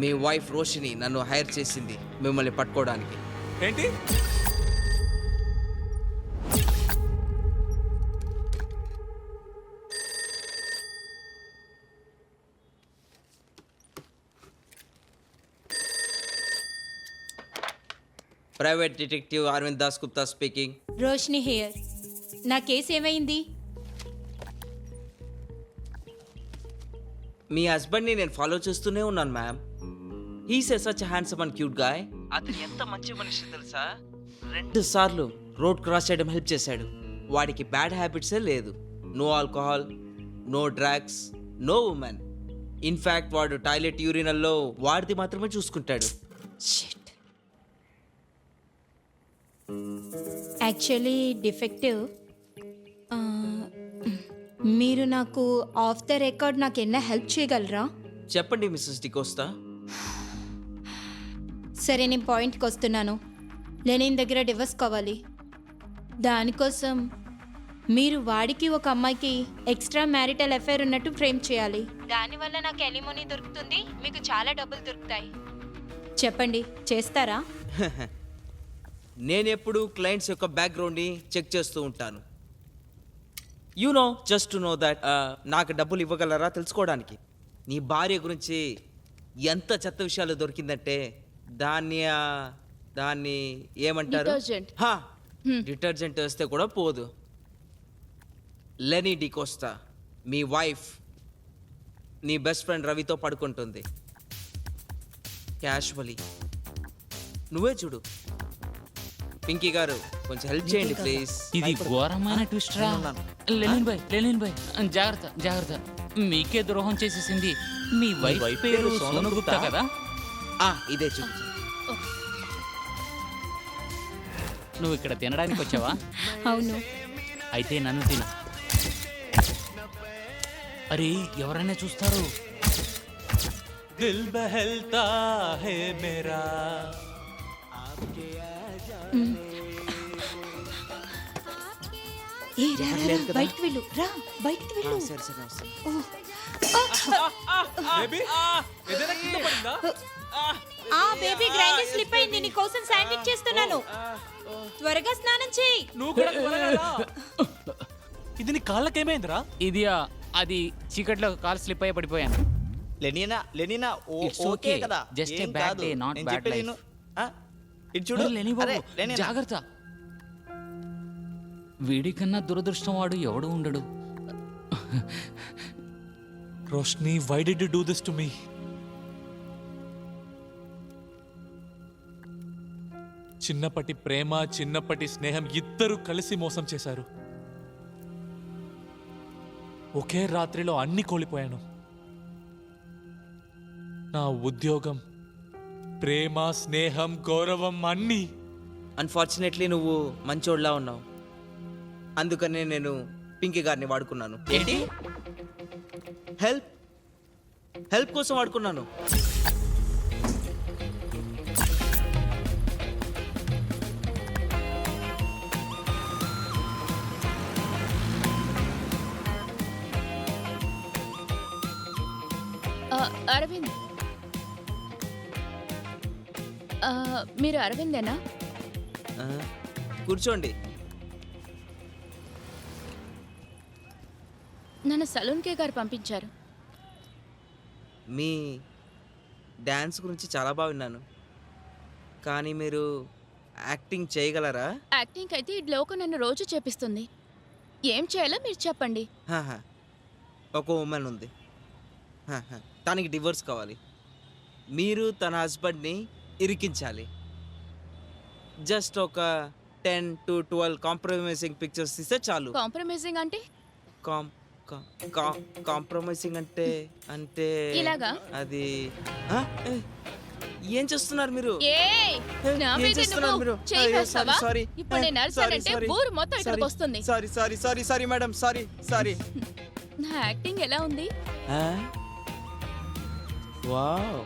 మీ వైఫ్ రోషిని నన్ను హైర్ చేసింది మిమ్మల్ని పట్టుకోవడానికి. ఏంటి? Private detective Aravind Das Gupta speaking. Roshni here. నా కేసు ఏమైంది? మీ హస్బెండ్ని నేను ఫాలో చేస్తూనే ఉన్నాను ma'am. He's a such handsome and cute guy. అతను ఎంత మంచి మనిషి తెలుసా? 2 సార్లు రోడ్ క్రాస్ చేయడం హెల్ప్ చేశాడు. వాడికి బ్యాడ్ హ్యాబిట్సే లేదు. No alcohol, no drugs, no women. In fact వాడు టాయిలెట్ యూరినల్లో వాడిది మాత్రమే చూసుకుంటాడు. Actually defective. మీరు నాకు ఆఫ్ ద రికార్డ్ నాకు ఎన్నా హెల్ప్ చేయగలరా? చెప్పండి మిస్సెస్ డికోస్టా. సరే, నేను పాయింట్కి వస్తున్నాను. లెనిన్ దగ్గర డివోర్స్ కావాలి. దానికోసం మీరు వాడికి ఒక అమ్మాయికి ఎక్స్ట్రా మ్యారిటల్ అఫైర్ ఉన్నట్టు ఫ్రేమ్ చేయాలి. దానివల్ల నాకు ఎలిమోనీ దొరుకుతుంది, మీకు చాలా డబ్బులు దొరుకుతాయి. చెప్పండి, చేస్తారా? నేను ఎప్పుడు క్లయింట్స్ యొక్క బ్యాక్గ్రౌండ్ని చెక్ చేస్తూ ఉంటాను. జస్ట్ టు నో దట్ నాకు డబ్బులు ఇవ్వగలరా తెలుసుకోవడానికి. నీ భార్య గురించి ఎంత చెత్త విషయాలు దొరికిందంటే దాన్ని ఏమంటారు? Detergent. డిటర్జెంట్ వేస్తే కూడా పోదు. లెనీ డికోస్టా, మీ వైఫ్ నీ బెస్ట్ ఫ్రెండ్ రవితో పడుకుంటుంది క్యాషువలీ. నువ్వే చూడు. పింకీ గారు కొంచెం హెల్ప్ చేయండి ప్లీజ్. ఇది ఘోరమైన ట్విస్ట్ రా. లెనిన్ బాయ్ జాగ్రత్త జాగ్రత్త. మీకే ద్రోహం చేసేసింది. మీ వైఫ్ పేరు సోను గుప్తా కదా? ఇదే చూపించు. నువ్వు ఇక్కడ తినడానికి వచ్చావా? అవును. అయితే నన్ను తిను. అరే, ఎవరైనా చూస్తారు. దిల్ బహల్తా హే మేరా. బయటికి వెళ్ళు, రా బయటికి వెళ్ళు. సరే సరే వస్తాను. బేబీ, ఏదైనా కింద పడిందా? బేబీ గ్రైండర్ స్లిప్ అయింది. నీ కోసం శాండ్విచ్ చేస్తున్నాను. త్వరగా స్నానం చేయి. నువ్వు కూడా త్వరగా రా. ఇది నీ కాళ్ళకేమైందిరా? ఇది అది చీకట్లో కాల్ స్లిప్ అయ్యి పడిపోయాను. లెనినా It's ఓకే okay. కదా? Just a ఏం bad కాదు. day, not నేను bad చెప్పేది life. విను. ఇటు చూడు. అరే, లెనీ బాబు, అరే, లెనినా. జాగ్రత్త. వీడికన్నా దురదృష్టం వాడు ఎవడు ఉండడు. Roshni, why did you do this to me? చిన్నప్పటి ప్రేమ, చిన్నప్పటి స్నేహం ఇద్దరు కలిసి మోసం చేశారు. ఒకే రాత్రిలో అన్ని కోల్పోయాను. నా ఉద్యోగం, ప్రేమ, స్నేహం, గౌరవం అన్నీ. అన్ఫార్చునేట్లీ నువ్వు మంచోడ్లా ఉన్నావు. అందుకనే నేను పింకీ గారిని వాడుకున్నాను. ఏంటి? హెల్ప్ కోసం వాడుకున్నాను. అరవింద్, మీరు అరవిందేనా? కూర్చోండి. నన్ను సలూన్కే గారు పంపించారు. మీ డ్యాన్స్ గురించి చాలా బాగా విన్నాను. కానీ మీరు యాక్టింగ్ చేయగలరా? యాక్టింగ్ అయితే ఈ లోకం నన్ను రోజు చేపిస్తుంది. ఏం చేయాలో మీరు చెప్పండి. ఒక ఉమెన్ ఉంది. తనకి డివోర్స్ కావాలి. మీరు తన హస్బెండ్ని ఇరికించాలి. జస్ట్ ఒక 10 to 12 కాంప్రమైజింగ్ పిక్చర్స్ తీస్తే చాలు. కాంప్రమైజింగ్ అంటే? కాంప్రమైజింగ్ అంటే అంటే ఇలాగా? అది ఏం చేస్తున్నారు మీరు? ఏయ్, నా ఏం మీద చేస్తున్నారు నువ్వు మీరు? చేయి వేస్తావా? సారీ. ఇప్పుడు నేను అరిచానంటే ఊరు మొత్తం ఇక్కడికి వస్తుంది. Sorry madam, sorry. నా యాక్టింగ్ ఎలా ఉంది? వావ్,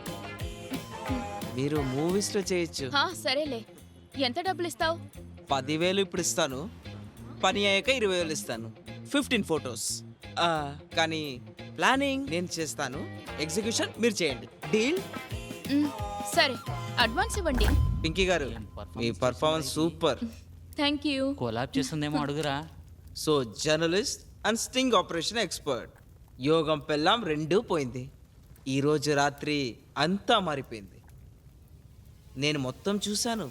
మీరు మూవీస్ లో చేయొచ్చు. సరేలే, ఎంత డబ్బులు ఇస్తావు? 10,000 ఇప్పుడు ఇస్తాను. పని అయ్యాక 20,000 ఇస్తాను. 15 ఫొటోస్. కానీ ప్లానింగ్ నేను చేస్తాను, ఎగ్జిక్యూషన్ మీరు చేయండి. డీల్? సరే, అడ్వాన్స్ ఇవ్వండి. పింకీ గారు, మీ performance super. Thank you. Collab చేస్తుందేమో అడుగురా. So journalist and sting operation expert. యోగం పెళ్ళాం రెండూ పోయింది. ఈరోజు రాత్రి అంతా మారిపోయింది. నేను మొత్తం చూశాను.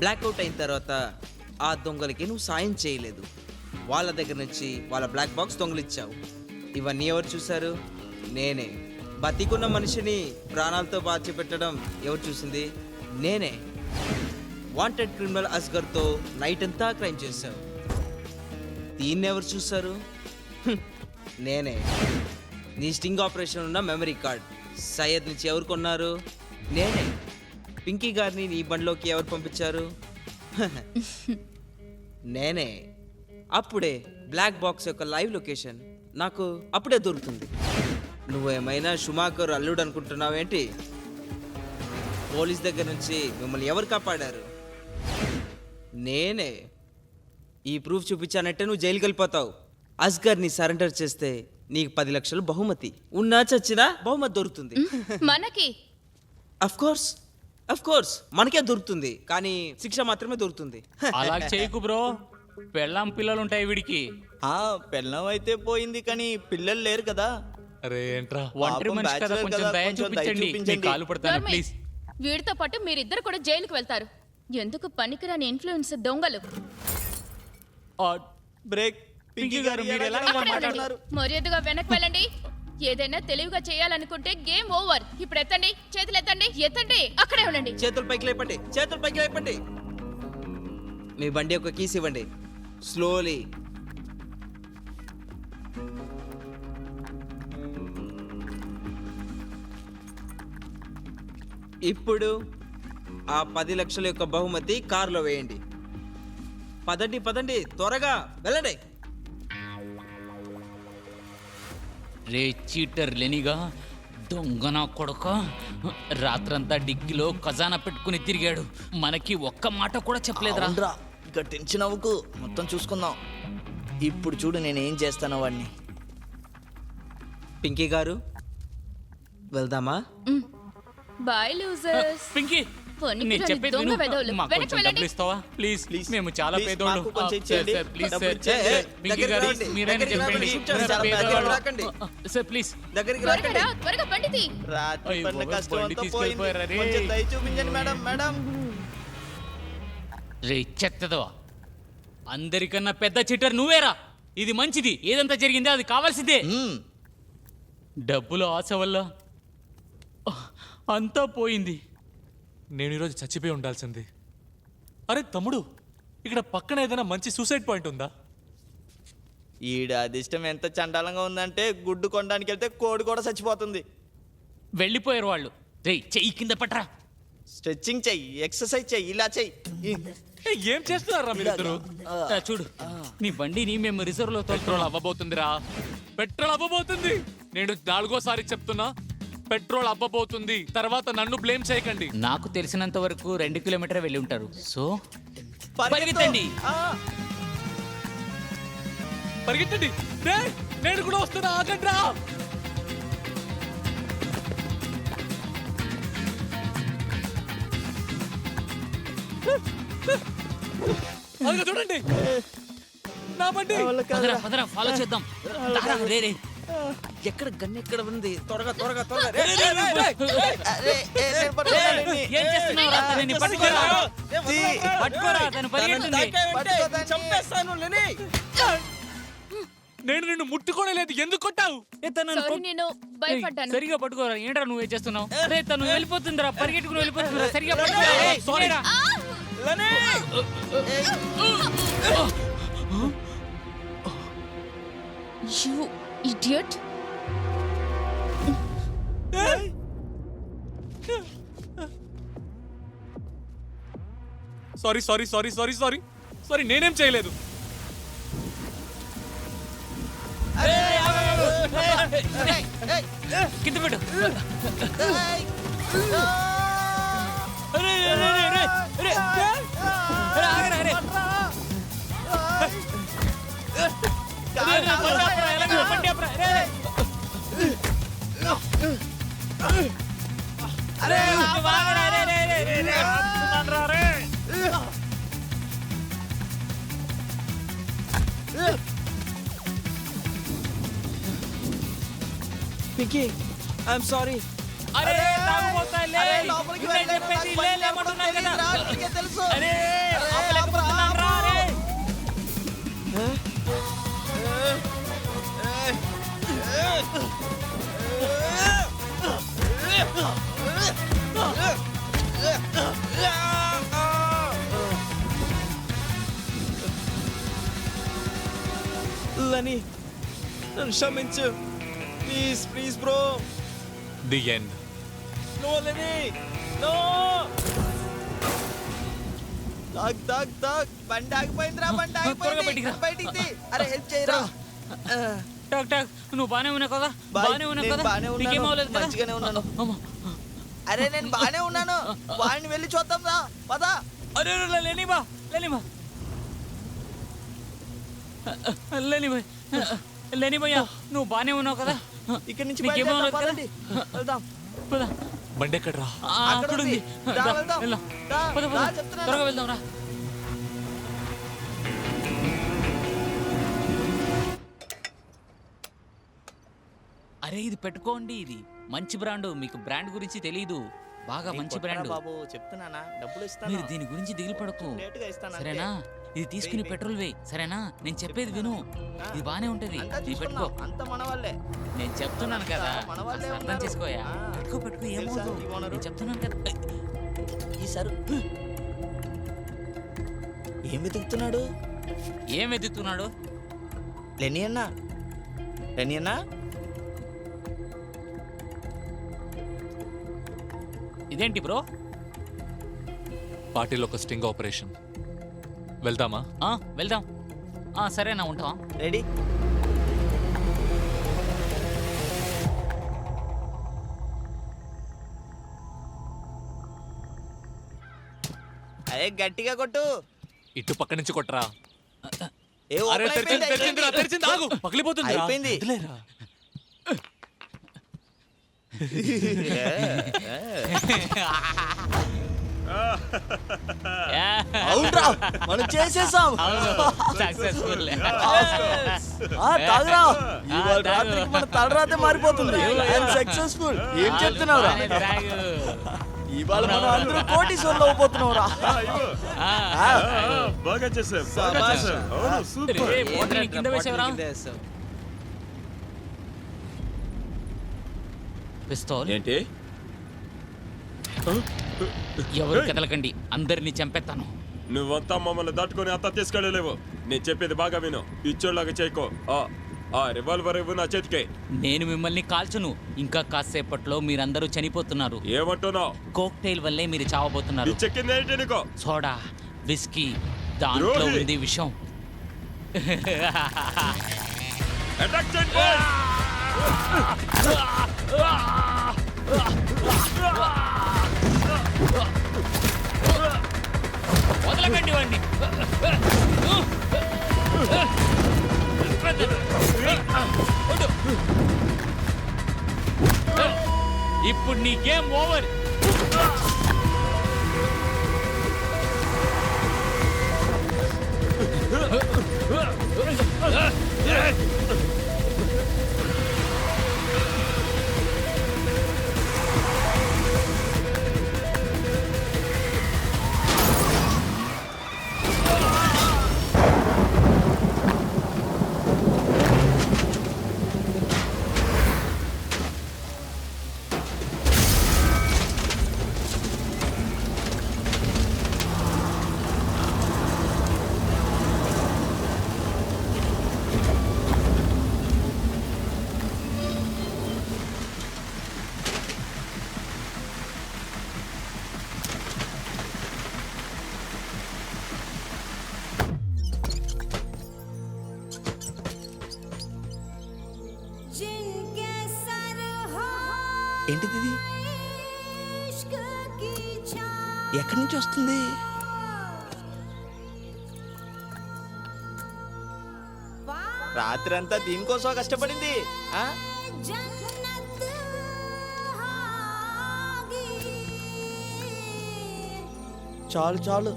బ్లాక్అవుట్ అయిన తర్వాత ఆ దొంగలకి నువ్వు సాయం చేయలేదు. వాళ్ళ దగ్గర నుంచి వాళ్ళ బ్లాక్ బాక్స్ దొంగలిచ్చావు. ఇవన్నీ ఎవరు చూశారు? నేనే. బతికున్న మనిషిని ప్రాణాలతో బాచి పెట్టడం ఎవరు చూసింది? నేనే. వాంటెడ్ క్రిమినల్ అస్గర్తో నైట్ అంతా క్రైమ్ చేశావు. దీన్ని ఎవరు చూశారు? నేనే. నీ స్టింగ్ ఆపరేషన్ ఉన్న మెమరీ కార్డ్ సయ్యద్ నుంచి ఎవరు కొన్నారు? నేనే. పింకీ గారిని నీ బండిలోకి ఎవరు పంపించారు? నేనే. అప్పుడే బ్లాక్ బాక్స్ యొక్క లైవ్ లొకేషన్ నాకు అప్పుడే దొరుకుతుంది. నువ్వేమైనా షుమాకర్ అల్లుడు అనుకుంటున్నావేంటి? పోలీస్ దగ్గర నుంచి మిమ్మల్ని ఎవరు కాపాడారు? నేనే. ఈ ప్రూఫ్ చూపించానంటే నువ్వు జైలుకి వెళ్ళిపోతావు. అస్గర్ని సరెండర్ చేస్తే నీకు 10 లక్షలు బహుమతి. ఉన్నా చచ్చినా బహుమతి దొరుకుతుంది. మనకి అఫ్ కోర్స్ మనకే దొరుకుతుంది, కానీ శిక్ష మాత్రమే దొరుకుతుంది. అలా చేయకు బ్రో, పెళ్ళాం పిల్లలు ఉంటాయి వీడికి. పెళ్ళం అయితే పోయింది కానీ పిల్లలు లేరు కదా. అరే ఏంట్రా, ఒంటరి మనిషి కదా, bachelor కొంచెం కదా, దయ కొంచెం దయ చూపించండి. చూపించండి. మీ కాలు పడతాను ధర్మే, ప్లీజ్. వీడితో పాటు మీరిద్దరు కూడా జైలుకి వెళ్తారు. ఎందుకు పనికిరాని ఇన్ఫ్లుయెన్స్ దొంగలు. బ్రేక్. పింకీ గారు, మీరు ఎలా అక్కడే ఉండండి. మాట్లాడుతున్నారు? మర్యాదగా వెనక్కి వెళ్ళండి. ఏదైనా తెలివిగా చేయాలనుకుంటే గేమ్ ఓవర్. ఇప్పుడు ఎత్తండి, చేతులు ఎత్తండి, ఎత్తండి. అక్కడే ఉండండి. చేతులు పైకి లేపండి. మీ బండి యొక్క కీస్ ఇవ్వండి. స్లోలీ. ఇప్పుడు ఆ 10 లక్షల యొక్క బహుమతి కారులో వేయండి. పదండి త్వరగా వెళ్ళండి. రే చీటర్ లేనిగా, దొంగన కొడుక, రాత్రంతా డిగ్గిలో ఖజానా పెట్టుకుని తిరిగాడు. మనకి ఒక్క మాట కూడా చెప్పలేదురా. అవునరా, ఇక టెన్షన్ అవ్వకు, మొత్తం చూసుకుందాం. ఇప్పుడు చూడు నేను ఏం చేస్తానో వాడిని. పింకీ గారు వెళ్దామా? Bye losers. పింకీ, నేను చెప్పేది దొంగ విను. వెధవలు. మాకు వెనక్కి కొంచెం వెళ్ళండి. డబ్బులు ఇస్తావా ప్లీజ్? Please. మేము చాలా Please, పేదోళ్ళు. మాకు కొంచెం ఇచ్చేయండి. సార్, ప్లీజ్ డబ్బులు సార్. ఇచ్చేయండి. పింకీ దగ్గరికి గారు, రండి. మీరైనా దగ్గరికి చెప్పండి. రండి. మేము చాలా పేదవాళ్ళం. దగ్గరికి రాకండి. Sir please. దగ్గరికి త్వరగా రాకండి. రా, త్వరగా బండితి. రాత్రి అయ్యో, పడిన కష్టం బండి అంతా తీసుకెళ్ళిపోయారా పోయింది. రే? కొంచెం దయ చూపించండి మేడం. రే చెత్తదవా, అందరికన్నా పెద్ద చిట్టర్ నువ్వేరా. ఇది మంచిది. ఏదంతా జరిగిందో అది కావాల్సిందే. డబ్బుల ఆశ వల్ల అంతా పోయింది. నేను ఈరోజు చచ్చిపోయి ఉండాల్సింది. అరే తమ్ముడు, ఇక్కడ పక్కన ఏదైనా మంచి సూసైడ్ పాయింట్ ఉందా? ఈడ అదిష్టం ఎంత చండాలంగా ఉందంటే గుడ్డు కొనడానికి వెళ్తే కోడి కూడా చచ్చిపోతుంది. వెళ్ళిపోయారు వాళ్ళు. రే చెయ్యి కింద పట్రా. స్ట్రెచ్చింగ్ చెయ్యి, ఎక్సర్సైజ్ చెయ్యి, ఇలా చెయ్యి. ఏం చేస్తున్నారా మీరిద్దరు? చూడు, నీ బండిని మేము రిజర్వ్ లో పెట్రోల్ అవ్వబోతుందిరా, పెట్రోల్ అవ్వబోతుంది. నేను 4గోసారి చెప్తున్నా, పెట్రోల్ అవ్వబోతుంది. తర్వాత నన్ను బ్లేమ్ చేయకండి. నాకు తెలిసినంత వరకు 2 కిలోమీటర్ వెళ్ళి ఉంటారు. సో పరిగెత్తండి. పరిగెత్తండి. నేను కూడా వస్తున్నా, ఆగండ్రా. అదిగో చూడండి, నా బండి. ఫాలో చేద్దాం. దారా, రే రే. ఎక్కడ గన్ ఎక్కడ ఉంది? త్వరగా ఏం చేస్తున్నావు రా? తనని పట్టుకోరా. పట్టుకోరా, తను పరిగెడుతుంది. చంపేస్తాను. నేను నిన్ను ముట్టుకోనే లేదు, ఎందుకు కొట్టావు? సారీ, నేను భయపడ్డాను. సరిగా పట్టుకోరా. ఏంట్రా నువ్వే చేస్తున్నావు? అరే తను వెళ్ళిపోతుందిరా, పరిగెట్టుకుని వెళ్ళిపోతుందిరా. సరిగా పట్టుకోరా. సారీ. You idiot. సారీ, నేనేం చేయలేదు. కింద పెట్టు. Pinky I'm sorry. అరే తాగుబోతాయిలే. అరే, లోపలికి నేను వెళ్ళాను, చెప్పేది నాకు పని లేలేమంటున్నాను కదా. లేకపోతే నీకే తెలుసు. అరే అరే, ఆపలేకపోతున్నాను రా, అరే. లెనీ, నన్ను క్షమించు please please bro. The end. No Leny, no. తాగ్ తాగ్ తాగ్, బండి ఆగిపోయిందిరా, బండి త్వరగా ఆగిపోయింది. బయటికి రా. బయటికి తీ. అరే హెల్ప్ చేయరా. టాక్ టాక్, నువ్వు బానే ఉన్నావు కదా? బాయ్, బానే ఉన్నావు నేను కదా? బానే ఉన్నాను. నీకేం అవ్వలేదు కదా? మంచిగానే ఉన్నాను. అమ్మ. అరే నేను బానే ఉన్నాను. వాడిని వెళ్ళి చూద్దాం రా, పద. అరే లేనిబా లేనిబా లేనిబా లేనిబయ్యా, నువ్వు బానే ఉన్నావు కదా? ఇక్కడి నుంచి నీకేం బయలుదేరదాం, అవ్వలేదు కదా? పదండి. వెళ్దాం. పద. బండి ఎక్కడ్రా? అక్కడ ఉంది. రా, రా, వెళ్దాం. వెళ్దాం. రా, పద రా, పద, చెప్తున్నాను. త్వరగా వెళ్దాం రా. అరే ఇది పెట్టుకోండి, ఇది మంచి బ్రాండ్. మీకు బ్రాండ్ గురించి తెలీదు. బాగా మంచి బ్రాండ్. బాబు చెప్తున్నానా, డబ్బులు ఇస్తాను. మీరు దీని గురించి దిగులు పడకు, లేటుగా ఇస్తాను అంతే. సరేనా? ఇది తీసుకుని పెట్రోల్ వే, సరేనా? నేను చెప్పేది విను, ఇది బానే ఉంటది. అంతా ఇది పెట్టుకో. చూసుకున్నాం, అంతా మన వాళ్ళే. నేను చెప్తున్నాను కదా, మన వాళ్ళే అసలు అర్థం ఉన్నారు. చేసుకోయా. ఆ. పెట్టుకో ఏమవుతుంది. తెలుసా, ఈ ఓనరు? నేను చెప్తున్నాను కదా. ఈ సరు ఏం వెతుకుతున్నాడు? ఏం వెతుకుతున్నాడు? లెనీ అన్నా, లెనీ అన్నా. ఇదేంటి బ్రో? పార్టీలో ఒక స్టింగ్ ఆపరేషన్. వెళ్దామా? వెళ్దాం. సరేనా, ఉంటావా? రెడీ. అరే గట్టిగా కొట్టు. ఇటు పక్క నుంచి కొట్టరా. ఏ అరే ఓపెన్ తెరిచింది, అయిపోయింది, తెరిచింది, అయిపోయింది. తెరిచింది, ఆగు. పగిలిపోతుంది. అయిపోయింది. వదిలేరా. అవునరా, మనం చేసేసాం. సక్సెస్ఫుల్. తాగురా, ఇవాళ రాత్రికి మన తలరాతే మారిపోతుంది. సక్సెస్ఫుల్. ఏం చెప్తున్నావురా? ఇవాళ మనం అందరూ కోటీశ్వర్లు అవబోతున్నాం రా. బాగా చేసావు, బాగా చేసావు. అవును, సూపర్. కింద వేసావరా? పిస్తోల్ ఏంటి? ఎవరు కదలకండి, అందరినీ చంపేస్తాను. నువ్వంతా మమ్మల్ని దాటుకొని అంతా తీసుకెళ్ళలేవు. నేను చెప్పేది బాగా విను. పిచ్చోళ్ళగా చేయకో. ఆ రివాల్వర్ ఇవ్వు నా చేతికే. నేను మిమ్మల్ని కాల్చును. ఇంకా కాసేపట్లో మీరందరూ చనిపోతున్నారు. ఏమంటున్నావు? కోక్టైల్ వల్లే మీరు చావబోతున్నారు. చెక్కింది ఏంటి నీకో? సోడా, విస్కీ, దాంట్లో ద్రోహి. ఉంది విషం. అటాక్ చేయండి, boys. వదలకండి వాడిని. ఇప్పుడు నీ గేమ్ ఓవర్. ఏంటిది ఇది? ఎక్కడి నుంచి వస్తుంది? రాత్రి అంతా దీనికోసం కష్టపడింది. చాలు చాలు,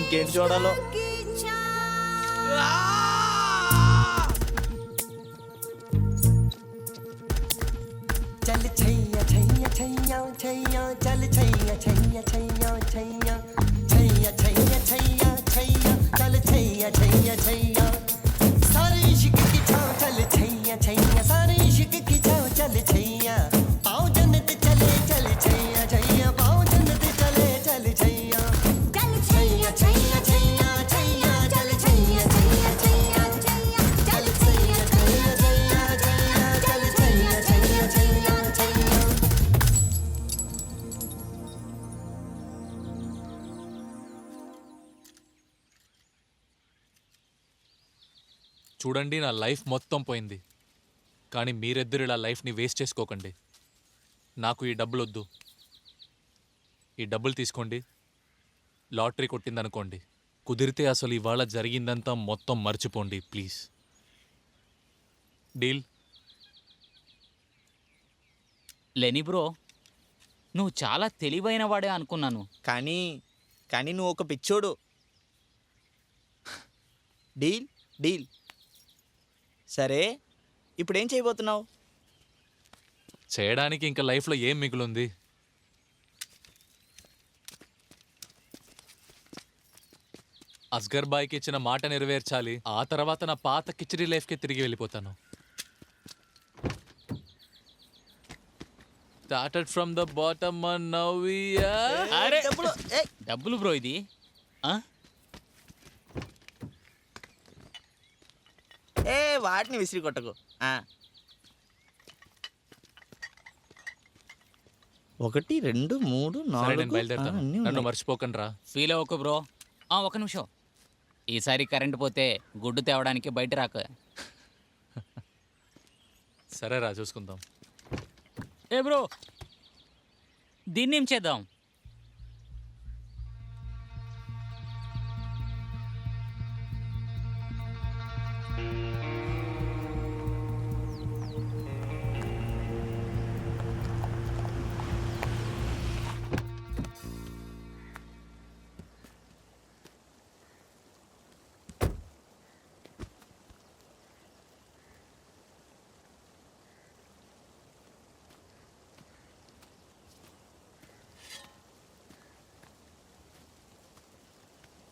ఇంకేంటి చూడాలో. चल छैया छैया छैया छैया चल छैया छैया छैया छैया छैया छैया छैया छैया चल छैया छैया छैया सारे इश्क की छाँव चल छैया छैया सारे इश्क की छाँव चल छैया पाँव जन्नत चले चल छैया छैया पाँव जन्नत चले चल छैया चल छैया छैया छैया छैया चल छैया छैया छैया छैया चल छैया छैया छैया छैया चल छैया छैया छैया छैया చూడండి, నా లైఫ్ మొత్తం పోయింది. కానీ మీరిద్దరు ఇలా లైఫ్ని వేస్ట్ చేసుకోకండి. నాకు ఈ డబ్బులు వద్దు. ఈ డబ్బులు తీసుకోండి. లాటరీ కొట్టిందనుకోండి. కుదిరితే అసలు ఇవాళ జరిగిందంతా మొత్తం మర్చిపోండి ప్లీజ్. డీల్? లెని బ్రో, నువ్వు చాలా తెలివైన వాడే అనుకున్నాను. కానీ నువ్వు ఒక పిచ్చోడు. Deal deal. సరే, ఇప్పుడు ఏం చేయబోతున్నావు? చేయడానికి ఇంకా లైఫ్లో ఏం మిగులుంది? అస్గర్ బాయ్కి ఇచ్చిన మాట నెరవేర్చాలి. ఆ తర్వాత నా పాత కిచడీ లైఫ్కి తిరిగి వెళ్ళిపోతాను. Started from the bottom and now we are... అరే డబ్బులు బ్రో ఇది. వాటిని విసిరి కొట్టకు. 1 2 3 సరే, నేను 4 బయలుదేరుతాను. నన్ను మర్చిపోకండి రా. ఫీల్ అవ్వకు బ్రో. ఒక నిమిషం. ఈసారి కరెంట్ పోతే గుడ్డు తేవడానికి బయట రాక. సరే రా, చూసుకుందాం. ఏ బ్రో, దీన్ని ఏం చేద్దాం?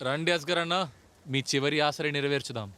రండి అస్గర్ అన్న, మీ చివరి ఆశని నెరవేర్చుదాం.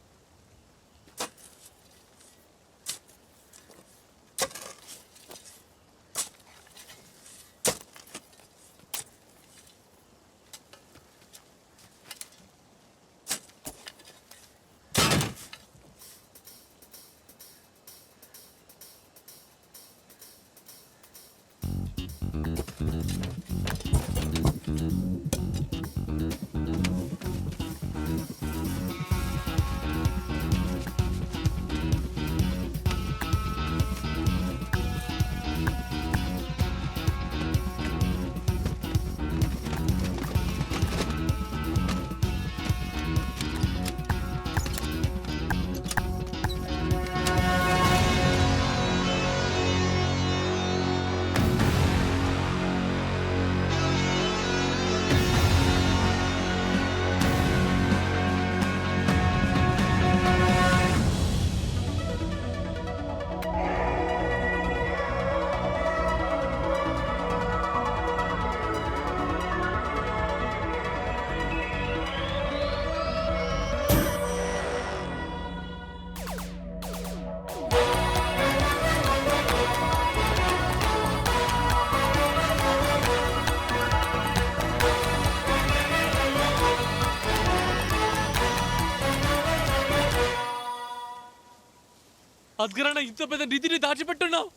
అస్గర్ అన్న, ఇంత పెద్ద నిధిని దాచిపెట్టున్నావు.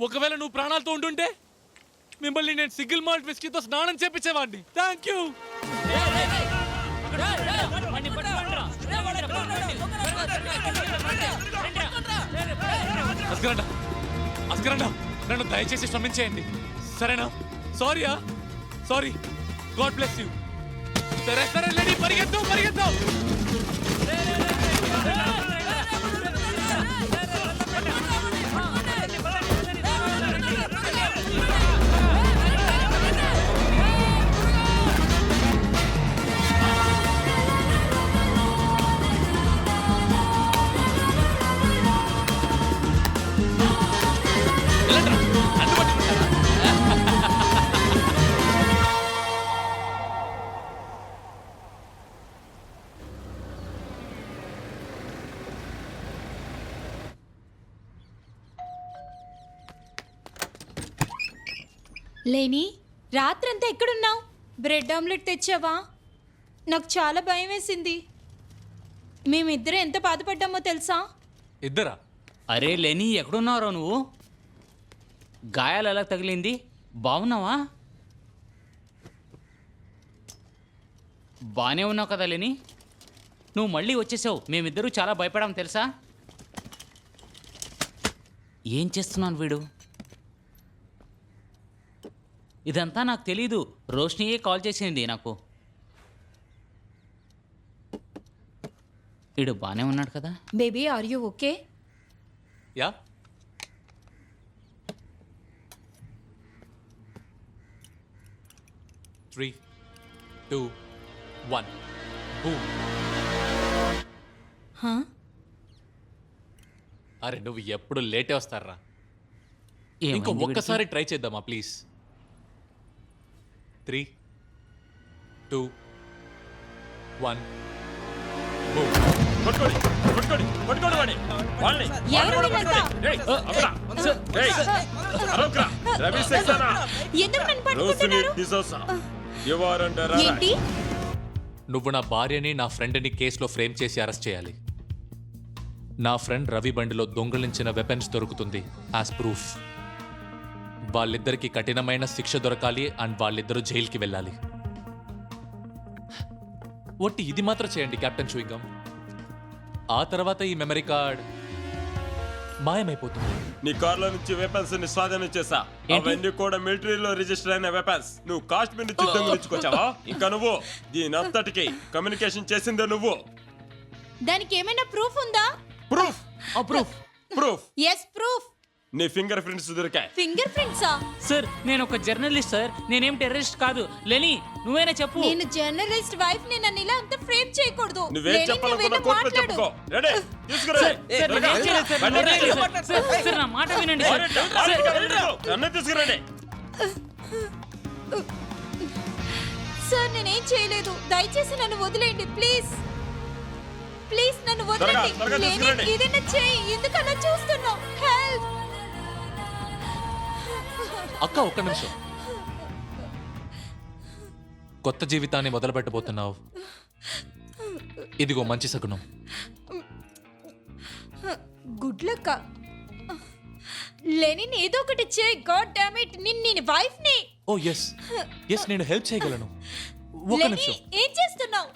ఒకవేళ నువ్వు ప్రాణాలతో ఉంటుంటే మిమ్మల్ని నేను సింగిల్ మాల్ట్ విస్కీతో స్నానం చేపించేవాడిని. Thank you. అస్గర్ అన్న, నన్ను దయచేసి క్షమించేయండి, సరేనా? సారీ. God bless you. సరే లేడీ, పరిగెత్తు. వెళ్ళండి. లేని రాత్రంతా ఎక్కడున్నావు? బ్రెడ్ ఆమ్లెట్ తెచ్చావా? నాకు చాలా భయం వేసింది. మేమిద్దరం ఎంత బాధపడ్డామో తెలుసా? ఇద్దరా? అరే లేని ఎక్కడున్నారో నువ్వు? గాయాలు ఎలా తగిలింది? బాగున్నావా? బానే ఉన్నావు కదా లేని? నువ్వు మళ్ళీ వచ్చేసావు. మేమిద్దరూ చాలా భయపడాం తెలుసా? ఏం చేస్తున్నాను వీడు? ఇదంతా నాకు తెలీదు. రోష్నియే కాల్ చేసింది నాకు. వీడు బానే ఉన్నాడు కదా? Baby are you okay? Yeah. Three, 2, 1. Boom. హా? అరే నువ్వు ఎప్పుడు లేటే వస్తారా? ఏమైంది ఇంకో వీడికి? ఒక్కసారి ట్రై చేద్దామా ప్లీజ్? 3, 2, 1. బూమ్. పట్టుకోండి పట్టుకోండి పట్టుకోండి వాడిని వాళ్ళని ఎవరు వీళ్ళంతా? ఏయ్, అక్కడ. ఏయ్, అరవకురా. రవి సక్సేనా. ఎందుకు నన్ను రోసిని పట్టుకుంటున్నారు? డిసోసా. You are under ఏంటి? arrest. నువ్వు నా భార్యని నా ఫ్రెండ్ని కేసులో ఫ్రేమ్ చేసి అరెస్ట్ చేయాలి. నా ఫ్రెండ్ రవి బండిలో దొంగిలించిన వెపన్స్ దొరుకుతుంది యాజ్ ప్రూఫ్. వాళ్ళిద్దరికి కఠినమైన శిక్ష దొరకాలి అండ్ వాళ్ళిద్దరూ జైలుకి వెళ్ళాలి. ఒట్టి ఇది మాత్రం చేయండి కెప్టెన్ చూయింగం. ఆ తర్వాత ఈ మెమరీ కార్డ్ మాయమైపోతుంది. నీ కార్లో నుంచి వెపన్స్ ని స్వాధీనం చేసా. అవన్నీ కూడా మిలిటరీలో రిజిస్టర్ అయిన వెపన్స్. నువ్వు కాశ్మీర్ నుంచి దొంగిలించుకొచ్చావా? ఇంకా నువ్వు దీని అంతటికి కమ్యూనికేషన్ చేసిందే నువ్వు. దానికి ఏమైనా ప్రూఫ్ ఉందా? Proof proof. Proof. Yes proof. నీ ఫింగర్ ప్రింట్స్ దొరికాయి. ఫింగర్ ప్రింట్సా? సార్ నేను ఒక జర్నలిస్ట్ సార్. నేనేం టెర్రరిస్ట్ కాదు. లేని నువ్వేనా చెప్పు. నేను జర్నలిస్ట్ వైఫ్ ని నన్ను ఇలా అంత ఫ్రేమ్ చేయకూడదు. నువ్వేం లేని చెప్పాలనుకున్నా నువ్వేదో కోర్టులో మాట్లాడు. చెప్పుకో. రెడీ? తీసుకురా. సార్, నేనేం చేయలేదు సార్. బండి నేనేం చేయలేదు రెడీ. సార్. సార్, నా మాట వినండి సార్. అన్నీ తీసుకురండి. సార్ నేనేం చేయలేదు. దయచేసి నన్ను వదిలేయండి ప్లీజ్. ప్లీజ్ నన్ను వదిలేయండి. త్వరగా లేని తీసుకురండి. ఏదైనా చేయి. ఎందుకు అలా చూస్తున్నావు? హెల్ప్. అక్క ఒక్క నిమిషం. కొత్త జీవితాన్ని మొదలు పెట్టబోతున్నావు. ఇదిగో మంచి శకునం. Good luck. లెనిన్ ఏదో ఒకటి చేయి. God damn it. నేను వైఫ్ ని. ఓ ఎస్ ఎస్ నేను హెల్ప్ చేయగలను. ఒక్క లెని నిమిషం. ఏం చేస్తున్నావు?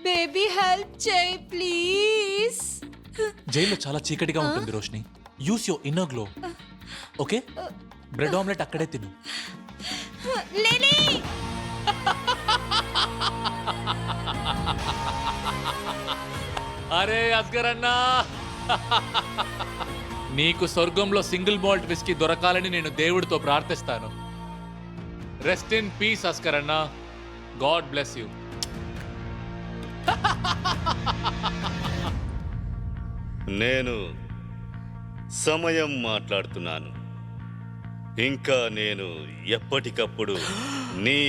బేబీ హెల్ప్ చేయి ప్లీజ్. జైల్లో చాలా చీకటిగా ఉంటుంది Roshni. Use your inner glow. Okay bread omelette అక్కడే తిను. లెని అరే అస్గర్ అన్నా, నీకు స్వర్గంలో సింగిల్ మాల్ట్ విస్కీ దొరకాలని నేను దేవుడితో ప్రార్థిస్తాను. రెస్ట్ ఇన్ పీస్ అస్గర్ అన్నా. God bless you. నేను సమయం మాట్లాడుతున్నాను. ఇంకా నేను ఎప్పటికప్పుడు నీ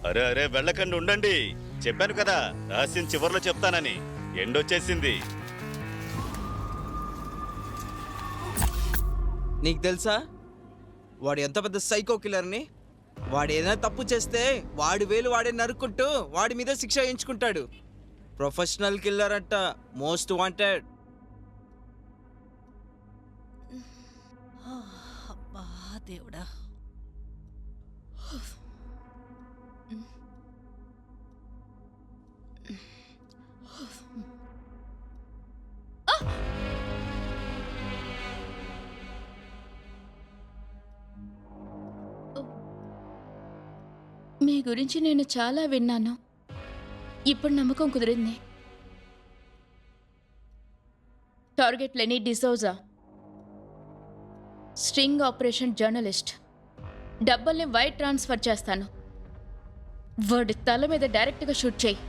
అరే అరే వెళ్ళకండి, ఉండండి. చెప్పాను కదా రహస్యం చివర్లో చెప్తానని. ఎండొచ్చేసింది. నీకు తెలుసా వాడు ఎంత పెద్ద సైకో కిల్లర్ని? వాడు ఏదైనా తప్పు చేస్తే వాడి వేలు వాడే నరుక్కుంటూ వాడి మీద శిక్ష వేయించుకుంటాడు. ప్రొఫెషనల్ కిల్లర్ అంట. Most wanted. దేవుడా. మీ గురించి నేను చాలా విన్నాను. ఇప్పుడు నమ్మకం కుదిరింది. Target Leny D'Souza, string operation journalist. డబ్బల్ని వైర్ ట్రాన్స్ఫర్ చేస్తాను. వాడి తల మీద డైరెక్ట్గా షూట్ చేయి.